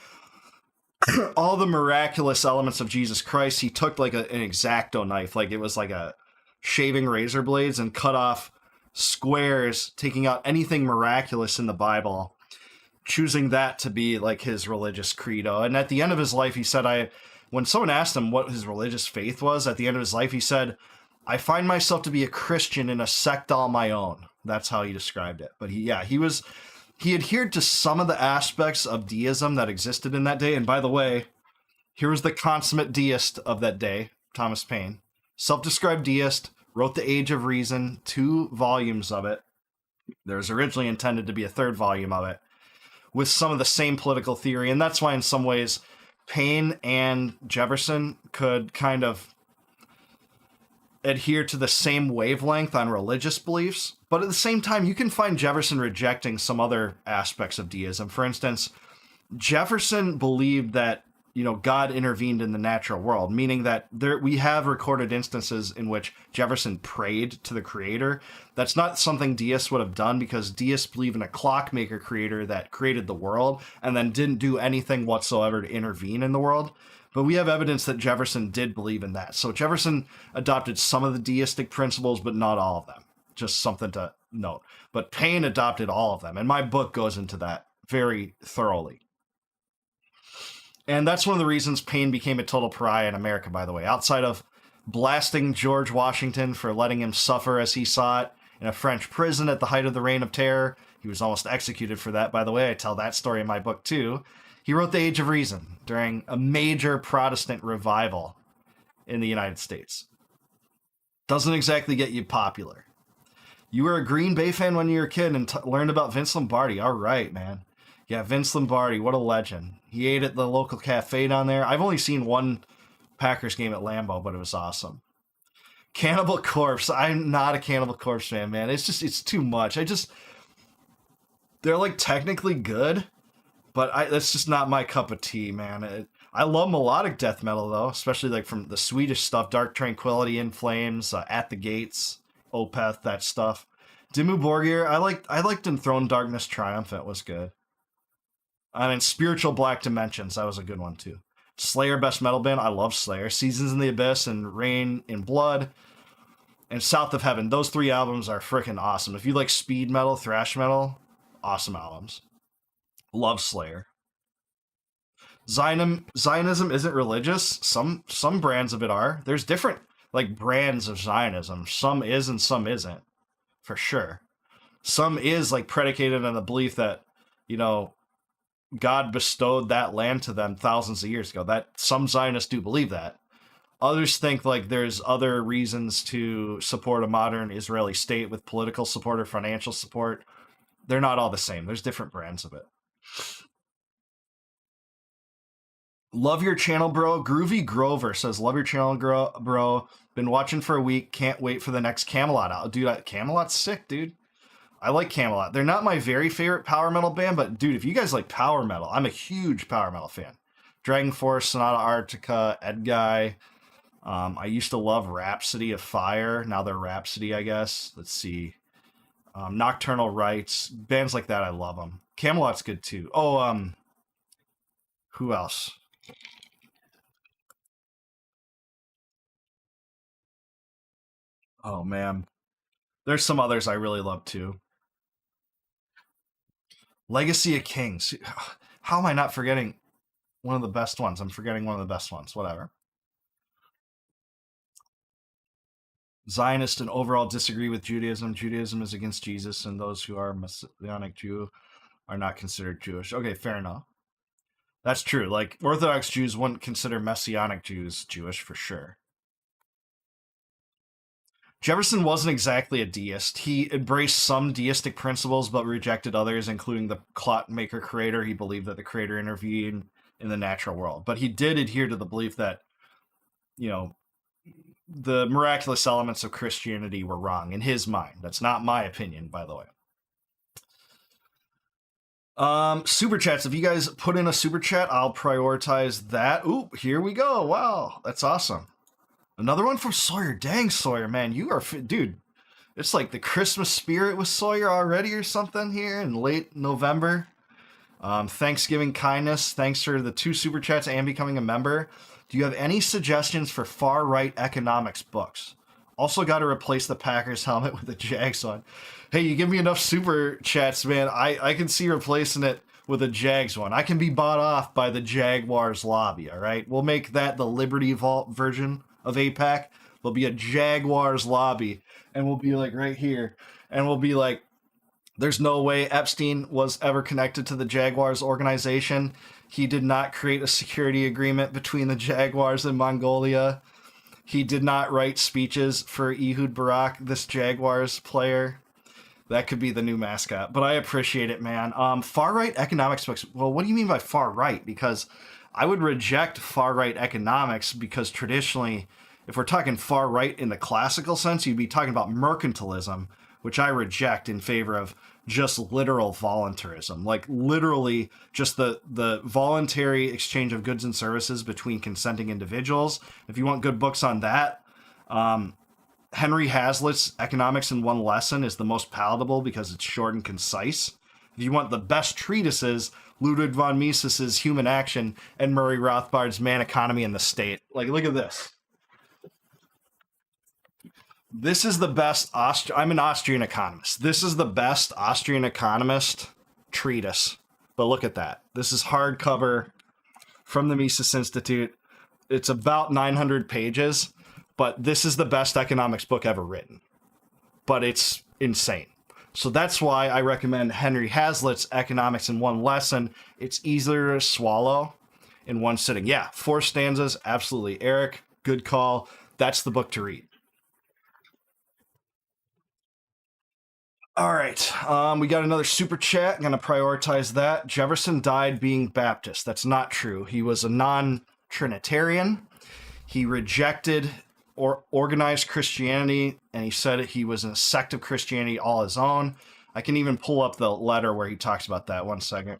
Speaker 1: all the miraculous elements of Jesus Christ. He took like an X-Acto knife, like it was like a shaving razor blades, and cut off squares, taking out anything miraculous in the Bible, choosing that to be like his religious credo. And at the end of his life, he said, when someone asked him what his religious faith was, at the end of his life, he said, I find myself to be a Christian in a sect all my own. That's how he described it. But he adhered to some of the aspects of deism that existed in that day. And by the way, here was the consummate deist of that day, Thomas Paine. Self-described deist, wrote The Age of Reason, 2 volumes of it. There was originally intended to be a 3rd volume of it, with some of the same political theory. And that's why in some ways Paine and Jefferson could kind of adhere to the same wavelength on religious beliefs. But at the same time, you can find Jefferson rejecting some other aspects of deism. For instance, Jefferson believed that, God intervened in the natural world, meaning that we have recorded instances in which Jefferson prayed to the creator. That's not something deists would have done, because deists believe in a clockmaker creator that created the world and then didn't do anything whatsoever to intervene in the world. But we have evidence that Jefferson did believe in that. So Jefferson adopted some of the deistic principles, but not all of them. Just something to note. But Paine adopted all of them. And my book goes into that very thoroughly. And that's one of the reasons Paine became a total pariah in America, by the way. Outside of blasting George Washington for letting him suffer as he saw it in a French prison at the height of the Reign of Terror. He was almost executed for that, by the way. I tell that story in my book, too. He wrote The Age of Reason during a major Protestant revival in the United States. Doesn't exactly get you popular. You were a Green Bay fan when you were a kid and learned about Vince Lombardi. All right, man. Yeah, Vince Lombardi, what a legend. He ate at the local cafe down there. I've only seen one Packers game at Lambeau, but it was awesome. Cannibal Corpse. I'm not a Cannibal Corpse fan, man. It's too much. They're like technically good, but that's just not my cup of tea, man. I love melodic death metal, though, especially like from the Swedish stuff, Dark Tranquillity, In Flames, At the Gates, Opeth, that stuff. Dimmu Borgir, I liked Enthroned Darkness Triumphant, was good. And in Spiritual Black Dimensions, that was a good one, too. Slayer, best metal band, I love Slayer. Seasons in the Abyss and Rain in Blood and South of Heaven, those 3 albums are freaking awesome. If you like speed metal, thrash metal, awesome albums. Love Slayer. Zionism isn't religious. Some brands of it are. There's different brands of Zionism. Some is and some isn't, for sure. Some is predicated on the belief that, God bestowed that land to them thousands of years ago. That some Zionists do believe that. Others think there's other reasons to support a modern Israeli state with political support or financial support. They're not all the same. There's different brands of it. Love your channel, bro. Groovy Grover says, love your channel, bro. Been watching for a week. Can't wait for the next Camelot out. Dude, Camelot's sick, dude. I like Camelot. They're not my very favorite power metal band, but dude, if you guys like power metal, I'm a huge power metal fan. Dragon Force, Sonata Arctica, Edguy, I used to love Rhapsody of Fire. Now they're Rhapsody, I guess. Let's see. Nocturnal Rites, bands like that, I love them. Camelot's good too. Oh, who else? Oh man, there's some others I really love too. Legacy of Kings. How am I not forgetting one of the best ones? I'm forgetting one of the best ones. Whatever. Zionist and overall disagree with Judaism. Judaism is against Jesus, and those who are Messianic Jew are not considered Jewish. Okay, fair enough. That's true. Like, Orthodox Jews wouldn't consider Messianic Jews Jewish for sure. Jefferson wasn't exactly a deist. He embraced some deistic principles but rejected others, including the clock maker creator. He believed that the creator intervened in the natural world. But he did adhere to the belief that, you know, the miraculous elements of Christianity were wrong in his mind. That's not my opinion, by the way. Super chats. If you guys put in a super chat, I'll prioritize that. Ooh, here we go. Wow, that's awesome. Another one from Sawyer. Dang, Sawyer, man, you are dude. It's like the Christmas spirit with Sawyer already or something here in late November. Thanksgiving kindness. Thanks for the 2 super chats and becoming a member. Do you have any suggestions for far right economics books? Also, got to replace the Packers helmet with a Jags one. Hey, you give me enough super chats, man. I can see replacing it with a Jags one. I can be bought off by the Jaguars lobby, all right? We'll make that the Liberty Vault version of APAC. There'll be a Jaguars lobby, and we'll be like right here. And we'll be like, there's no way Epstein was ever connected to the Jaguars organization. He did not create a security agreement between the Jaguars and Mongolia. He did not write speeches for Ehud Barak, this Jaguars player. That could be the new mascot, but I appreciate it, man. Far right economics books. Well, what do you mean by far right? Because I would reject far right economics because traditionally, if we're talking far right in the classical sense, you'd be talking about mercantilism, which I reject in favor of just literal voluntarism, like literally just the voluntary exchange of goods and services between consenting individuals. If you want good books on that, Henry Hazlitt's Economics in One Lesson is the most palatable because it's short and concise. If you want the best treatises, Ludwig von Mises's Human Action and Murray Rothbard's Man, Economy, and the State. Like, look at this. This is the best I'm an Austrian economist. This is the best Austrian economist treatise. But look at that. This is hardcover from the Mises Institute. It's about 900 pages, but this is the best economics book ever written. But it's insane. So that's why I recommend Henry Hazlitt's Economics in One Lesson. It's easier to swallow in one sitting. Yeah, 4 stanzas, absolutely. Eric, good call. That's the book to read. All right, we got another super chat. I'm going to prioritize that. Jefferson died being Baptist. That's not true. He was a non-Trinitarian. He rejected organized Christianity, and he said he was a sect of Christianity all his own. I can even pull up the letter where he talks about that. One second.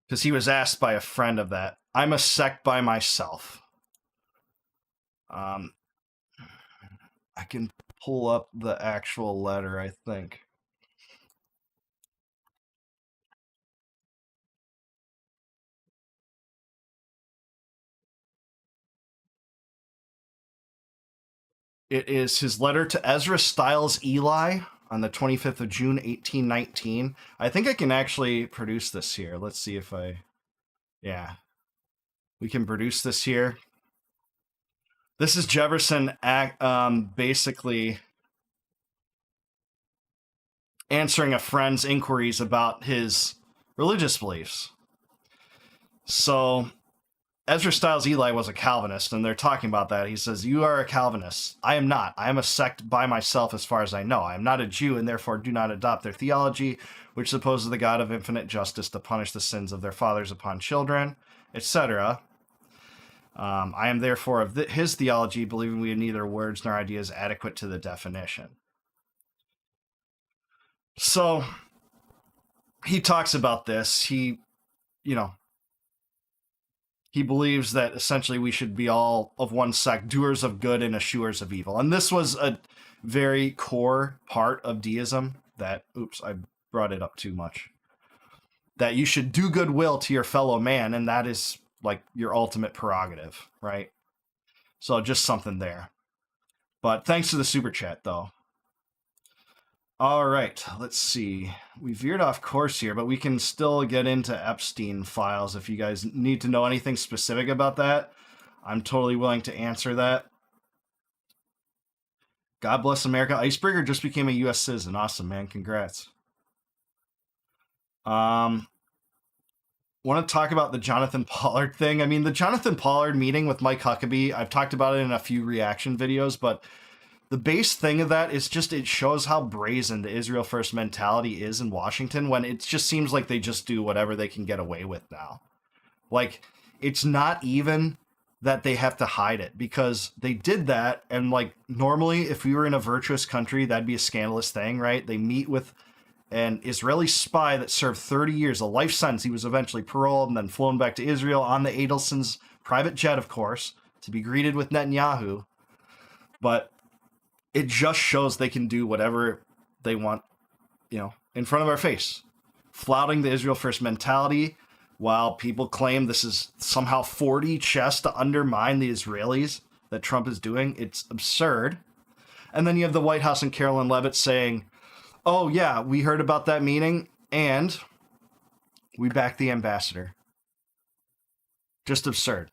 Speaker 1: Because he was asked by a friend of that. I'm a sect by myself. I can pull up the actual letter, I think. It is his letter to Ezra Stiles Eli on the 25th of June, 1819. I think I can actually produce this here. Let's see if yeah. We can produce this here. This is Jefferson basically answering a friend's inquiries about his religious beliefs. So Ezra Stiles Eli was a Calvinist, and they're talking about that. He says, "You are a Calvinist. I am not. I am a sect by myself as far as I know. I am not a Jew, and therefore do not adopt their theology, which supposes the God of infinite justice to punish the sins of their fathers upon children, etc. I am therefore of his theology, believing we have neither words nor ideas adequate to the definition." So he talks about this. He, he believes that essentially we should be all of one sect, doers of good and eschewers of evil. And this was a very core part of deism that, oops, I brought it up too much, that you should do goodwill to your fellow man, and that is like your ultimate prerogative, right? So just something there. But thanks to the super chat, though. All right, let's see. We veered off course here, but we can still get into Epstein files if you guys need to know anything specific about that. I'm totally willing to answer that. God bless America. Icebreaker just became a U.S. citizen. Awesome, man. Congrats. Want to talk about the Jonathan Pollard thing? I mean, the Jonathan Pollard meeting with Mike Huckabee, I've talked about it in a few reaction videos, but the base thing of that is just it shows how brazen the Israel first mentality is in Washington when it just seems like they just do whatever they can get away with now. Like, it's not even that they have to hide it because they did that. And like normally if we were in a virtuous country, that'd be a scandalous thing, right? They meet with an Israeli spy that served 30 years, a life sentence. He was eventually paroled and then flown back to Israel on the Adelson's private jet, of course, to be greeted with Netanyahu. But it just shows they can do whatever they want, you know, in front of our face. Flouting the Israel first mentality while people claim this is somehow 4D chess to undermine the Israelis that Trump is doing. It's absurd. And then you have the White House and Carolyn Leavitt saying, oh, yeah, we heard about that meeting, and we backed the ambassador. Just absurd.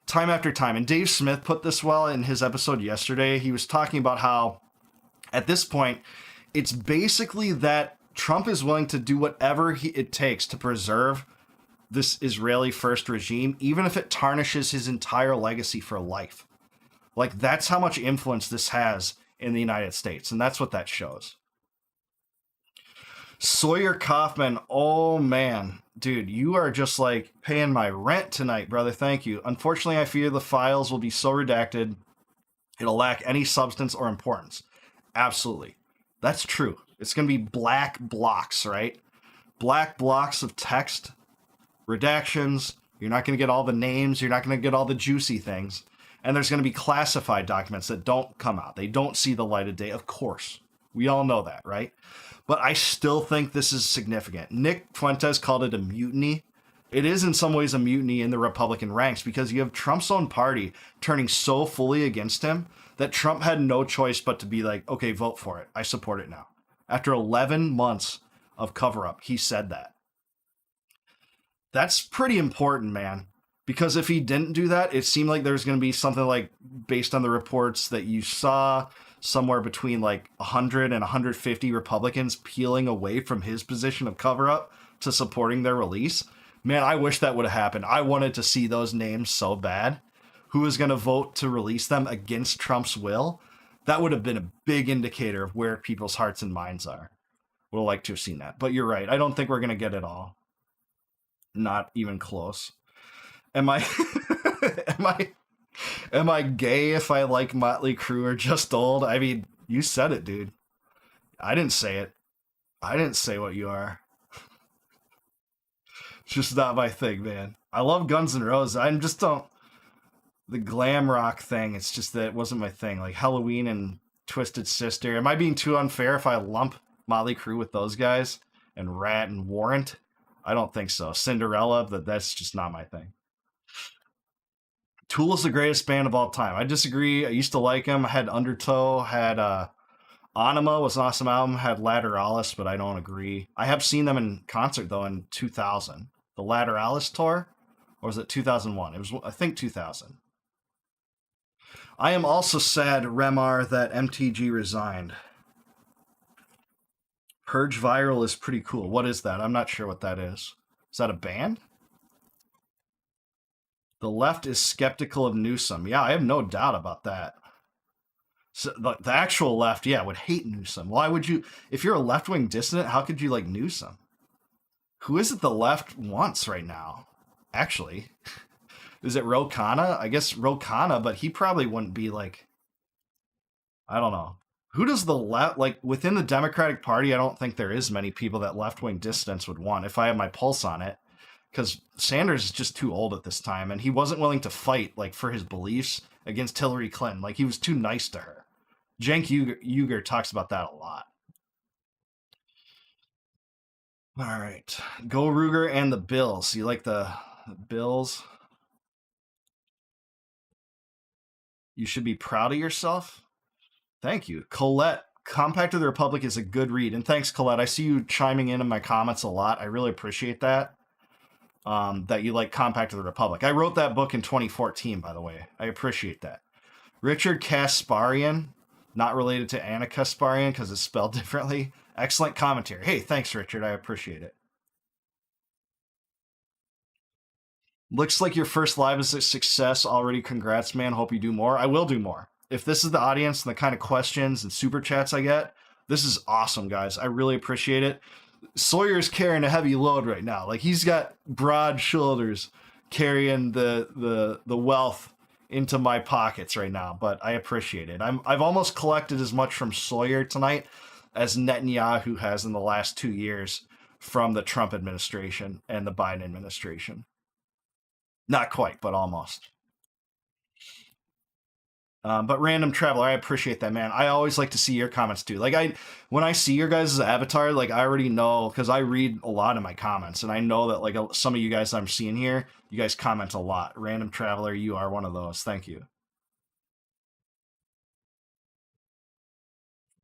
Speaker 1: Time after time. And Dave Smith put this well in his episode yesterday. He was talking about how, at this point, it's basically that Trump is willing to do whatever it takes to preserve this Israeli first regime, even if it tarnishes his entire legacy for life. Like, that's how much influence this has in the United States, and that's what that shows. Sawyer Kaufman, oh man, dude, you are just like paying my rent tonight, brother. Thank you. Unfortunately, I fear the files will be so redacted, it'll lack any substance or importance. Absolutely. That's true. It's going to be black blocks, right? Black blocks of text, redactions. You're not going to get all the names. You're not going to get all the juicy things. And there's going to be classified documents that don't come out. They don't see the light of day, of course. We all know that, right? But I still think this is significant. Nick Fuentes called it a mutiny. It is in some ways a mutiny in the Republican ranks because you have Trump's own party turning so fully against him that Trump had no choice but to be like, okay, vote for it. I support it now. After 11 months of cover-up, he said that. That's pretty important, man. Because if he didn't do that, it seemed like there's going to be something like, based on the reports that you saw, somewhere between like 100 and 150 Republicans peeling away from his position of cover-up to supporting their release. Man, I wish that would have happened. I wanted to see those names so bad. Who is going to vote to release them against Trump's will? That would have been a big indicator of where people's hearts and minds are. Would have liked to have seen that. But you're right. I don't think we're going to get it all. Not even close. Am I am I gay if I like Motley Crue or Just Old? I mean, you said it, dude. I didn't say it. I didn't say what you are. It's just not my thing, man. I love Guns N' Roses. I just don't... The glam rock thing, it's just that it wasn't my thing. Like Halloween and Twisted Sister. Am I being too unfair if I lump Motley Crue with those guys? And Rat and Warrant? I don't think so. Cinderella, that's just not my thing. Tool is the greatest band of all time. I disagree. I used to like them. I had Undertow, had Anima was an awesome album, had Lateralis, but I don't agree. I have seen them in concert, though, in 2000. The Lateralis tour? Or was it 2001? It was, I think, 2000. I am also sad, Remar, that MTG resigned. Purge Viral is pretty cool. What is that? I'm not sure what that is. Is that a band? The left is skeptical of Newsom. Yeah, I have no doubt about that. So the actual left, yeah, would hate Newsom. Why would you? If you're a left-wing dissident, how could you like Newsom? Who is it the left wants right now? Actually, is it Ro Khanna? I guess Ro Khanna, but he probably wouldn't be like, I don't know. Who does the left, like within the Democratic Party, I don't think there is many people that left-wing dissidents would want if I have my pulse on it. because Sanders is just too old at this time, and he wasn't willing to fight like for his beliefs against Hillary Clinton. Like he was too nice to her. Cenk Uygur talks about that a lot. All right, go Ruger and the Bills. You like the Bills? You should be proud of yourself. Thank you, Colette. Compact of the Republic is a good read, and thanks, Colette. I see you chiming in my comments a lot. I really appreciate that. That you like Compact of the Republic. I wrote that book in 2014, by the way. I appreciate that. Richard Kasparian, not related to Anna Kasparian because it's spelled differently. Excellent commentary. Hey, thanks, Richard. I appreciate it. Looks like your first live is a success already. Congrats, man. Hope you do more. I will do more. If this is the audience and the kind of questions and super chats I get, this is awesome, guys. I really appreciate it. Sawyer's carrying a heavy load right now. Like he's got broad shoulders carrying the wealth into my pockets right now, but I appreciate it. I've almost collected as much from Sawyer tonight as Netanyahu has in the last 2 years from the Trump administration and the Biden administration. Not quite, but almost. But Random Traveler, I appreciate that, man. I always like to see your comments too. Like when I see your guys' avatar, like I already know because I read a lot of my comments, and I know that like some of you guys I'm seeing here, you guys comment a lot. Random Traveler, you are one of those. Thank you.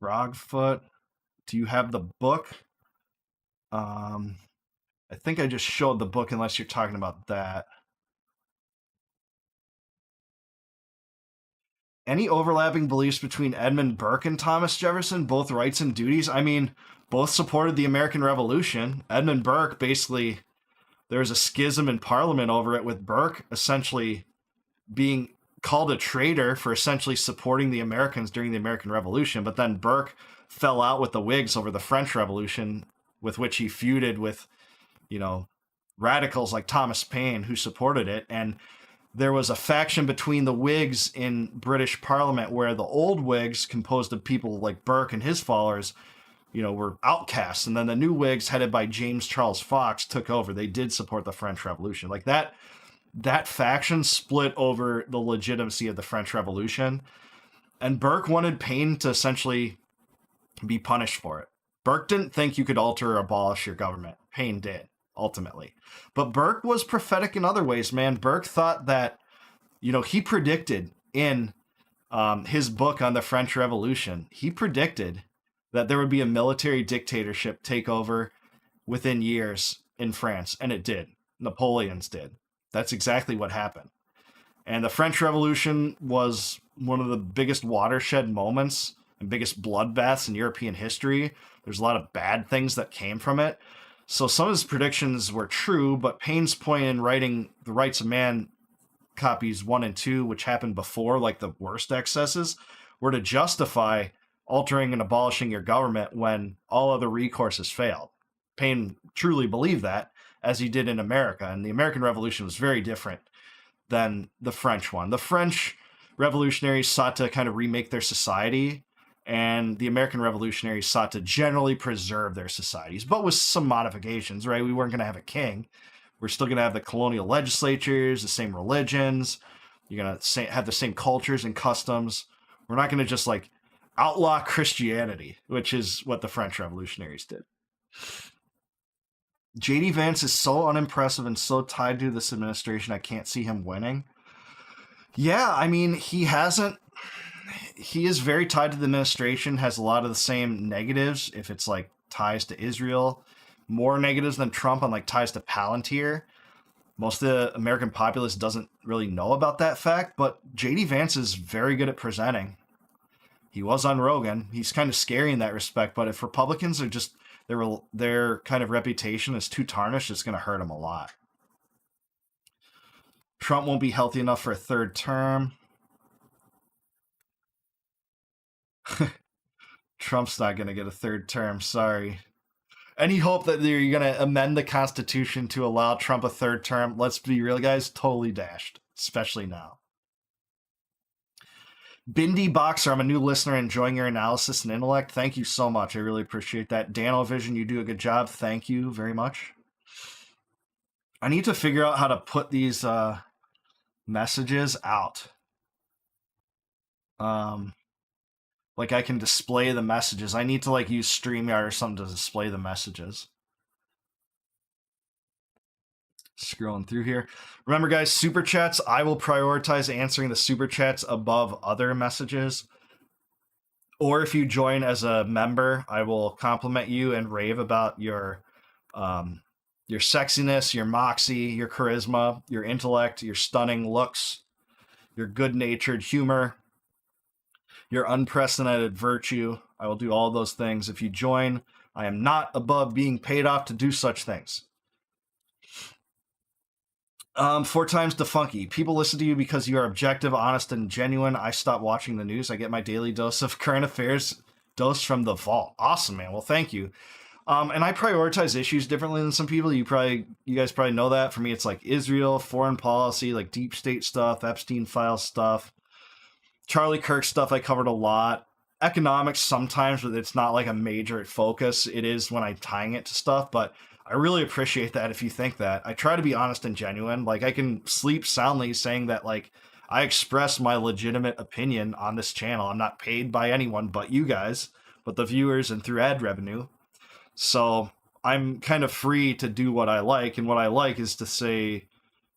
Speaker 1: Frogfoot, do you have the book? I think I just showed the book, unless you're talking about that. Any overlapping beliefs between Edmund Burke and Thomas Jefferson, both rights and duties? I mean, both supported the American Revolution. Edmund Burke, basically, there was a schism in Parliament over it, with Burke essentially being called a traitor for essentially supporting the Americans during the American Revolution. But then Burke fell out with the Whigs over the French Revolution, with which he feuded with, radicals like Thomas Paine who supported it. And there was a faction between the Whigs in British Parliament where the old Whigs, composed of people like Burke and his followers, were outcasts. And then the new Whigs, headed by James Charles Fox, took over. They did support the French Revolution. Like that faction split over the legitimacy of the French Revolution. And Burke wanted Paine to essentially be punished for it. Burke didn't think you could alter or abolish your government. Paine did, ultimately. But Burke was prophetic in other ways, man. Burke thought that, he predicted in his book on the French Revolution, he predicted that there would be a military dictatorship take over within years in France. And it did. Napoleon's did. That's exactly what happened. And the French Revolution was one of the biggest watershed moments and biggest bloodbaths in European history. There's a lot of bad things that came from it. So some of his predictions were true, but Paine's point in writing The Rights of Man copies 1 and 2, which happened before like the worst excesses, were to justify altering and abolishing your government when all other recourses failed. Paine truly believed that, as he did in America. And the American Revolution was very different than the French one. The French revolutionaries sought to kind of remake their society, and the American revolutionaries sought to generally preserve their societies, but with some modifications, right? We weren't going to have a king. We're still going to have the colonial legislatures, the same religions. You're going to have the same cultures and customs. We're not going to just like outlaw Christianity, which is what the French revolutionaries did. JD Vance is so unimpressive and so tied to this administration, I can't see him winning. Yeah, I mean, he is very tied to the administration, has a lot of the same negatives, if it's like ties to Israel, more negatives than Trump on like ties to Palantir. Most of the American populace doesn't really know about that fact, but JD Vance is very good at presenting. He was on Rogan. He's kind of scary in that respect, but if Republicans are just, their kind of reputation is too tarnished, it's going to hurt him a lot. Trump won't be healthy enough for a third term. Trump's not going to get a third term, sorry. Any hope that you're going to amend the Constitution to allow Trump a third term, let's be real, guys, totally dashed, especially now. Bindi Boxer, I'm a new listener, enjoying your analysis and intellect. Thank you so much. I really appreciate that. Dano Vision, you do a good job. Thank you very much. I need to figure out how to put these messages out. Like I can display the messages. I need to like use StreamYard or something to display the messages. Scrolling through here. Remember, guys, super chats. I will prioritize answering the super chats above other messages. Or if you join as a member, I will compliment you and rave about your sexiness, your moxie, your charisma, your intellect, your stunning looks, your good-natured humor, your unprecedented virtue. I will do all those things. If you join, I am not above being paid off to do such things. 4 times Defunky. People listen to you because you are objective, honest, and genuine. I stop watching the news. I get my daily dose of current affairs dose from the vault. Awesome, man. Well, thank you. And I prioritize issues differently than some people. You guys probably know that. For me, it's like Israel, foreign policy, like deep state stuff, Epstein file stuff, Charlie Kirk stuff. I covered a lot. Economics sometimes, but it's not like a major focus. It is when I'm tying it to stuff, but I really appreciate that if you think that. I try to be honest and genuine. Like, I can sleep soundly saying that, like, I express my legitimate opinion on this channel. I'm not paid by anyone but you guys, but the viewers and through ad revenue. So I'm kind of free to do what I like, and what I like is to say,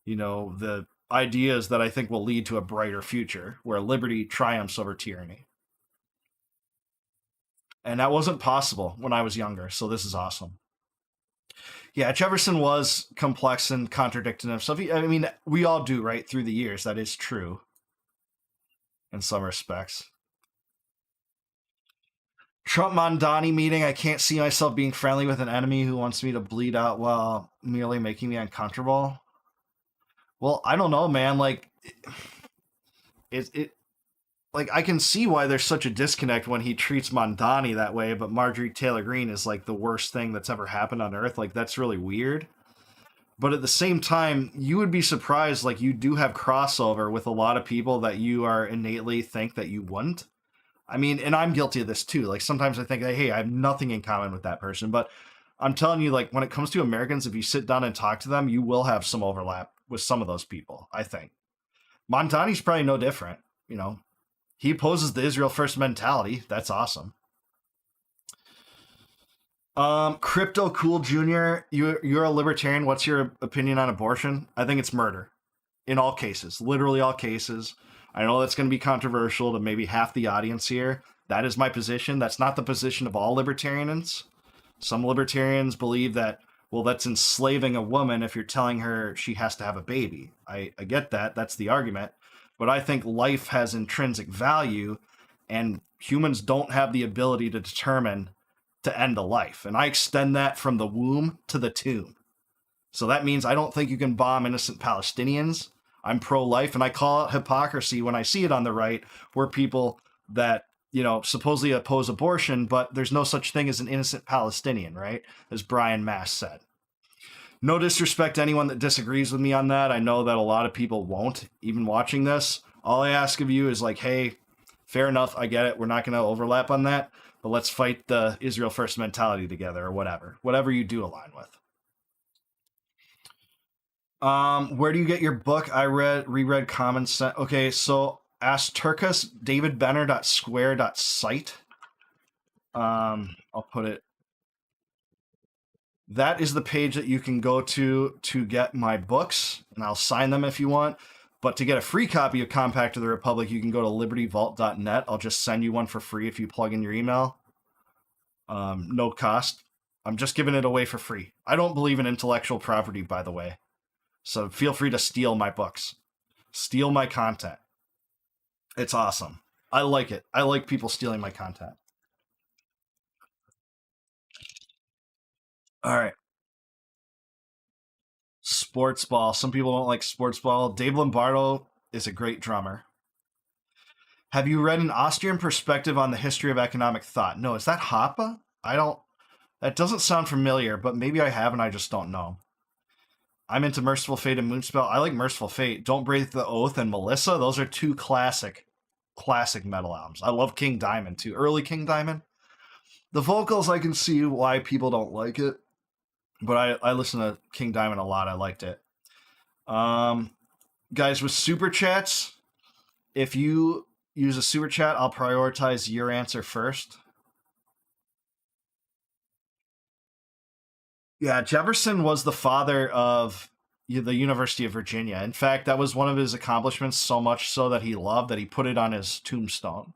Speaker 1: you know, the ideas that I think will lead to a brighter future where liberty triumphs over tyranny. And that wasn't possible when I was younger, so this is awesome. Yeah, Jefferson was complex and contradicting himself. I mean, we all do, right? Through the years, that is true in some respects. Trump Mondani meeting. I can't see myself being friendly with an enemy who wants me to bleed out while merely making me uncomfortable. Well, I don't know, man. Like, like, I can see why there's such a disconnect when he treats Mondani that way, but Marjorie Taylor Greene is like the worst thing that's ever happened on Earth. Like, that's really weird. But at the same time, you would be surprised, like, you do have crossover with a lot of people that you are innately think that you wouldn't. I mean, and I'm guilty of this too. Like, sometimes I think, hey, I have nothing in common with that person. But I'm telling you, like, when it comes to Americans, if you sit down and talk to them, you will have some overlap with some of those people, I think. Mondani's probably no different, you know. He opposes the Israel first mentality. That's awesome. Crypto Cool Jr., you're a libertarian. What's your opinion on abortion? I think it's murder. In all cases. Literally all cases. I know that's going to be controversial to maybe half the audience here. That is my position. That's not the position of all libertarians. Some libertarians believe that, well, that's enslaving a woman if you're telling her she has to have a baby. I get that. That's the argument. But I think life has intrinsic value, and humans don't have the ability to determine to end a life. And I extend that from the womb to the tomb. So that means I don't think you can bomb innocent Palestinians. I'm pro-life, and I call it hypocrisy when I see it on the right, where people that, you know, supposedly oppose abortion, but there's no such thing as an innocent Palestinian, right? As Brian Mass said. No disrespect to anyone that disagrees with me on that. I know that a lot of people won't, even watching this. All I ask of you is like, hey, fair enough, I get it. We're not going to overlap on that, but let's fight the Israel first mentality together, or whatever. Whatever you do align with. Where do you get your book? I reread Common Sense. Okay, so ask Turkus, davidbenner.square.site. I'll put it. That is the page that you can go to get my books, and I'll sign them if you want. But to get a free copy of Compact of the Republic, you can go to libertyvault.net. I'll just send you one for free if you plug in your email. No cost. I'm just giving it away for free. I don't believe in intellectual property, by the way. So feel free to steal my books. Steal my content. It's awesome. I like it. I like people stealing my content. All right. Sports ball. Some people don't like sports ball. Dave Lombardo is a great drummer. Have you read An Austrian Perspective on the History of Economic Thought? No, is that Hoppe? That doesn't sound familiar, but maybe I have and I just don't know. I'm into Merciful Fate and Moonspell. I like Merciful Fate. Don't Break the Oath and Melissa. Those are two classic metal albums. I love King Diamond too. Early King Diamond. The vocals, I can see why people don't like it. but I listened to King Diamond a lot. I liked it. Guys, with super chats, if you use a super chat, I'll prioritize your answer first. Yeah, Jefferson was the father of the University of Virginia. In fact, that was one of his accomplishments, so much so that he loved that he put it on his tombstone.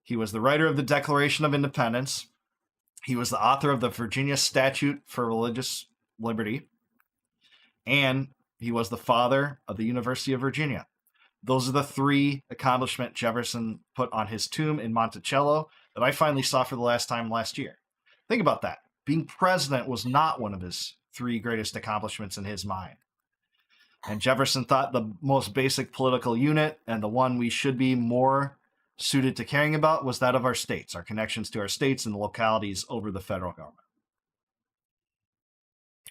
Speaker 1: He was the writer of the Declaration of Independence. He was the author of the Virginia Statute for Religious Liberty. And he was the father of the University of Virginia. Those are the 3 accomplishments Jefferson put on his tomb in Monticello that I finally saw for the last time last year. Think about that. Being president was not one of his 3 greatest accomplishments in his mind. And Jefferson thought the most basic political unit, and the one we should be more suited to caring about, was that of our states, our connections to our states and the localities over the federal government.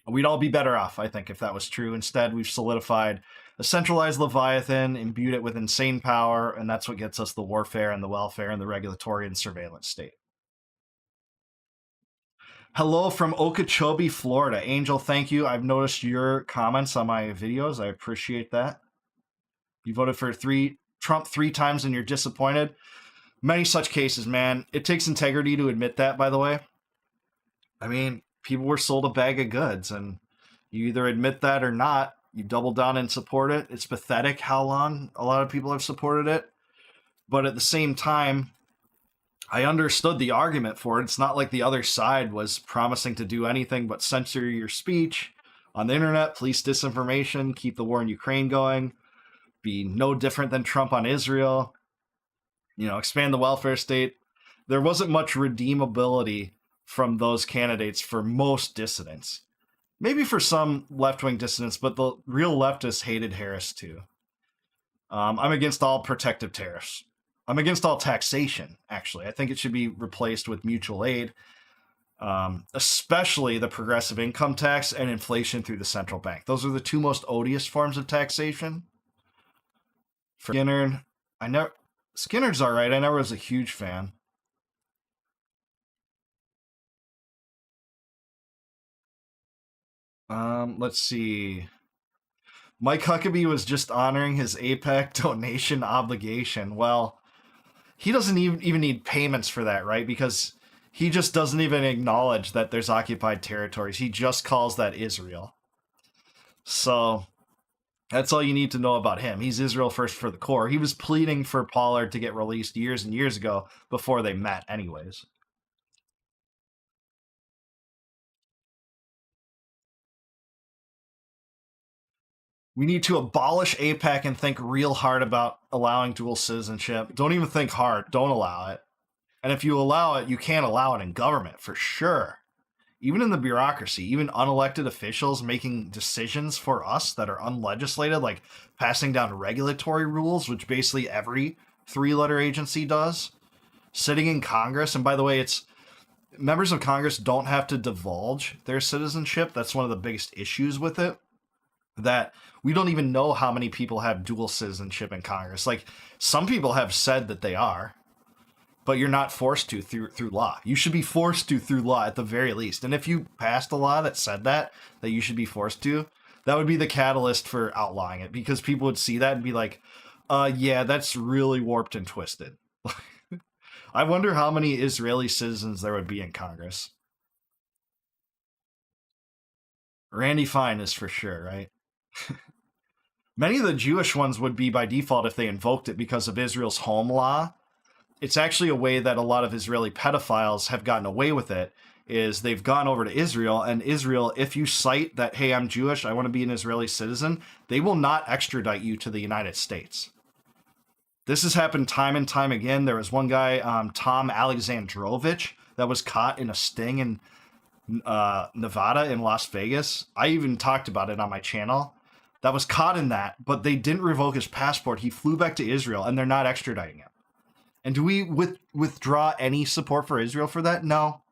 Speaker 1: We'd all be better off, I think, if that was true. Instead, we've solidified a centralized Leviathan, imbued it with insane power, and that's what gets us the warfare and the welfare and the regulatory and surveillance state. Hello from Okeechobee, Florida. Angel, thank you. I've noticed your comments on my videos. I appreciate that. You voted for Trump 3 times and you're disappointed. Many such cases, man. It takes integrity to admit that, by the way. I mean, people were sold a bag of goods, and you either admit that or not. You double down and support it. It's pathetic how long a lot of people have supported it. But at the same time, I understood the argument for it. It's not like the other side was promising to do anything but censor your speech on the internet, police disinformation, keep the war in Ukraine going, be no different than Trump on Israel, expand the welfare state. There wasn't much redeemability from those candidates for most dissidents. Maybe for some left-wing dissidents, but the real leftists hated Harris too. I'm against all protective tariffs. I'm against all taxation, actually. I think it should be replaced with mutual aid, especially the progressive income tax and inflation through the central bank. Those are the 2 most odious forms of taxation. For Skinner, Skinner's all right. I never was a huge fan. Let's see. Mike Huckabee was just honoring his APAC donation obligation. Well, he doesn't even need payments for that, right? Because he just doesn't even acknowledge that there's occupied territories. He just calls that Israel. So that's all you need to know about him. He's Israel first for the core. He was pleading for Pollard to get released years and years ago before they met anyways. We need to abolish APAC and think real hard about allowing dual citizenship. Don't even think hard. Don't allow it. And if you allow it, you can't allow it in government, for sure. Even in the bureaucracy, even unelected officials making decisions for us that are unlegislated, like passing down regulatory rules, which basically every 3-letter agency does. Sitting in Congress, and by the way, it's members of Congress don't have to divulge their citizenship. That's one of the biggest issues with it. That we don't even know how many people have dual citizenship in Congress. Like, some people have said that they are, but you're not forced to through law. You should be forced to through law at the very least. And if you passed a law that said that you should be forced to, that would be the catalyst for outlawing it, because people would see that and be like, yeah, that's really warped and twisted. I wonder how many Israeli citizens there would be in Congress. Randy Fine is for sure, right? Many of the Jewish ones would be by default if they invoked it because of Israel's home law. It's actually a way that a lot of Israeli pedophiles have gotten away with it, is they've gone over to Israel, and Israel, if you cite that, hey, I'm Jewish, I want to be an Israeli citizen, they will not extradite you to the United States. This has happened time and time again. There was one guy, Tom Alexandrovich, that was caught in a sting in Nevada in Las Vegas. I even talked about it on my channel. That was caught in that, but they didn't revoke his passport. He flew back to Israel, and they're not extraditing him. And do we withdraw any support for Israel for that? No.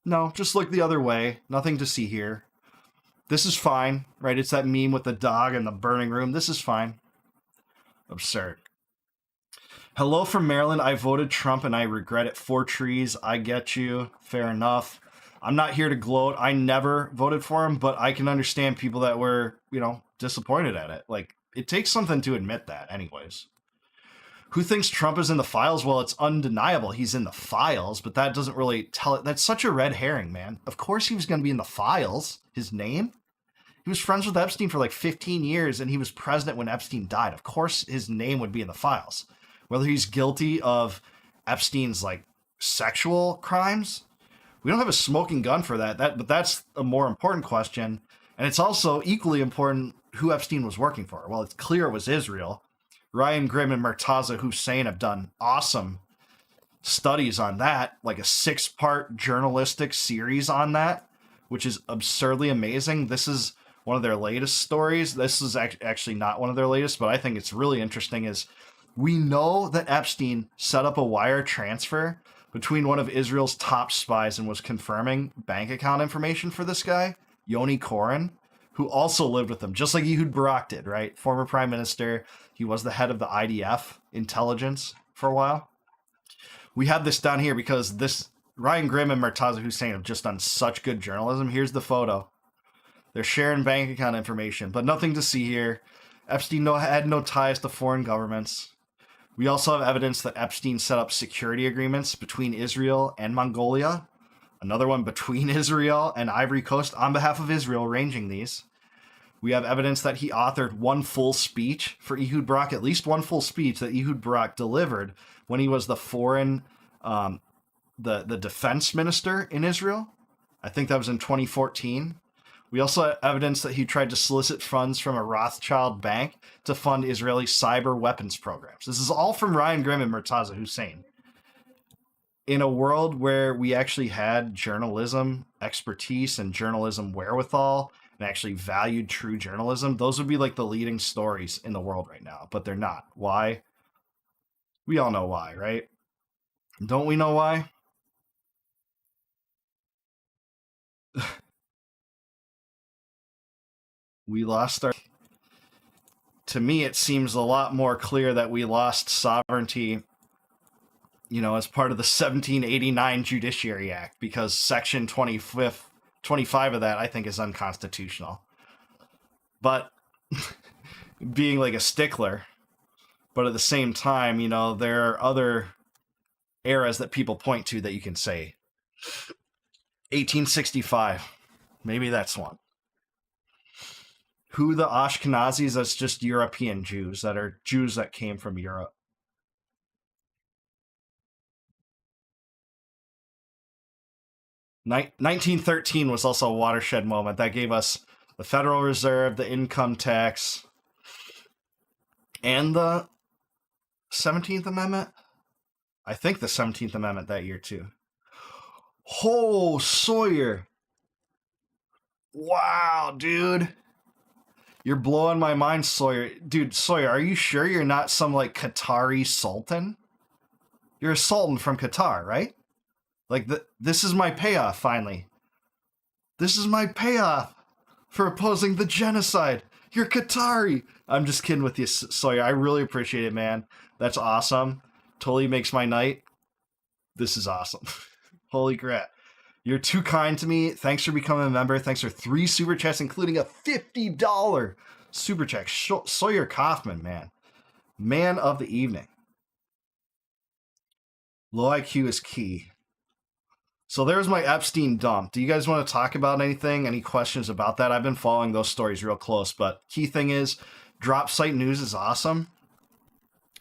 Speaker 1: No, just look the other way. Nothing to see here. This is fine, right? It's that meme with the dog and the burning room. This is fine. Absurd. Hello from Maryland. I voted Trump and I regret it. 4 trees. I get you. Fair enough. I'm not here to gloat. I never voted for him, but I can understand people that were, disappointed at it. Like, it takes something to admit that, anyways. Who thinks Trump is in the files? Well, it's undeniable he's in the files, but that doesn't really tell it. That's such a red herring, man. Of course he was going to be in the files. His name? He was friends with Epstein for like 15 years, and he was president when Epstein died. Of course his name would be in the files. Whether he's guilty of Epstein's, like, sexual crimes, we don't have a smoking gun for that. But that's a more important question. And it's also equally important who Epstein was working for. Well, it's clear it was Israel. Ryan Grimm and Murtaza Hussein have done awesome studies on that, like a 6-part journalistic series on that, which is absurdly amazing. This is one of their latest stories. This is actually not one of their latest, but I think it's really interesting. Is we know that Epstein set up a wire transfer between one of Israel's top spies and was confirming bank account information for this guy, Yoni Koren, who also lived with him, just like Ehud Barak did, right? Former prime minister. He was the head of the IDF intelligence for a while. We have this down here because this Ryan Grimm and Murtaza Hussein have just done such good journalism. Here's the photo. They're sharing bank account information, but nothing to see here. Epstein had no ties to foreign governments. We also have evidence that Epstein set up security agreements between Israel and Mongolia. Another one between Israel and Ivory Coast on behalf of Israel, arranging these. We have evidence that he authored one full speech for Ehud Barak, at least one full speech that Ehud Barak delivered when he was the the defense minister in Israel. I think that was in 2014. We also have evidence that he tried to solicit funds from a Rothschild bank to fund Israeli cyber weapons programs. This is all from Ryan Grimm and Murtaza Hussein. In a world where we actually had journalism expertise and journalism wherewithal, and actually valued true journalism, those would be like the leading stories in the world right now, but they're not. Why? We all know why, right? Don't we know why? We lost our... To me, it seems a lot more clear that we lost sovereignty, as part of the 1789 Judiciary Act, because Section 25 of that, I think, is unconstitutional. But being like a stickler, but at the same time, there are other eras that people point to that you can say. 1865, maybe that's one. Who the Ashkenazis? That's just European Jews that are Jews that came from Europe. Ni- 1913 was also a watershed moment that gave us the Federal Reserve, the income tax, and the 17th Amendment. I think the 17th Amendment that year too. Oh, Sawyer. Wow, dude. You're blowing my mind, Sawyer. Dude, Sawyer, are you sure you're not some, like, Qatari sultan? You're a sultan from Qatar, right? Like, this is my payoff, finally. This is my payoff for opposing the genocide. You're Qatari. I'm just kidding with you, Sawyer. I really appreciate it, man. That's awesome. Totally makes my night. This is awesome. Holy crap. You're too kind to me. Thanks for becoming a member. Thanks for 3 super chats, including a $50 super chat. Sawyer Kaufman, man. Man of the evening. Low IQ is key. So there's my Epstein dump. Do you guys want to talk about anything? Any questions about that? I've been following those stories real close, but key thing is, Drop Site News is awesome.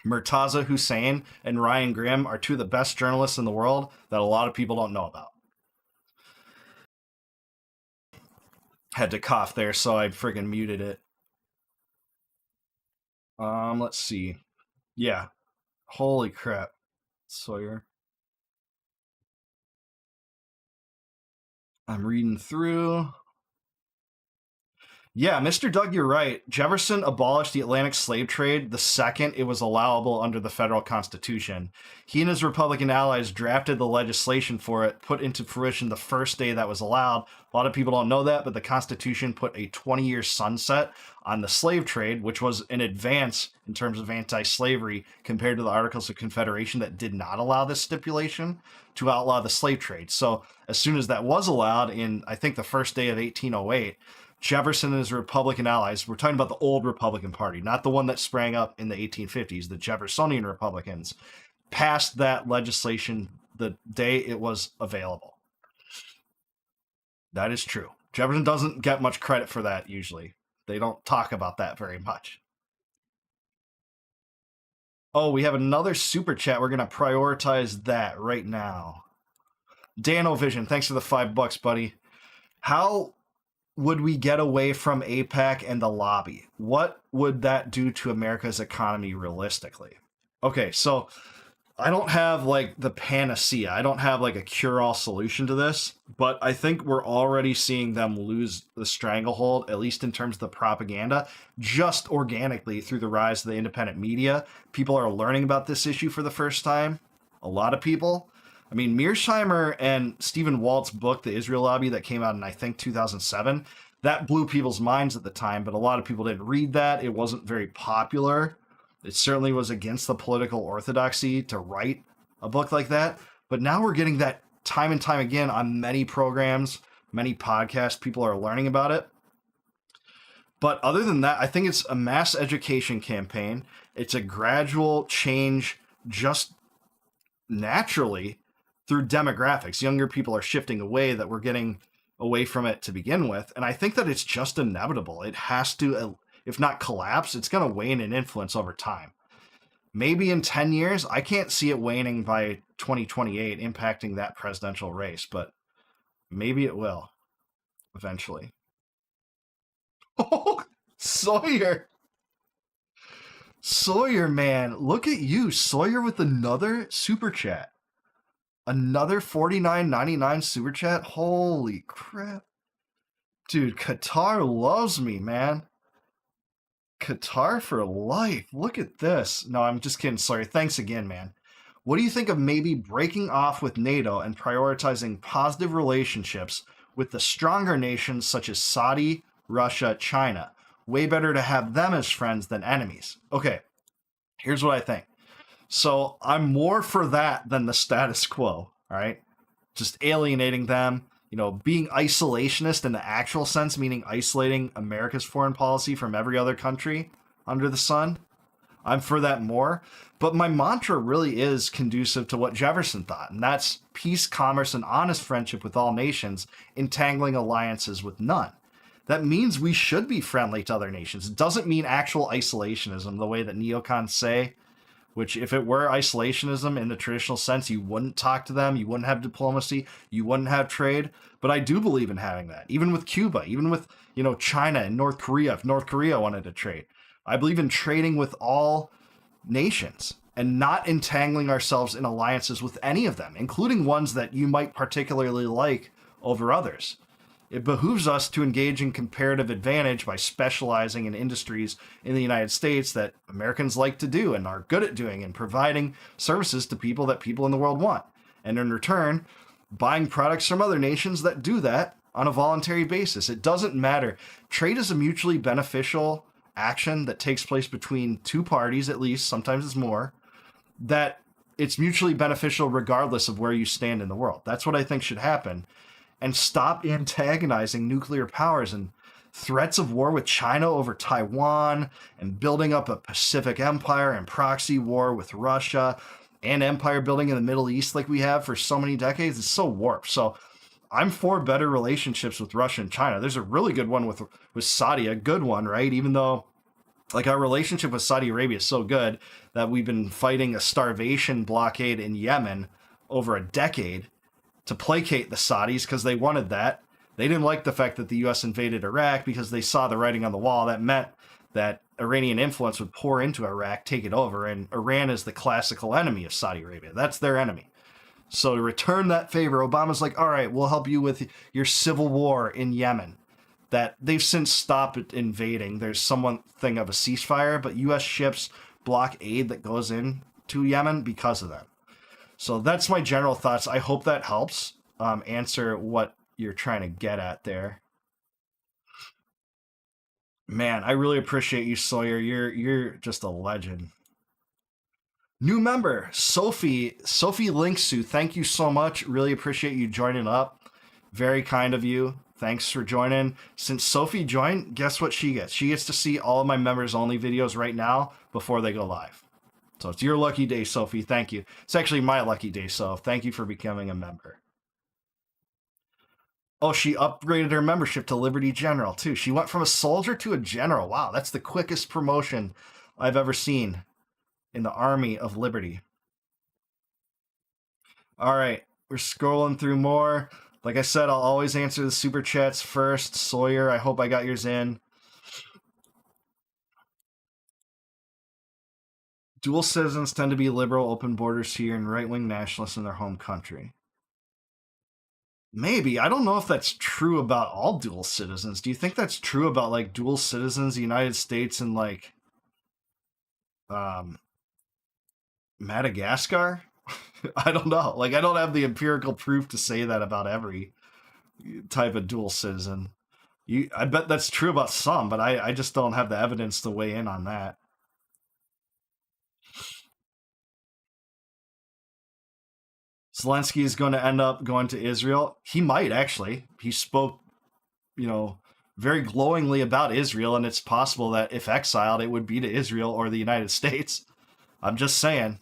Speaker 1: Murtaza Hussein and Ryan Grimm are 2 of the best journalists in the world that a lot of people don't know about. Had to cough there, so I friggin' muted it. Let's see. Yeah. Holy crap. Sawyer. I'm reading through. Yeah, Mr. Doug, you're right. Jefferson abolished the Atlantic slave trade the second it was allowable under the federal constitution. He and his Republican allies drafted the legislation for it, put into fruition the first day that was allowed. A lot of people don't know that, but the Constitution put a 20-year sunset on the slave trade, which was an advance in terms of anti-slavery compared to the Articles of Confederation that did not allow this stipulation to outlaw the slave trade. So as soon as that was allowed in, I think, the first day of 1808, Jefferson and his Republican allies, we're talking about the old Republican Party, not the one that sprang up in the 1850s, the Jeffersonian Republicans, passed that legislation the day it was available. That is true. Jefferson doesn't get much credit for that usually. They don't talk about that very much. Oh, we have another super chat. We're going to prioritize that right now. Dan Vision, thanks for the $5, buddy. How would we get away from APEC and the lobby? What would that do to America's economy realistically? Okay, so I don't have like the panacea. I don't have like a cure-all solution to this, but I think we're already seeing them lose the stranglehold, at least in terms of the propaganda, just organically through the rise of the independent media. People are learning about this issue for the first time. A lot of people. I mean, Mearsheimer and Stephen Walt's book, The Israel Lobby, that came out in, I think, 2007, that blew people's minds at the time, but a lot of people didn't read that. It wasn't very popular. It certainly was against the political orthodoxy to write a book like that. But now we're getting that time and time again on many programs, many podcasts. People are learning about it. But other than that, I think it's a mass education campaign. It's a gradual change just naturally through demographics. Younger people are shifting away, that we're getting away from it to begin with. And I think that it's just inevitable. It has to, if not collapse, it's going to wane in influence over time. Maybe in 10 years, I can't see it waning by 2028, impacting that presidential race, but maybe it will eventually. Oh, Sawyer. Sawyer, man. Look at you. Sawyer with another super chat. Another $49.99 super chat? Holy crap. Dude, Qatar loves me, man. Qatar for life. Look at this. No, I'm just kidding. Sorry. Thanks again, man. What do you think of maybe breaking off with NATO and prioritizing positive relationships with the stronger nations such as Saudi, Russia, China? Way better to have them as friends than enemies. Okay, here's what I think. So I'm more for that than the status quo, all right? Just alienating them, being isolationist in the actual sense, meaning isolating America's foreign policy from every other country under the sun. I'm for that more. But my mantra really is conducive to what Jefferson thought, and that's peace, commerce, and honest friendship with all nations, entangling alliances with none. That means we should be friendly to other nations. It doesn't mean actual isolationism, the way that neocons say, which if it were isolationism in the traditional sense, you wouldn't talk to them, you wouldn't have diplomacy, you wouldn't have trade. But I do believe in having that, even with Cuba, even with, China and North Korea, if North Korea wanted to trade. I believe in trading with all nations and not entangling ourselves in alliances with any of them, including ones that you might particularly like over others. It behooves us to engage in comparative advantage by specializing in industries in the United States that Americans like to do and are good at doing, and providing services to people that people in the world want. And in return, buying products from other nations that do that on a voluntary basis. It doesn't matter. Trade is a mutually beneficial action that takes place between two parties, at least, sometimes it's more, that it's mutually beneficial regardless of where you stand in the world. That's what I think should happen. And stop antagonizing nuclear powers and threats of war with China over Taiwan, and building up a Pacific empire and proxy war with Russia, and empire building in the Middle East like we have for so many decades. It's so warped. So I'm for better relationships with Russia and China. There's a really good one with Saudi, a good one, right? Even though our relationship with Saudi Arabia is so good that we've been fighting a starvation blockade in Yemen over a decade to placate the Saudis because they wanted that. They didn't like the fact that the U.S. invaded Iraq because they saw the writing on the wall. That meant that Iranian influence would pour into Iraq, take it over, and Iran is the classical enemy of Saudi Arabia. That's their enemy. So to return that favor, Obama's like, all right, we'll help you with your civil war in Yemen. that they've since stopped invading. There's something of a ceasefire, but U.S. ships block aid that goes in to Yemen because of that. So that's my general thoughts. I hope that helps answer what you're trying to get at there. Man, I really appreciate you, Sawyer. You're just a legend. New member, Sophie Linksu. Thank you so much. Really appreciate you joining up. Very kind of you. Thanks for joining. Since Sophie joined, guess what she gets? She gets to see all of my members only videos right now before they go live. So it's your lucky day, Sophie. Thank you. It's actually my lucky day, so thank you for becoming a member. Oh, she upgraded her membership to Liberty General, too. She went from a soldier to a general. Wow, that's the quickest promotion I've ever seen in the Army of Liberty. All right, we're scrolling through more. Like I said, I'll always answer the super chats first. Sawyer, I hope I got yours in. Dual citizens tend to be liberal, open borders here, and right-wing nationalists in their home country. Maybe. I don't know if that's true about all dual citizens. Do you think that's true about, like, dual citizens, the United States, and, like, Madagascar? I don't know. Like, I don't have the empirical proof to say that about every type of dual citizen. I bet that's true about some, but I just don't have the evidence to weigh in on that. Zelensky is going to end up going to Israel. He might, actually. He spoke, very glowingly about Israel, and it's possible that if exiled, it would be to Israel or the United States. I'm just saying.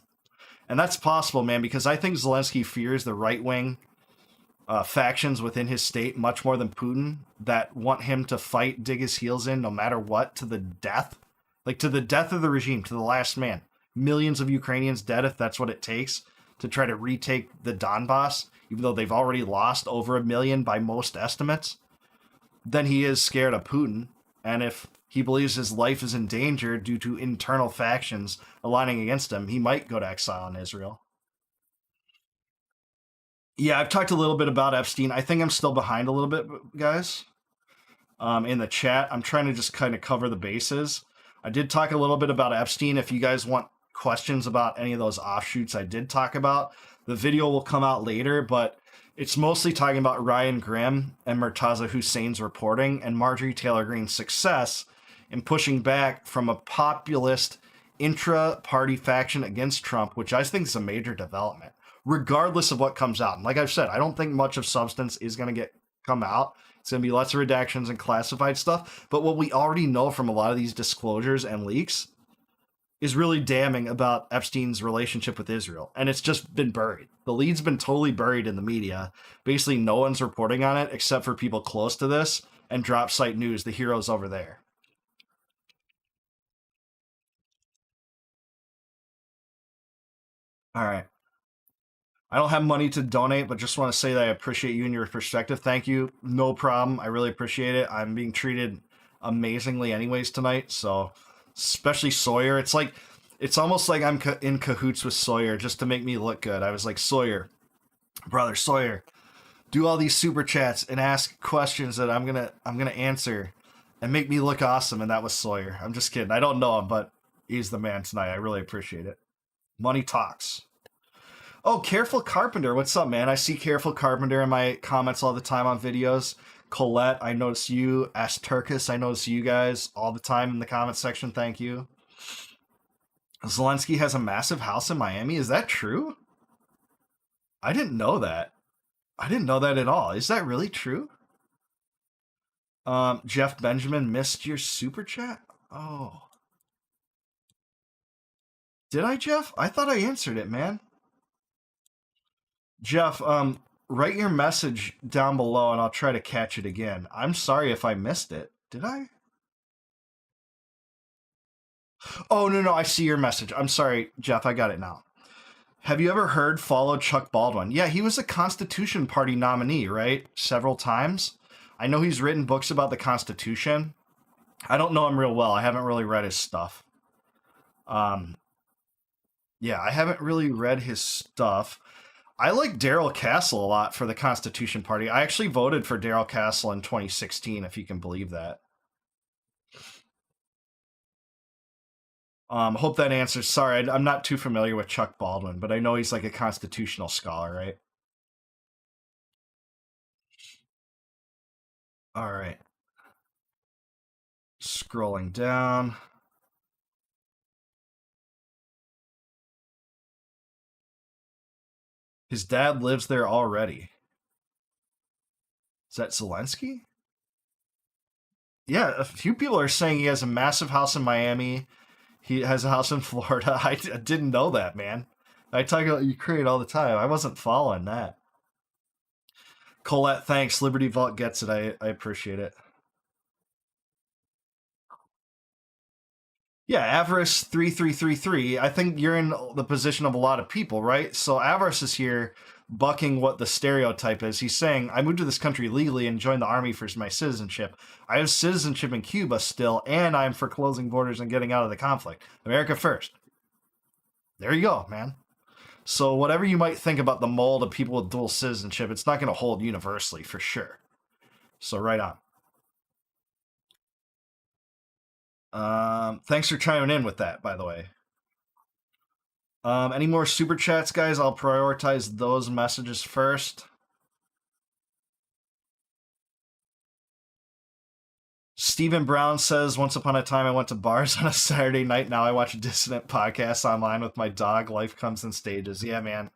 Speaker 1: And that's possible, man, because I think Zelensky fears the right-wing factions within his state much more than Putin that want him to fight, dig his heels in, no matter what, to the death. Like, to the death of the regime, to the last man. Millions of Ukrainians dead if that's what it takes to try to retake the Donbass, even though they've already lost over 1 million by most estimates. Then he is scared of Putin. And if he believes his life is in danger due to internal factions aligning against him, he might go to exile in Israel. Yeah, I've talked a little bit about Epstein. I think I'm still behind a little bit, guys. In the chat, I'm trying to just kind of cover the bases. I did talk a little bit about Epstein. If you guys want questions about any of those offshoots I did talk about, the video will come out later, but it's mostly talking about Ryan Grimm and Murtaza Hussein's reporting and Marjorie Taylor Greene's success in pushing back from a populist intra-party faction against Trump, which I think is a major development, regardless of what comes out. And like I've said, I don't think much of substance is going to come out. It's going to be lots of redactions and classified stuff. But what we already know from a lot of these disclosures and leaks is really damning about Epstein's relationship with Israel. And it's just been buried. The lead's been totally buried in the media. Basically, no one's reporting on it except for people close to this and Drop Site News, the heroes over there. All right. I don't have money to donate, but just want to say that I appreciate you and your perspective. Thank you. No problem. I really appreciate it. I'm being treated amazingly anyways tonight. So especially Sawyer. It's almost like I'm in cahoots with Sawyer just to make me look good. I was like, Sawyer, brother Sawyer, do all these super chats and ask questions that I'm gonna answer and make me look awesome. And that was Sawyer. I'm just kidding. I don't know him, but he's the man tonight. I really appreciate it. Money talks. Oh, Careful Carpenter. What's up, man? I see Careful Carpenter in my comments all the time on videos. Colette, I notice you. Ask Turkus, I notice you guys all the time in the comment section. Thank you. Zelensky has a massive house in Miami. Is that true? I didn't know that. I didn't know that at all. Is that really true? Jeff Benjamin missed your super chat? Oh. Did I, Jeff? I thought I answered it, man. Jeff, write your message down below and I'll try to catch it again. I'm sorry if I missed it. Did I? Oh, no, I see your message. I'm sorry, Jeff, I got it now. Have you ever heard follow Chuck Baldwin? Yeah, he was a Constitution Party nominee, right? Several times. I know he's written books about the Constitution. I don't know him real well. I haven't really read his stuff. Yeah, I haven't really read his stuff. I like Daryl Castle a lot for the Constitution Party. I actually voted for Daryl Castle in 2016, if you can believe that. Hope that answers. Sorry, I'm not too familiar with Chuck Baldwin, but I know he's like a constitutional scholar, right? All right. Scrolling down. His dad lives there already. Is that Zelensky? Yeah, a few people are saying he has a massive house in Miami. He has a house in Florida. I didn't know that, man. I talk about Ukraine all the time. I wasn't following that. Colette, thanks. Liberty Vault gets it. I appreciate it. Yeah, Avarice 3333. I think you're in the position of a lot of people, right? So Avarice is here bucking what the stereotype is. He's saying, I moved to this country legally and joined the army for my citizenship. I have citizenship in Cuba still, and I'm for closing borders and getting out of the conflict. America first. There you go, man. So whatever you might think about the mold of people with dual citizenship, it's not going to hold universally for sure. So right on. Thanks for chiming in with that, by the way. Any more super chats, guys? I'll prioritize those messages first. Stephen Brown says, once upon a time I went to bars on a Saturday night. Now I watch dissonant podcasts online with my dog. Life comes in stages. Yeah, man.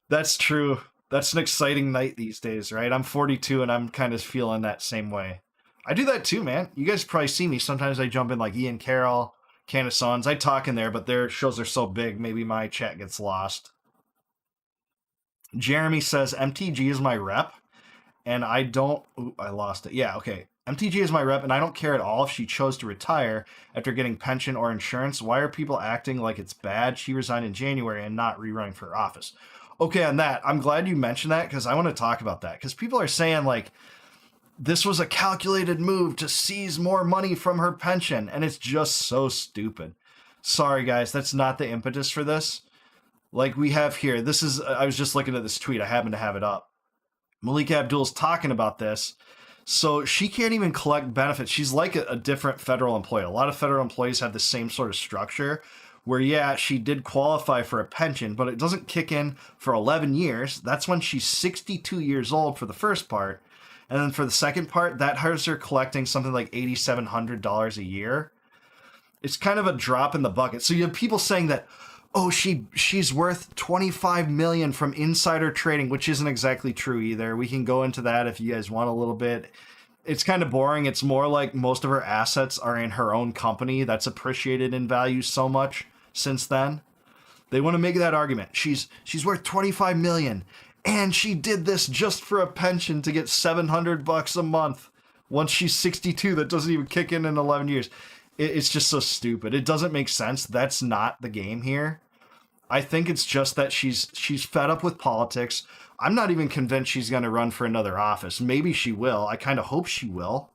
Speaker 1: That's true. That's an exciting night these days, right? I'm 42 and I'm kind of feeling that same way. I do that too, man. You guys probably see me. Sometimes I jump in like Ian Carroll, Candace Owens. I talk in there, but their shows are so big, maybe my chat gets lost. Jeremy says, MTG is my rep, and I don't... Ooh, I lost it. Yeah, okay. MTG is my rep, and I don't care at all if she chose to retire after getting pension or insurance. Why are people acting like it's bad? She resigned in January and not rerunning for office. Okay, on that, I'm glad you mentioned that, because I want to talk about that. Because people are saying, like, this was a calculated move to seize more money from her pension, and it's just so stupid. Sorry, guys, that's not the impetus for this. Like we have here, this is, I was just looking at this tweet, I happen to have it up. Malik Abdul's talking about this. So she can't even collect benefits. She's like a different federal employee. A lot of federal employees have the same sort of structure where, yeah, she did qualify for a pension, but it doesn't kick in for 11 years. That's when she's 62 years old for the first part. And then for the second part, that has her collecting something like $8,700 a year. It's kind of a drop in the bucket. So you have people saying that, oh, she's worth $25 million from insider trading, which isn't exactly true either. We can go into that if you guys want a little bit. It's kind of boring. It's more like most of her assets are in her own company that's appreciated in value so much since then. They want to make that argument. She's worth $25 million, and she did this just for a pension to get $700 a month. Once she's 62, that doesn't even kick in 11 years. It's just so stupid. It doesn't make sense. That's not the game here. I think it's just that she's fed up with politics. I'm not even convinced she's going to run for another office. Maybe she will. I kind of hope she will.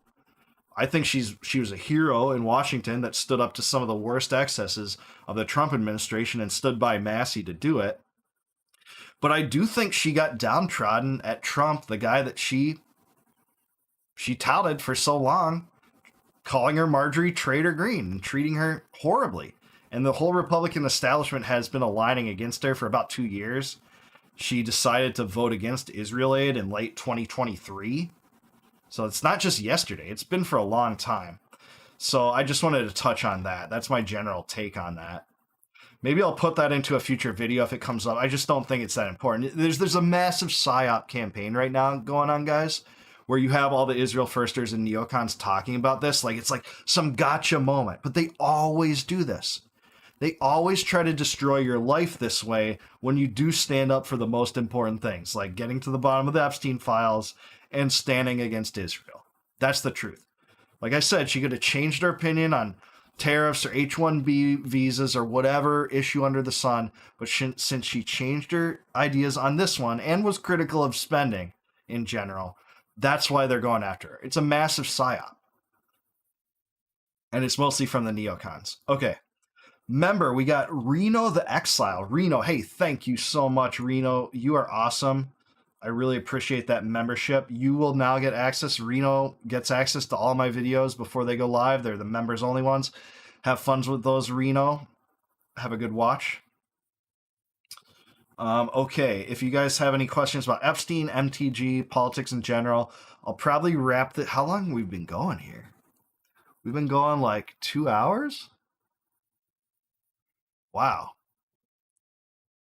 Speaker 1: I think she was a hero in Washington that stood up to some of the worst excesses of the Trump administration and stood by Massey to do it. But I do think she got downtrodden at Trump, the guy that she touted for so long, calling her Marjorie Trader Green and treating her horribly. And the whole Republican establishment has been aligning against her for about 2 years. She decided to vote against Israel aid in late 2023. So it's not just yesterday. It's been for a long time. So I just wanted to touch on that. That's my general take on that. Maybe I'll put that into a future video if it comes up. I just don't think it's that important. There's a massive PSYOP campaign right now going on, guys, where you have all the Israel firsters and neocons talking about this. Like, it's like some gotcha moment. But they always do this. They always try to destroy your life this way when you do stand up for the most important things, like getting to the bottom of the Epstein files and standing against Israel. That's the truth. Like I said, she could have changed her opinion on tariffs or H-1B visas or whatever issue under the sun, but since she changed her ideas on this one and was critical of spending in general, that's why they're going after her. It's a massive psyop. And it's mostly from the neocons. Okay. Member, we got Reno the Exile. Reno, hey, thank you so much, Reno. You are awesome. I really appreciate that membership. You will now get access. Reno gets access to all my videos before they go live. They're the members only ones. Have fun with those, Reno. Have a good watch. Okay, if you guys have any questions about Epstein, MTG, politics in general, I'll probably wrap the. How long have we been going here? We've been going like 2 hours? Wow.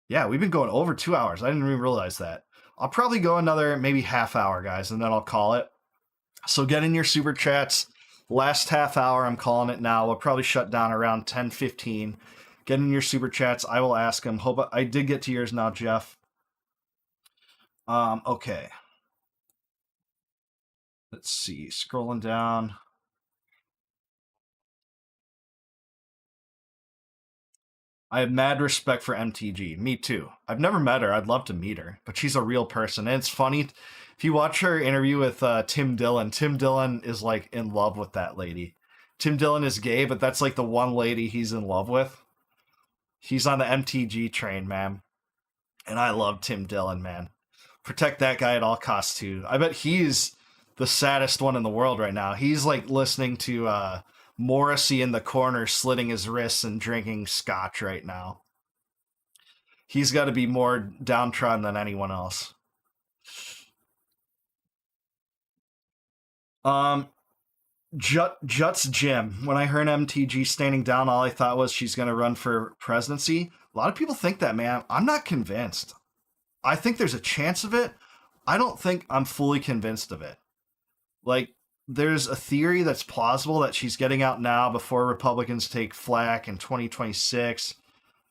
Speaker 1: Yeah, we've been going over 2 hours. I didn't even realize that. I'll probably go another maybe half hour, guys, and then I'll call it. So get in your super chats. Last half hour, I'm calling it now. We'll probably shut down around 10:15. Get in your super chats. I will ask them. Hope I did get to yours now, Jeff. Okay. Let's see. Scrolling down. I have mad respect for MTG. Me too. I've never met her. I'd love to meet her, but she's a real person. And it's funny if you watch her interview with Tim Dillon. Tim Dillon is like in love with that lady. Tim Dillon is gay, but that's like the one lady he's in love with. He's on the MTG train, man. And I love Tim Dillon, man. Protect that guy at all costs too. I bet he's the saddest one in the world right now. He's like listening to Morrissey in the corner slitting his wrists and drinking scotch right now. He's got to be more downtrodden than anyone else. Jut's Jim. When I heard MTG standing down, all I thought was she's going to run for presidency. A lot of people think that, man. I'm not convinced. I think there's a chance of it. I don't think I'm fully convinced of it. Like, there's a theory that's plausible that she's getting out now before Republicans take flack in 2026,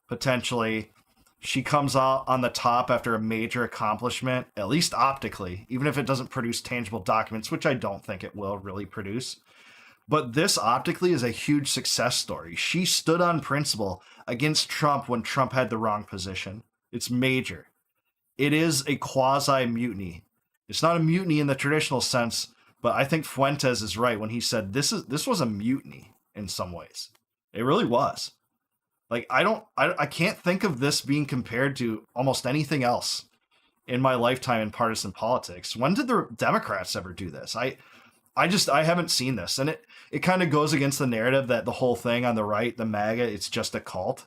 Speaker 1: potentially. She comes out on the top after a major accomplishment, at least optically, even if it doesn't produce tangible documents, which I don't think it will really produce. But this optically is a huge success story. She stood on principle against Trump when Trump had the wrong position. It's major. It is a quasi-mutiny. It's not a mutiny in the traditional sense, but I think Fuentes is right when he said this was a mutiny in some ways. It really was. Like I can't think of this being compared to almost anything else in my lifetime in partisan politics. When did the Democrats ever do this? I haven't seen this, and it kind of goes against the narrative that the whole thing on the right, the MAGA, it's just a cult.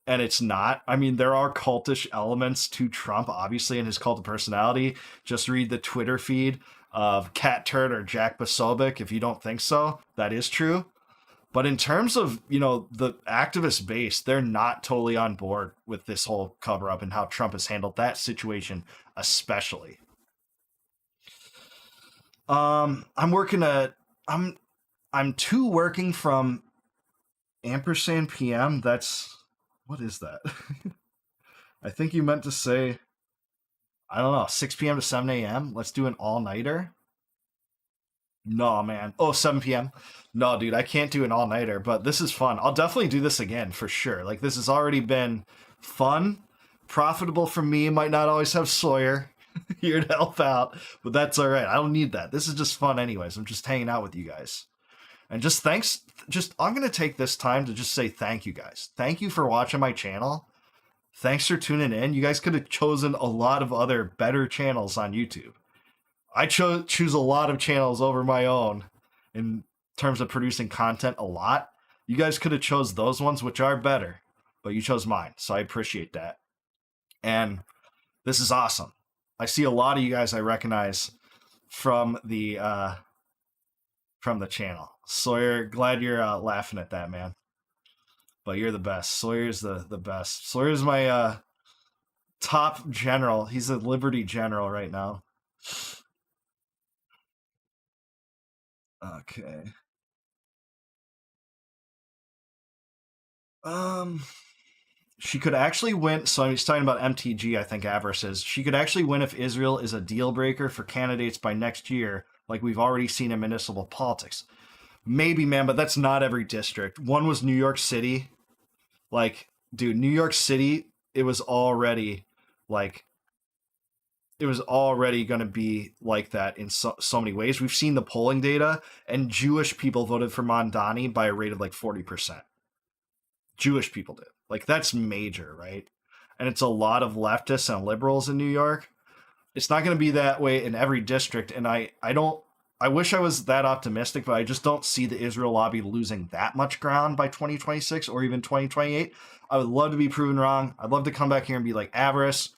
Speaker 1: And it's not. I mean, there are cultish elements to Trump, obviously, in his cult of personality. Just read the Twitter feed of Cat Turd or Jack Posobiec. If you don't think so, that is true. But in terms of, the activist base, they're not totally on board with this whole cover-up and how Trump has handled that situation, especially. I'm two working from ampersand PM. What is that? I think you meant to say, I don't know, 6 p.m. to 7 a.m.? Let's do an all-nighter? No, man. Oh, 7 p.m.? No, dude, I can't do an all-nighter, but this is fun. I'll definitely do this again, for sure. Like, this has already been fun, profitable for me. Might not always have Sawyer here to help out, but that's all right. I don't need that. This is just fun anyways. I'm just hanging out with you guys. And just thanks. I'm going to take this time to just say thank you, guys. Thank you for watching my channel. Thanks for tuning in. You guys could have chosen a lot of other better channels on YouTube. I choose a lot of channels over my own in terms of producing content a lot. You guys could have chose those ones, which are better, but you chose mine. So I appreciate that. And this is awesome. I see a lot of you guys I recognize from the channel. Sawyer, glad you're laughing at that, man. But you're the best. Sawyer's the best. Sawyer's my top general. He's a Liberty general right now. Okay. She could actually win. So he's talking about MTG, I think Avarice is. She could actually win if Israel is a deal breaker for candidates by next year, like we've already seen in municipal politics. Maybe, man, but that's not every district. One was New York City. Like, dude, New York City, it was already going to be like that in so many ways. We've seen the polling data, and Jewish people voted for Mondani by a rate of like 40%. Jewish people did. Like, that's major, right? And it's a lot of leftists and liberals in New York. It's not going to be that way in every district. And I wish I was that optimistic, but I just don't see the Israel lobby losing that much ground by 2026 or even 2028. I would love to be proven wrong. I'd love to come back here and be like, Avarice,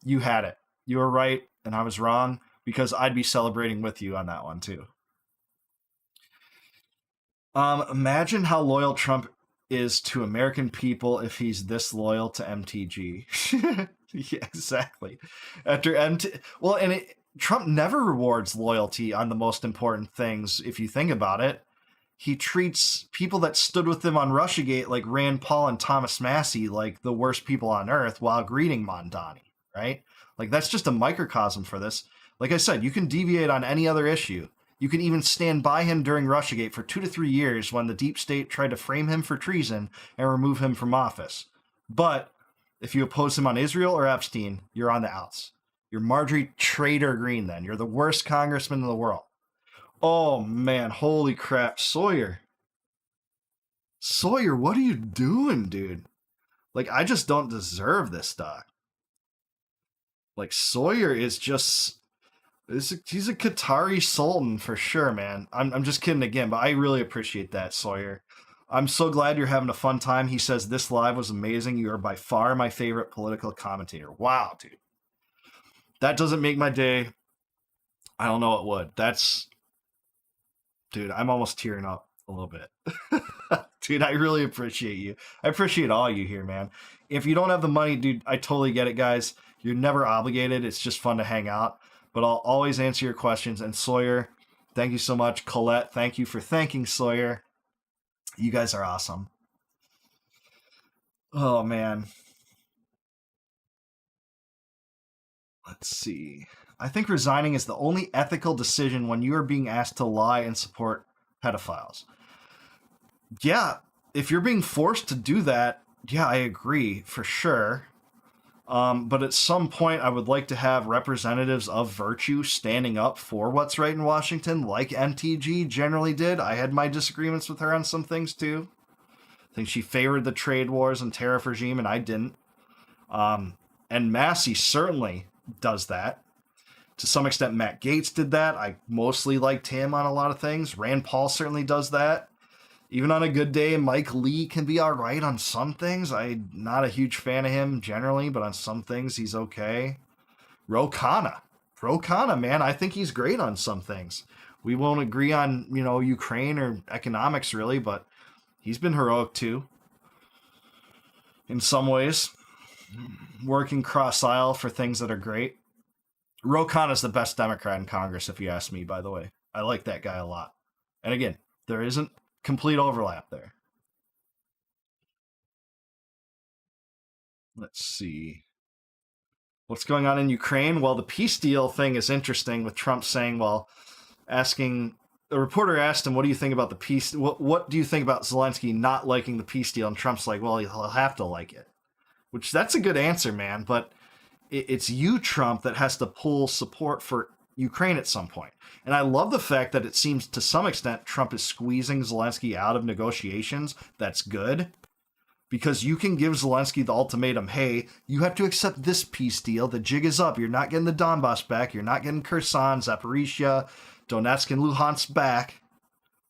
Speaker 1: you had it. You were right, and I was wrong, because I'd be celebrating with you on that one, too. Imagine how loyal Trump is to American people if he's this loyal to MTG. Yeah, exactly. After well, and Trump never rewards loyalty on the most important things. If you think about it, he treats people that stood with him on Russiagate, like Rand Paul and Thomas Massie, like the worst people on earth, while greeting Mondani. Right? Like, that's just a microcosm for this. Like I said, you can deviate on any other issue. You can even stand by him during Russiagate for 2 to 3 years when the deep state tried to frame him for treason and remove him from office. But if you oppose him on Israel or Epstein, you're on the outs. You're Marjorie Trader Green then. You're the worst congressman in the world. Oh, man. Holy crap. Sawyer, what are you doing, dude? Like, I just don't deserve this stock. Like, Sawyer is just... He's a Qatari sultan for sure, man. I'm just kidding again, but I really appreciate that, Sawyer. I'm so glad you're having a fun time. He says, this live was amazing. You are by far my favorite political commentator. Wow, dude. That doesn't make my day. I don't know what would. Dude, I'm almost tearing up a little bit. Dude, I really appreciate you. I appreciate all you here, man. If you don't have the money, dude, I totally get it, guys. You're never obligated. It's just fun to hang out. But I'll always answer your questions. And Sawyer, thank you so much. Colette, thank you for thanking Sawyer. You guys are awesome. Oh, man. Let's see. I think resigning is the only ethical decision when you are being asked to lie and support pedophiles. Yeah, if you're being forced to do that, yeah, I agree, for sure. But at some point, I would like to have representatives of virtue standing up for what's right in Washington, like MTG generally did. I had my disagreements with her on some things, too. I think she favored the trade wars and tariff regime, and I didn't. And Massie certainly does that. To some extent, Matt Gaetz did that. I mostly liked him on a lot of things. Rand Paul certainly does that. Even on a good day, Mike Lee can be all right on some things. I'm not a huge fan of him generally, but on some things, he's okay. Ro Khanna, man, I think he's great on some things. We won't agree on, Ukraine or economics, really, but he's been heroic, too. In some ways. Working cross-aisle for things that are great. Ro Khanna's the best Democrat in Congress, if you ask me, by the way. I like that guy a lot. And again, there isn't complete overlap there. Let's see. What's going on in Ukraine? Well, the peace deal thing is interesting with Trump saying, asking... A reporter asked him, what do you think about the peace... What do you think about Zelensky not liking the peace deal? And Trump's like, well, he'll have to like it. Which, that's a good answer, man. But it's you, Trump, that has to pull support for Ukraine at some point. And I love the fact that it seems to some extent Trump is squeezing Zelensky out of negotiations. That's good. Because you can give Zelensky the ultimatum, hey, you have to accept this peace deal. The jig is up. You're not getting the Donbass back. You're not getting Kherson, Zaporizhia, Donetsk, and Luhansk back.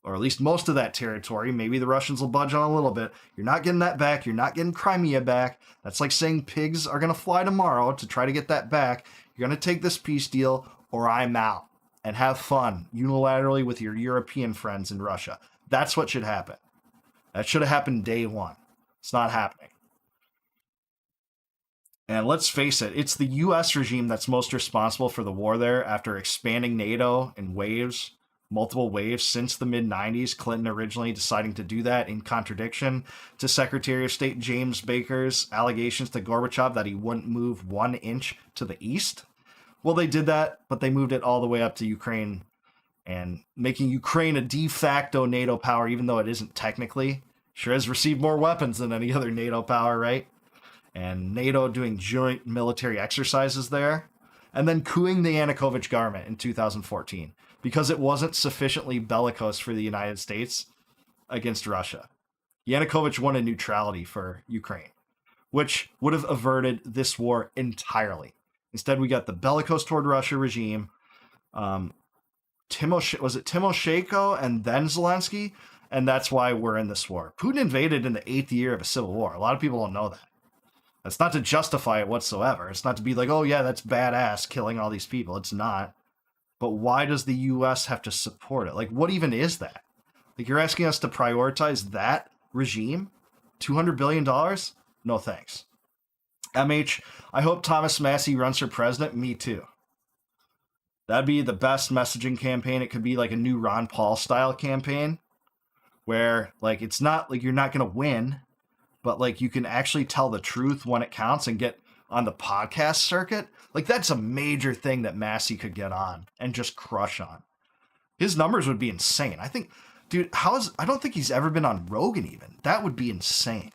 Speaker 1: Or at least most of that territory. Maybe the Russians will budge on a little bit. You're not getting that back. You're not getting Crimea back. That's like saying pigs are going to fly tomorrow to try to get that back. You're going to take this peace deal or I'm out. And have fun unilaterally with your European friends in Russia. That's what should happen. That should have happened day one. It's not happening. And let's face it, it's the U.S. regime that's most responsible for the war there after expanding NATO in waves, multiple waves since the mid-90s. Clinton originally deciding to do that in contradiction to Secretary of State James Baker's allegations to Gorbachev that he wouldn't move 1 inch to the east. Well, they did that, but they moved it all the way up to Ukraine and making Ukraine a de facto NATO power, even though it isn't technically. Sure has received more weapons than any other NATO power, right? And NATO doing joint military exercises there. And then cooing the Yanukovych government in 2014 because it wasn't sufficiently bellicose for the United States against Russia. Yanukovych wanted neutrality for Ukraine, which would have averted this war entirely. Instead, we got the bellicose toward Russia regime. Was it Timoshenko and then Zelensky? And that's why we're in this war. Putin invaded in the 8th year of a civil war. A lot of people don't know that. That's not to justify it whatsoever. It's not to be like, oh yeah, that's badass killing all these people. It's not. But why does the U.S. have to support it? Like, what even is that? Like, you're asking us to prioritize that regime? $200 billion? No thanks. MH, I hope Thomas Massie runs for president. Me too. That'd be the best messaging campaign. It could be like a new Ron Paul style campaign where, like, it's not like you're not going to win, but like you can actually tell the truth when it counts and get on the podcast circuit. Like, that's a major thing that Massie could get on and just crush on. His numbers would be insane. I think, dude, I don't think he's ever been on Rogan even. That would be insane.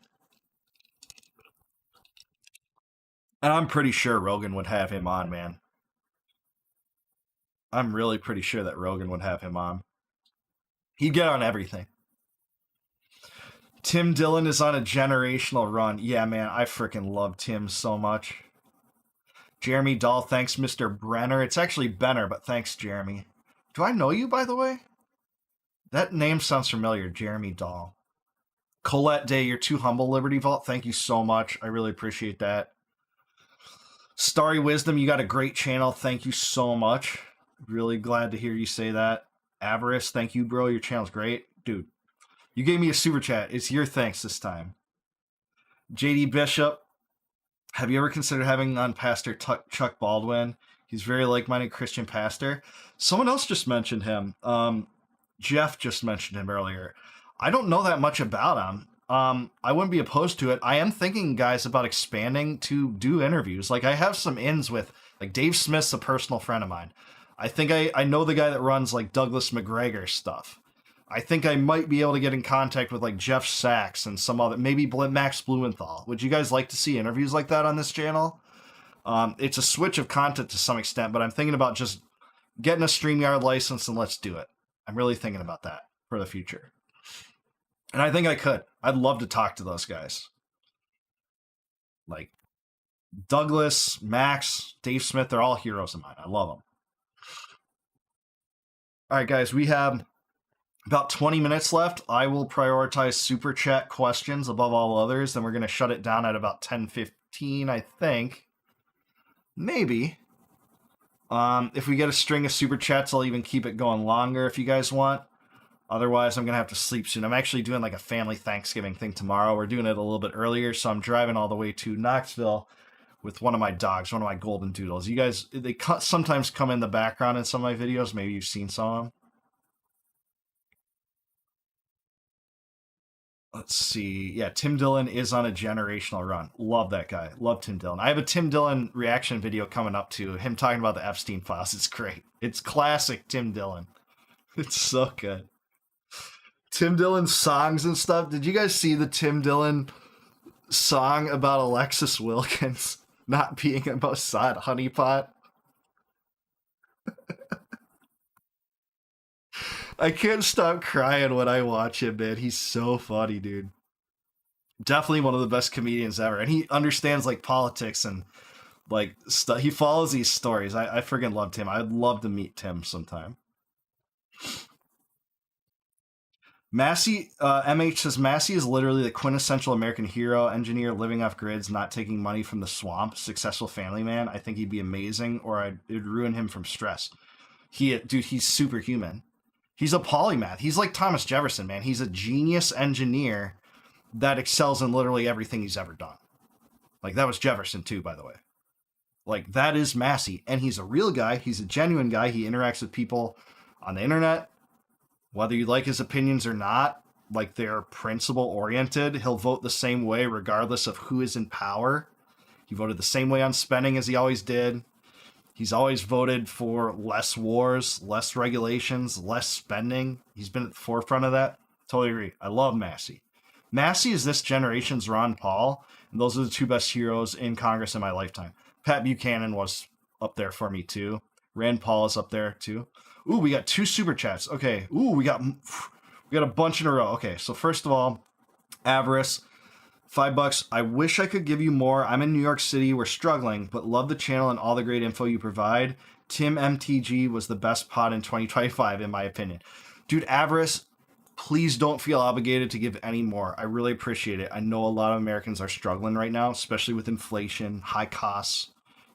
Speaker 1: And I'm pretty sure Rogan would have him on, man. I'm really pretty sure that Rogan would have him on. He'd get on everything. Tim Dillon is on a generational run. Yeah, man, I freaking love Tim so much. Jeremy Dahl, thanks, Mr. Brenner. It's actually Benner, but thanks, Jeremy. Do I know you, by the way? That name sounds familiar, Jeremy Dahl. Colette Day, you're too humble, Liberty Vault. Thank you so much. I really appreciate that. Starry Wisdom, you got a great channel. Thank you so much. Really glad to hear you say that. Avarice, thank you, bro. Your channel's great. Dude, you gave me a super chat. It's your thanks this time. JD Bishop, have you ever considered having on Pastor Chuck Baldwin? He's very like-minded Christian pastor. Someone else just mentioned him. Jeff just mentioned him earlier. I don't know that much about him. I wouldn't be opposed to it. I am thinking, guys, about expanding to do interviews. Like, I have some ins with, like, Dave Smith's a personal friend of mine. I think I know the guy that runs, like, Douglas McGregor stuff. I think I might be able to get in contact with, like, Jeff Sachs and some other, maybe Max Blumenthal. Would you guys like to see interviews like that on this channel? It's a switch of content to some extent, but I'm thinking about just getting a StreamYard license and let's do it. I'm really thinking about that for the future. And I think I could. I'd love to talk to those guys. Like, Douglas, Max, Dave Smith, they're all heroes of mine. I love them. All right, guys, we have about 20 minutes left. I will prioritize super chat questions above all others. Then we're going to shut it down at about 10:15, I think. Maybe. If we get a string of super chats, I'll even keep it going longer if you guys want. Otherwise, I'm going to have to sleep soon. I'm actually doing like a family Thanksgiving thing tomorrow. We're doing it a little bit earlier, so I'm driving all the way to Knoxville with one of my dogs, one of my golden doodles. You guys, they sometimes come in the background in some of my videos. Maybe you've seen some of them. Let's see. Yeah, Tim Dillon is on a generational run. Love that guy. Love Tim Dillon. I have a Tim Dillon reaction video coming up to him talking about the Epstein files. It's great. It's classic Tim Dillon. It's so good. Tim Dillon songs and stuff. Did you guys see the Tim Dillon song about Alexis Wilkins not being a Mossad honeypot? I can't stop crying when I watch him, man. He's so funny, dude. Definitely one of the best comedians ever. And he understands, like, politics and, like, stuff. He follows these stories. I freaking loved him. I'd love to meet Tim sometime. Massie, MH says, Massie is literally the quintessential American hero, engineer living off grids, not taking money from the swamp, successful family man. I think he'd be amazing, or it'd ruin him from stress. Dude, he's superhuman. He's a polymath. He's like Thomas Jefferson, man. He's a genius engineer that excels in literally everything he's ever done. Like, that was Jefferson too, by the way. Like, that is Massie. And he's a real guy. He's a genuine guy. He interacts with people on the internet. Whether you like his opinions or not, like, they're principle-oriented. He'll vote the same way regardless of who is in power. He voted the same way on spending as he always did. He's always voted for less wars, less regulations, less spending. He's been at the forefront of that. Totally agree. I love Massie. Massie is this generation's Ron Paul, and those are the two best heroes in Congress in my lifetime. Pat Buchanan was up there for me, too. Rand Paul is up there, too. Ooh, we got 2 super chats. Okay. Ooh, we got a bunch in a row. Okay, so first of all, Avarice, $5. I wish I could give you more. I'm in New York City. We're struggling, but love the channel and all the great info you provide. Tim MTG was the best pod in 2025, in my opinion. Dude, Avarice, please don't feel obligated to give any more. I really appreciate it. I know a lot of Americans are struggling right now, especially with inflation, high costs,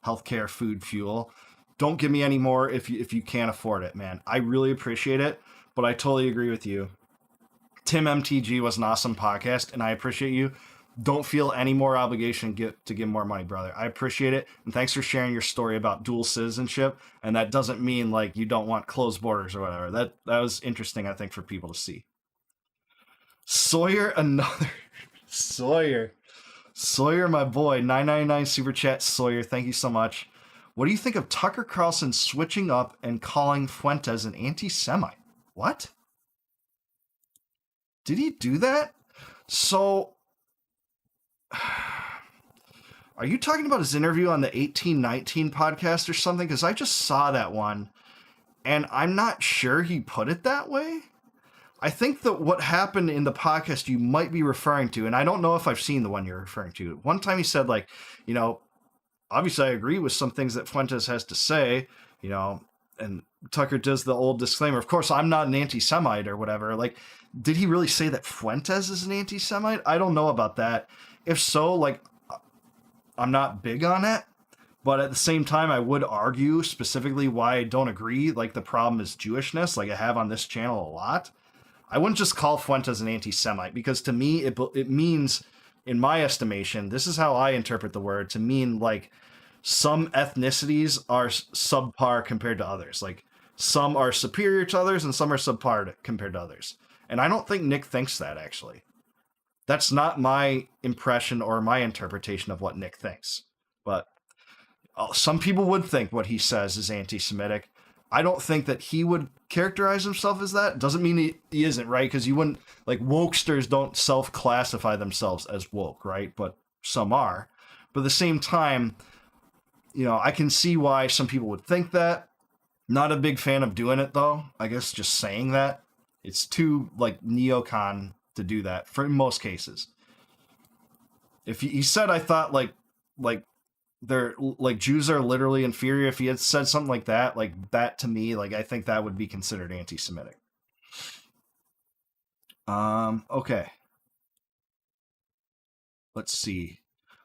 Speaker 1: healthcare, food, fuel. Don't give me any more if you can't afford it, man. I really appreciate it, but I totally agree with you. Tim MTG was an awesome podcast, and I appreciate you. Don't feel any more obligation to give more money, brother. I appreciate it, and thanks for sharing your story about dual citizenship. And that doesn't mean like you don't want closed borders or whatever. That was interesting, I think, for people to see. Sawyer, another Sawyer, my boy, 999 super chat. Sawyer, thank you so much. What do you think of Tucker Carlson switching up and calling Fuentes an anti-Semite? What? Did he do that? So, are you talking about his interview on the 1819 podcast or something? Because I just saw that one, and I'm not sure he put it that way. I think that what happened in the podcast you might be referring to, and I don't know if I've seen the one you're referring to. One time he said, like, you know, obviously I agree with some things that Fuentes has to say, you know, and Tucker does the old disclaimer. Of course, I'm not an anti-Semite or whatever. Like, did he really say that Fuentes is an anti-Semite? I don't know about that. If so, like, I'm not big on it. But at the same time, I would argue specifically why I don't agree. Like, the problem is Jewishness, like I have on this channel a lot. I wouldn't just call Fuentes an anti-Semite, because to me, it means, in my estimation, this is how I interpret the word, to mean like some ethnicities are subpar compared to others. Like some are superior to others and some are subpar compared to others. And I don't think Nick thinks that, actually. That's not my impression or my interpretation of what Nick thinks. But some people would think what he says is anti-Semitic. I don't think that he would characterize himself as that. Doesn't mean he isn't, right? Because you wouldn't, like, wokesters don't self-classify themselves as woke, right? But some are. But at the same time, you know, I can see why some people would think that. Not a big fan of doing it, though. I guess just saying that. It's too, like, neocon to do that, for in most cases. If he said, I thought, like, they're like Jews are literally inferior. If he had said something like that to me, like I think that would be considered anti-Semitic. Okay. Let's see.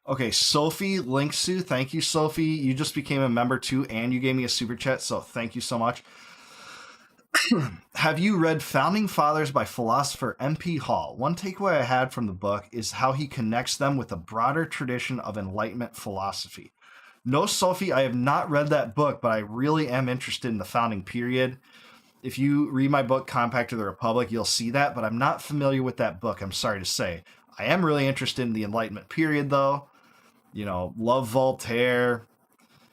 Speaker 1: Okay, Sophie Linksu, thank you, Sophie. You just became a member too, and you gave me a super chat, so thank you so much. Have you read Founding Fathers by philosopher M.P. Hall? One takeaway I had from the book is how he connects them with a broader tradition of Enlightenment philosophy. No, Sophie, I have not read that book, but I really am interested in the founding period. If you read my book, Compact of the Republic, you'll see that, but I'm not familiar with that book, I'm sorry to say. I am really interested in the Enlightenment period, though. You know, love Voltaire.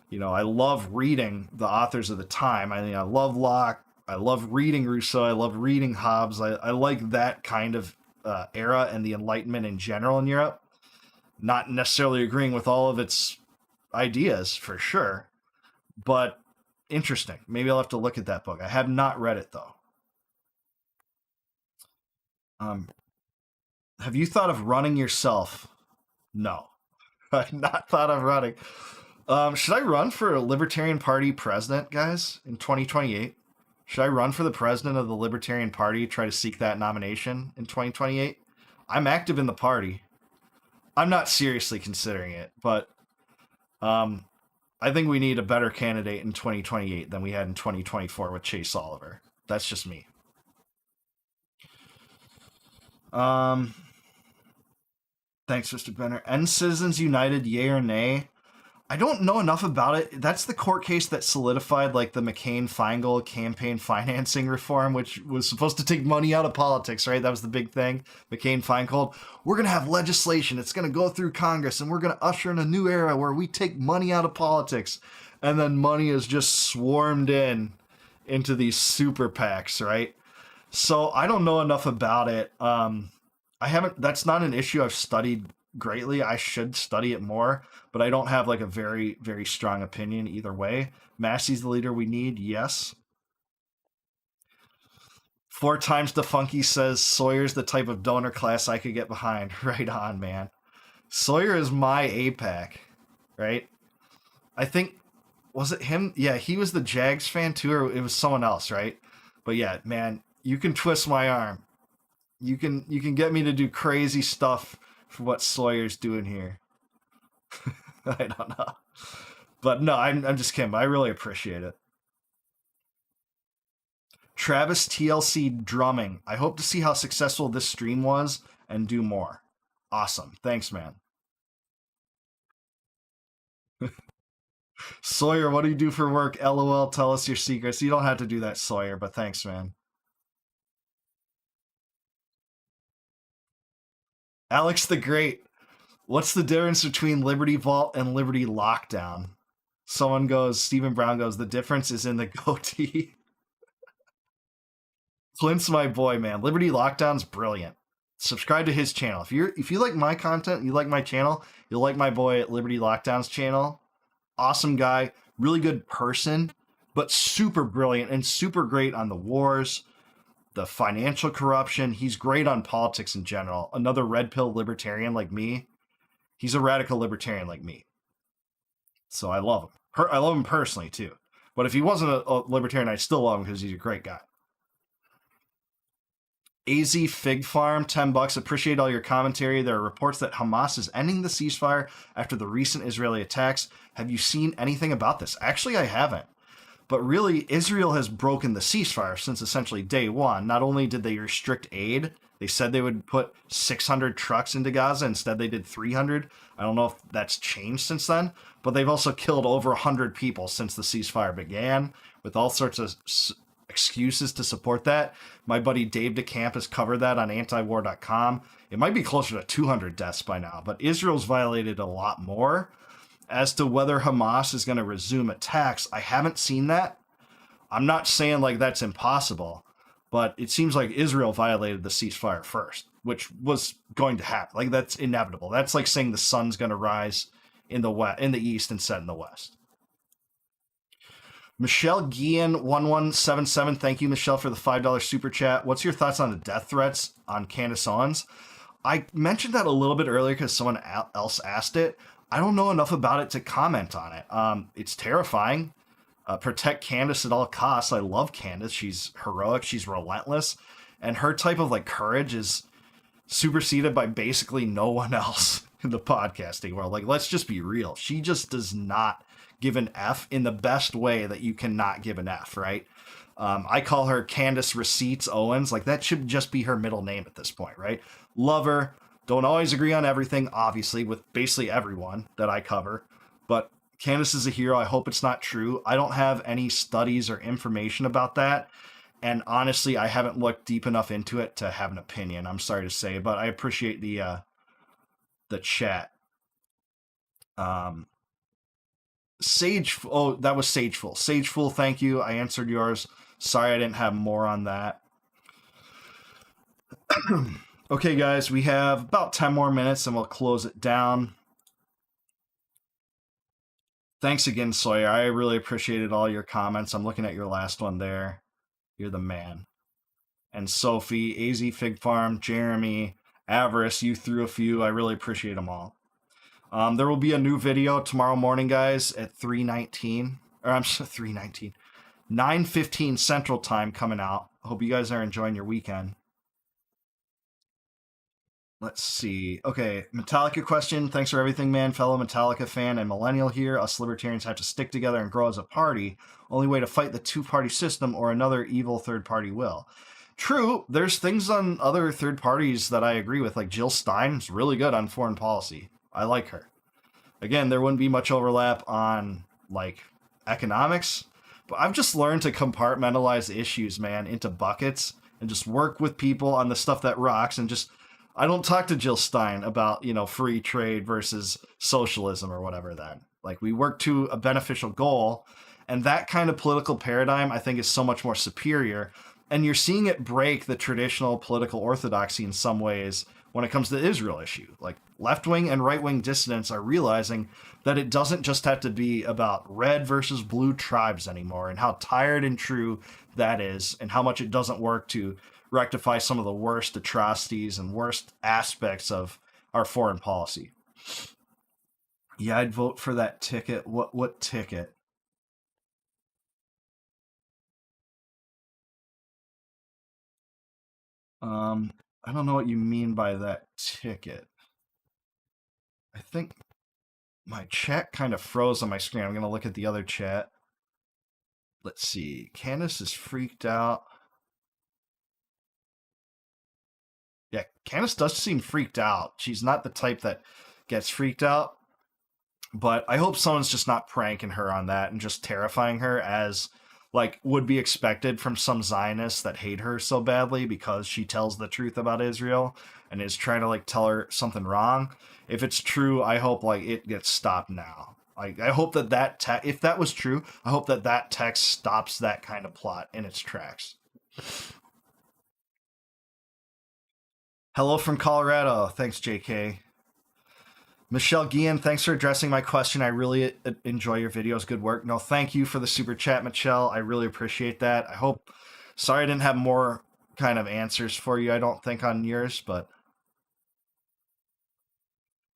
Speaker 1: You know, I love reading the authors of the time. I mean, I love Locke. I love reading Rousseau. I love reading Hobbes. I like that kind of era and the Enlightenment in general in Europe. Not necessarily agreeing with all of its ideas, for sure, but interesting. Maybe I'll have to look at that book. I have not read it, though. Have you thought of running yourself? No. I've not thought of running. Should I run for a Libertarian Party president, guys, in 2028? Should I run for the president of the Libertarian Party, try to seek that nomination in 2028? I'm active in the party. I'm not seriously considering it, but I think we need a better candidate in 2028 than we had in 2024 with Chase Oliver. That's just me. Thanks, Mr. Benner. End Citizens United, yay or nay? I don't know enough about it. That's the court case that solidified like the McCain-Feingold campaign financing reform, which was supposed to take money out of politics, right? That was the big thing. McCain-Feingold. We're going to have legislation. It's going to go through Congress, and we're going to usher in a new era where we take money out of politics. And then money is just swarmed into these super PACs, right? So I don't know enough about it. That's not an issue I've studied greatly. I should study it more, but I don't have like a very, very strong opinion either way. Massey's the leader we need, yes. Four times the funky says Sawyer's the type of donor class I could get behind. Right on, man. Sawyer is my APAC, right? I think, was it him? Yeah, he was the Jags fan too, or it was someone else, right? But yeah, man, you can twist my arm. You can get me to do crazy stuff for what Sawyer's doing here. I don't know. But no, I'm just kidding. I really appreciate it. Travis TLC drumming. I hope to see how successful this stream was and do more. Awesome. Thanks, man. Sawyer, what do you do for work? LOL, tell us your secrets. You don't have to do that, Sawyer, but thanks, man. Alex the Great. What's the difference between Liberty Vault and Liberty Lockdown? Someone goes, Stephen Brown goes, the difference is in the goatee. Clint's my boy, man. Liberty Lockdown's brilliant. Subscribe to his channel. If you like my content, you like my channel, you'll like my boy at Liberty Lockdown's channel. Awesome guy, really good person, but super brilliant and super great on the wars, the financial corruption. He's great on politics in general. Another red pill libertarian like me. He's a radical libertarian like me. So I love him. I love him personally too. But if he wasn't a libertarian, I'd still love him because he's a great guy. AZ Fig Farm, $10. Appreciate all your commentary. There are reports that Hamas is ending the ceasefire after the recent Israeli attacks. Have you seen anything about this? Actually, I haven't. But really, Israel has broken the ceasefire since essentially day one. Not only did they restrict aid, they said they would put 600 trucks into Gaza. Instead, they did 300. I don't know if that's changed since then. But they've also killed over 100 people since the ceasefire began, with all sorts of excuses to support that. My buddy Dave DeCamp has covered that on antiwar.com. It might be closer to 200 deaths by now, but Israel's violated a lot more. As to whether Hamas is going to resume attacks, I haven't seen that. I'm not saying like that's impossible, but it seems like Israel violated the ceasefire first, which was going to happen. Like that's inevitable. That's like saying the sun's going to rise in the east and set in the west. Michelle Guillen 1177. Thank you, Michelle, for the $5 super chat. What's your thoughts on the death threats on Candace Owens? I mentioned that a little bit earlier because someone else asked it. I don't know enough about it to comment on it. It's terrifying. Protect Candace at all costs. I love Candace. She's heroic. She's relentless. And her type of like courage is superseded by basically no one else in the podcasting world. Like, let's just be real. She just does not give an F in the best way that you cannot give an F, right? I call her Candace Receipts Owens. Like, that should just be her middle name at this point, right? Love her. Don't always agree on everything, obviously, with basically everyone that I cover. But Candace is a hero. I hope it's not true. I don't have any studies or information about that. And honestly, I haven't looked deep enough into it to have an opinion. I'm sorry to say, but I appreciate the chat. Sage, oh, that was Sageful. Sageful, thank you. I answered yours. Sorry I didn't have more on that. Okay, guys, we have about 10 more minutes and we'll close it down. Thanks again, Sawyer. I really appreciated all your comments. I'm looking at your last one there. You're the man. And Sophie, AZ Fig Farm, Jeremy, Avarice, you threw a few. I really appreciate them all. There will be a new video tomorrow morning, guys, at 3:19. Or I'm sorry, 3:19. 9:15 Central Time coming out. Hope you guys are enjoying your weekend. Let's see. Okay, Metallica question. Thanks for everything, man. Fellow Metallica fan and millennial here. Us libertarians have to stick together and grow as a party. Only way to fight the two-party system or another evil third party will. True, there's things on other third parties that I agree with, like Jill Stein's really good on foreign policy. I like her. Again, there wouldn't be much overlap on, like, economics, but I've just learned to compartmentalize issues, man, into buckets and just work with people on the stuff that rocks and just... I don't talk to Jill Stein about, free trade versus socialism or whatever then. Like, we work to a beneficial goal, and that kind of political paradigm, I think, is so much more superior. And you're seeing it break the traditional political orthodoxy in some ways when it comes to the Israel issue. Like, left-wing and right-wing dissidents are realizing that it doesn't just have to be about red versus blue tribes anymore, and how tired and true that is, and how much it doesn't work to rectify some of the worst atrocities and worst aspects of our foreign policy. Yeah, I'd vote for that ticket. What ticket? I don't know what you mean by that ticket. I think my chat kind of froze on my screen. I'm going to look at the other chat. Let's see. Candace is freaked out. Yeah, Candace does seem freaked out. She's not the type that gets freaked out. But I hope someone's just not pranking her on that and just terrifying her, as like would be expected from some Zionists that hate her so badly because she tells the truth about Israel and is trying to like tell her something wrong. If it's true, I hope like it gets stopped now. Like, I hope that if that was true, I hope that text stops that kind of plot in its tracks. Hello from Colorado. Thanks, JK. Michelle Guillen, thanks for addressing my question. I really enjoy your videos. Good work. No, thank you for the super chat, Michelle. I really appreciate that. I hope. Sorry I didn't have more kind of answers for you, I don't think, on yours, but.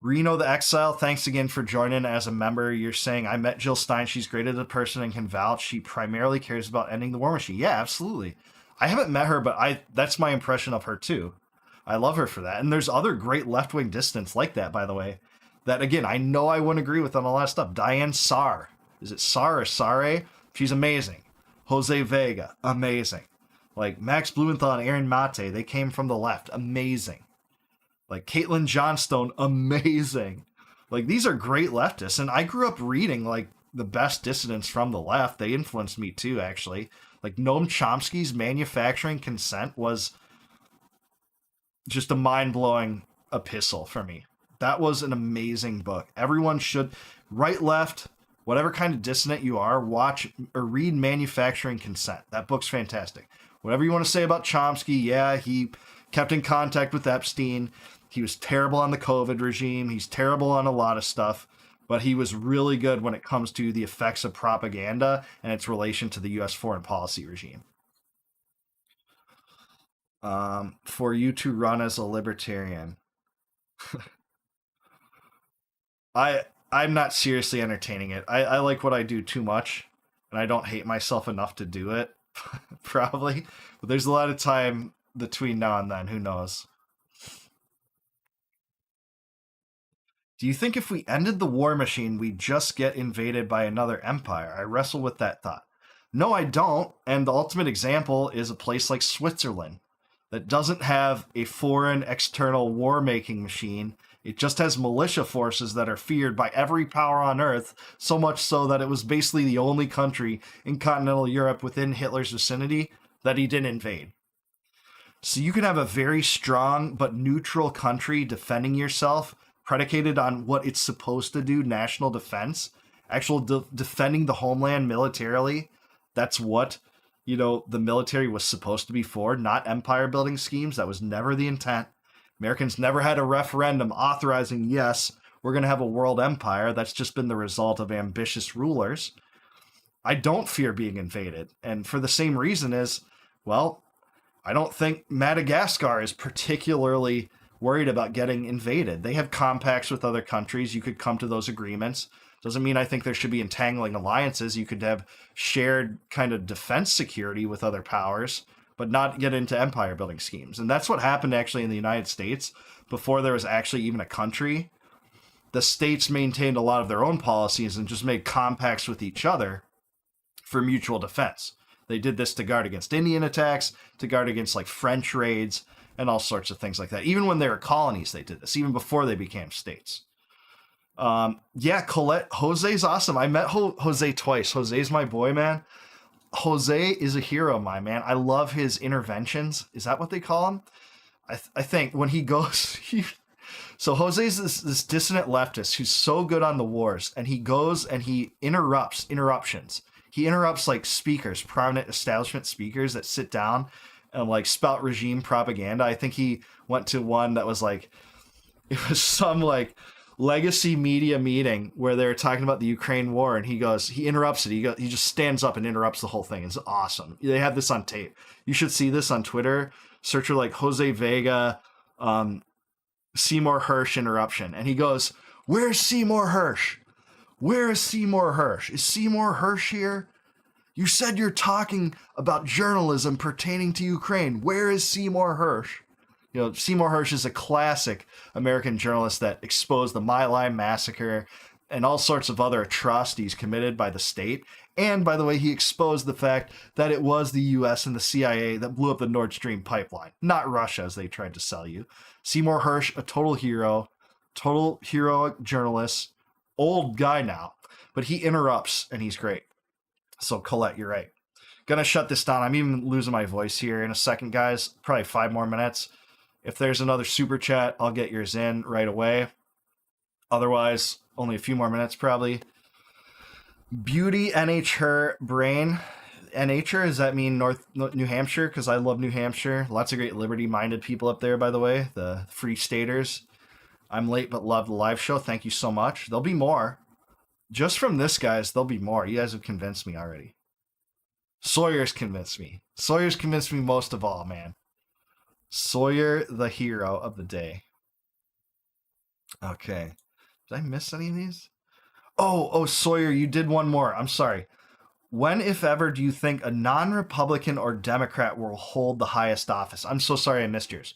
Speaker 1: Reno the Exile, thanks again for joining as a member. You're saying, I met Jill Stein. She's great as a person and can vouch. She primarily cares about ending the war machine. Yeah, absolutely. I haven't met her, but that's my impression of her, too. I love her for that. And there's other great left-wing dissidents like that, by the way. That, again, I know I wouldn't agree with on a lot of stuff. Diane Saar. Is it Saar or Sare? She's amazing. Jose Vega. Amazing. Like, Max Blumenthal and Aaron Mate. They came from the left. Amazing. Like, Caitlin Johnstone. Amazing. Like, these are great leftists. And I grew up reading, like, the best dissidents from the left. They influenced me, too, actually. Like, Noam Chomsky's Manufacturing Consent was just a mind-blowing epistle for me. That was an amazing book. Everyone should, right, left, whatever kind of dissident you are, watch or read Manufacturing Consent. That book's fantastic. Whatever you want to say about Chomsky, yeah, he kept in contact with Epstein. He was terrible on the COVID regime. He's terrible on a lot of stuff. But he was really good when it comes to the effects of propaganda and its relation to the U.S. foreign policy regime. For you to run as a libertarian. I'm not seriously entertaining it. I like what I do too much, and I don't hate myself enough to do it, probably. But there's a lot of time between now and then. Who knows? Do you think if we ended the war machine, we'd just get invaded by another empire? I wrestle with that thought. No, I don't. And the ultimate example is a place like Switzerland that doesn't have a foreign external war-making machine. It just has militia forces that are feared by every power on Earth, so much so that it was basically the only country in continental Europe within Hitler's vicinity that he didn't invade. So you can have a very strong but neutral country defending yourself, predicated on what it's supposed to do, national defense, actual defending the homeland militarily. That's what, the military was supposed to be for, not empire building schemes. That was never the intent. Americans never had a referendum authorizing, yes, we're going to have a world empire. That's just been the result of ambitious rulers. I don't fear being invaded. And for the same reason is, well, I don't think Madagascar is particularly worried about getting invaded. They have compacts with other countries. You could come to those agreements. Doesn't mean I think there should be entangling alliances. You could have shared kind of defense security with other powers, but not get into empire building schemes. And that's what happened actually in the United States before there was actually even a country. The states maintained a lot of their own policies and just made compacts with each other for mutual defense. They did this to guard against Indian attacks, to guard against like French raids, and all sorts of things like that. Even when they were colonies, they did this, even before they became states. Colette, Jose's awesome. I met Jose twice. Jose's my boy, man. Jose is a hero, my man. I love his interventions. Is that what they call him? I think when he goes... So Jose's this dissident leftist who's so good on the wars, and he goes and he interruptions. He interrupts like speakers, prominent establishment speakers that sit down and like spout regime propaganda. I think he went to one that was like, it was some like legacy media meeting where they're talking about the Ukraine war, and he interrupts it. He just stands up and interrupts the whole thing. It's awesome. They have this on tape. You should see this on Twitter. Search for like Jose Vega, Seymour Hersh interruption, and he goes, "Where's Seymour Hersh? Where is Seymour Hersh? Is Seymour Hersh here? You said you're talking about journalism pertaining to Ukraine. Where is Seymour Hersh?" You know, Seymour Hersh is a classic American journalist that exposed the My Lai massacre and all sorts of other atrocities committed by the state. And by the way, he exposed the fact that it was the US and the CIA that blew up the Nord Stream pipeline, not Russia, as they tried to sell you. Seymour Hersh, a total hero, total heroic journalist, old guy now, but he interrupts and he's great. So Colette, you're right. Gonna shut this down. I'm even losing my voice here in a second, guys. Probably 5 more minutes. If there's another super chat, I'll get yours in right away. Otherwise, only a few more minutes probably. Beauty NH her brain. NH, does that mean New Hampshire? Because I love New Hampshire. Lots of great liberty-minded people up there, by the way. The Free Staters. I'm late but love the live show. Thank you so much. There'll be more. Just from this, guys, there'll be more. You guys have convinced me already. Sawyer's convinced me. Sawyer's convinced me most of all, man. Sawyer, the hero of the day. Okay. Did I miss any of these? Oh, Sawyer, you did one more. I'm sorry. When, if ever, do you think a non-Republican or Democrat will hold the highest office? I'm so sorry I missed yours.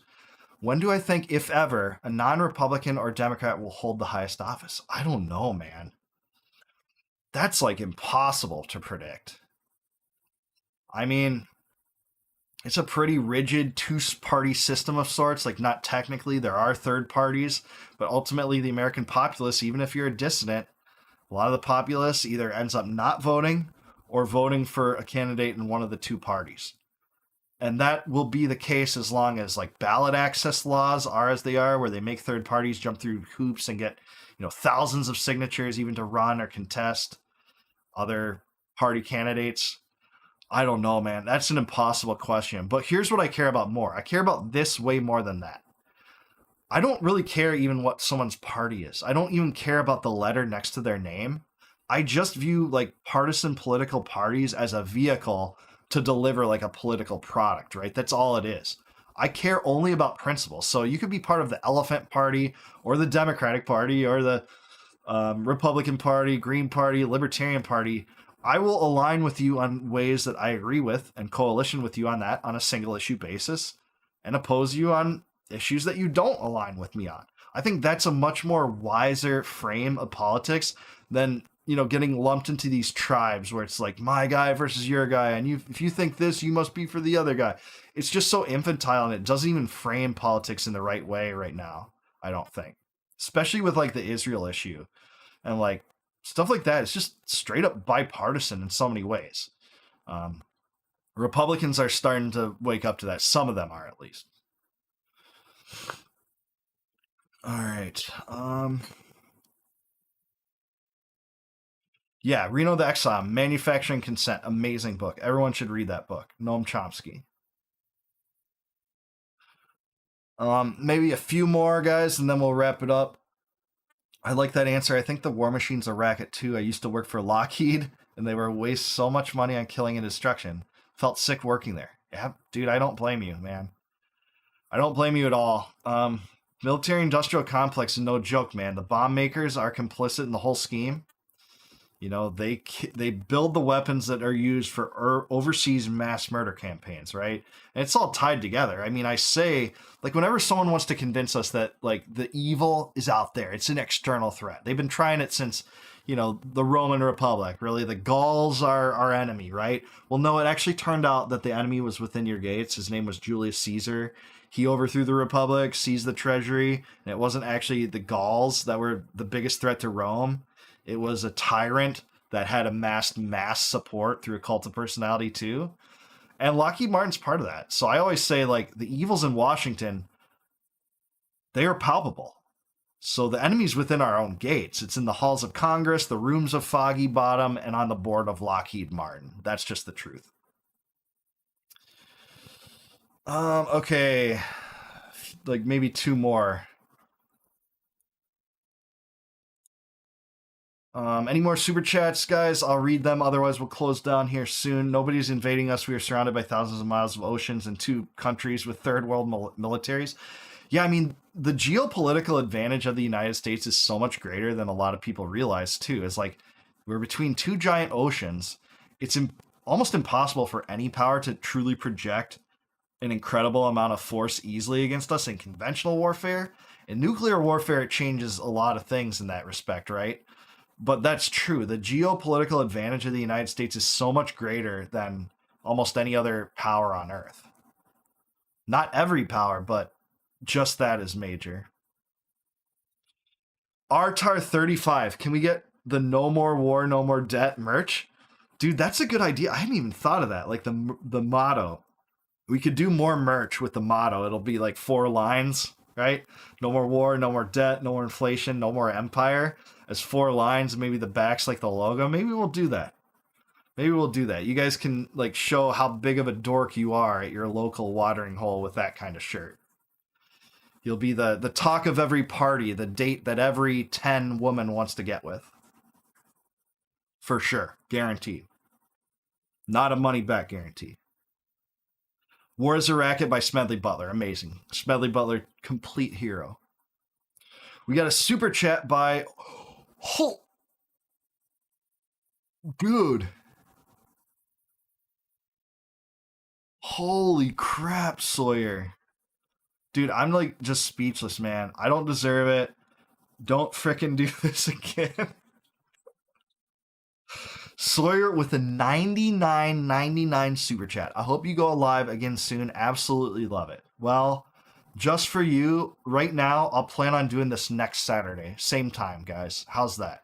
Speaker 1: When do I think, if ever, a non-Republican or Democrat will hold the highest office? I don't know, man. That's like impossible to predict. I mean, it's a pretty rigid two-party system of sorts. Like, not technically, there are third parties, but ultimately the American populace, even if you're a dissident, a lot of the populace either ends up not voting or voting for a candidate in one of the two parties. And that will be the case as long as like ballot access laws are as they are, where they make third parties jump through hoops and get, thousands of signatures even to run or contest other party candidates. I don't know, man. That's an impossible question. But here's what I care about more. I care about this way more than that. I don't really care even what someone's party is. I don't even care about the letter next to their name. I just view like partisan political parties as a vehicle to deliver like a political product, right? That's all it is. I care only about principles. So you could be part of the Elephant Party or the Democratic Party or the Republican Party, Green Party, Libertarian Party. I will align with you on ways that I agree with and coalition with you on that on a single issue basis and oppose you on issues that you don't align with me on. I think that's a much more wiser frame of politics than, getting lumped into these tribes where it's like my guy versus your guy. And if you think this, you must be for the other guy. It's just so infantile and it doesn't even frame politics in the right way right now, I don't think. Especially with like the Israel issue and like stuff like that. It's just straight up bipartisan in so many ways. Republicans are starting to wake up to that. Some of them are, at least. All right. Yeah, Reno the Exile, Manufacturing Consent, amazing book. Everyone should read that book. Noam Chomsky. Maybe a few more, guys, and then we'll wrap it up. I like that answer. I think the war machine's a racket, too. I used to work for Lockheed, and they were waste so much money on killing and destruction. Felt sick working there. Yeah, dude, I don't blame you, man. I don't blame you at all. Military-industrial complex is no joke, man. The bomb makers are complicit in the whole scheme. They build the weapons that are used for overseas mass murder campaigns, right? And it's all tied together. I mean, I say, like, whenever someone wants to convince us that, like, the evil is out there, it's an external threat. They've been trying it since, the Roman Republic, really. The Gauls are our enemy, right? Well, no, it actually turned out that the enemy was within your gates. His name was Julius Caesar. He overthrew the Republic, seized the treasury, and it wasn't actually the Gauls that were the biggest threat to Rome. It was a tyrant that had amassed mass support through a cult of personality too. And Lockheed Martin's part of that. So I always say, like, the evils in Washington, they are palpable. So the enemy's within our own gates. It's in the halls of Congress, the rooms of Foggy Bottom, and on the board of Lockheed Martin. That's just the truth. Okay. Like maybe two more. Any more super chats, guys? I'll read them. Otherwise, we'll close down here soon. Nobody's invading us. We are surrounded by thousands of miles of oceans and two countries with third world militaries. Yeah, I mean, the geopolitical advantage of the United States is so much greater than a lot of people realize, too. It's like we're between two giant oceans. It's almost impossible for any power to truly project an incredible amount of force easily against us in conventional warfare. In nuclear warfare, it changes a lot of things in that respect, right? But that's true. The geopolitical advantage of the United States is so much greater than almost any other power on Earth. Not every power, but just that is major. RTAR 35. Can we get the No More War, No More Debt merch? Dude, that's a good idea. I hadn't even thought of that. Like the motto. We could do more merch with the motto. It'll be like 4 lines, right? No more war, no more debt, no more inflation, no more empire. As 4 lines, maybe the back's like the logo. Maybe we'll do that. Maybe we'll do that. You guys can like show how big of a dork you are at your local watering hole with that kind of shirt. You'll be the talk of every party, the date that every 10 woman wants to get with. For sure. Guaranteed. Not a money back guarantee. War is a Racket by Smedley Butler. Amazing. Smedley Butler, complete hero. We got a super chat by... Oh, dude. Holy crap, Sawyer. Dude, I'm like just speechless, man. I don't deserve it. Don't fricking do this again. Sawyer with a 99.99 super chat. I hope you go live again soon. Absolutely love it. Well, just for you, right now, I'll plan on doing this next Saturday. Same time, guys. How's that?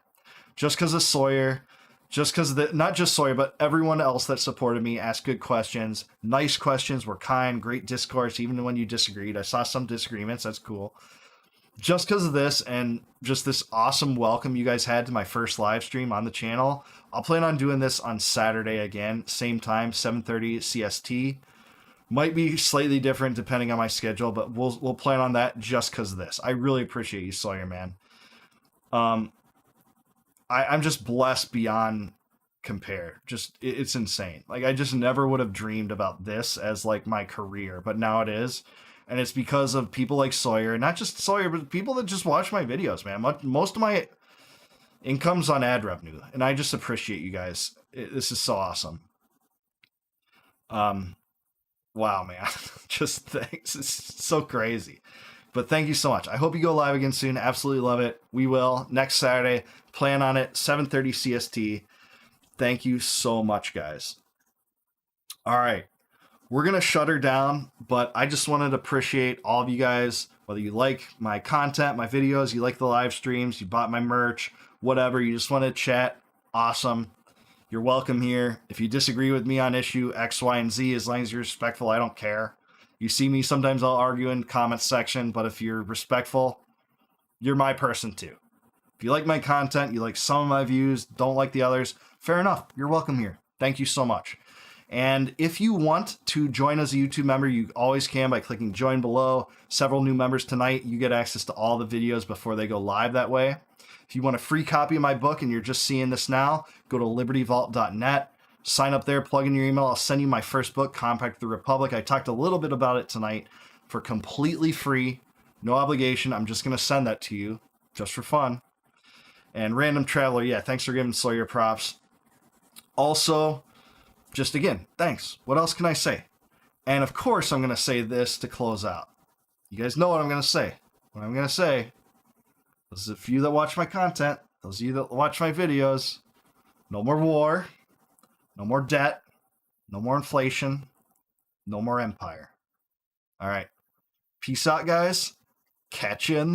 Speaker 1: Just because of Sawyer, just because not just Sawyer, but everyone else that supported me, asked good questions, nice questions, were kind, great discourse, even when you disagreed. I saw some disagreements. That's cool. Just because of this and just this awesome welcome you guys had to my first live stream on the channel, I'll plan on doing this on Saturday again, same time, 7:30 CST. Might be slightly different depending on my schedule, but we'll plan on that just because of this. I really appreciate you, Sawyer, man. I'm just blessed beyond compare. Just it's insane. Like I just never would have dreamed about this as like my career, but now it is. And it's because of people like Sawyer, not just Sawyer, but people that just watch my videos, man. Most of my income's on ad revenue, and I just appreciate you guys. This is so awesome. Wow, man. Just thanks. It's so crazy. But thank you so much. I hope you go live again soon. Absolutely love it. We will next Saturday. Plan on it. 7:30 CST. Thank you so much, guys. All right. We're going to shut her down, but I just wanted to appreciate all of you guys, whether you like my content, my videos, you like the live streams, you bought my merch, whatever, you just want to chat, awesome. You're welcome here. If you disagree with me on issue X, Y, and Z, as long as you're respectful, I don't care. You see me, sometimes I'll argue in comments section, but if you're respectful, you're my person too. If you like my content, you like some of my views, don't like the others, fair enough. You're welcome here. Thank you so much. And if you want to join as a YouTube member, you always can by clicking join below. Several new members tonight. You get access to all the videos before they go live that way. If you want a free copy of my book and you're just seeing this now, go to libertyvault.net. Sign up there, plug in your email. I'll send you my first book, Compact the Republic. I talked a little bit about it tonight for completely free. No obligation. I'm just going to send that to you just for fun. And Random Traveler, yeah, thanks for giving Sawyer props. Also, just again, thanks. What else can I say? And of course, I'm going to say this to close out. You guys know what I'm going to say. What I'm going to say, those of you that watch my content, those of you that watch my videos, no more war, no more debt, no more inflation, no more empire. All right. Peace out, guys. Catch you in the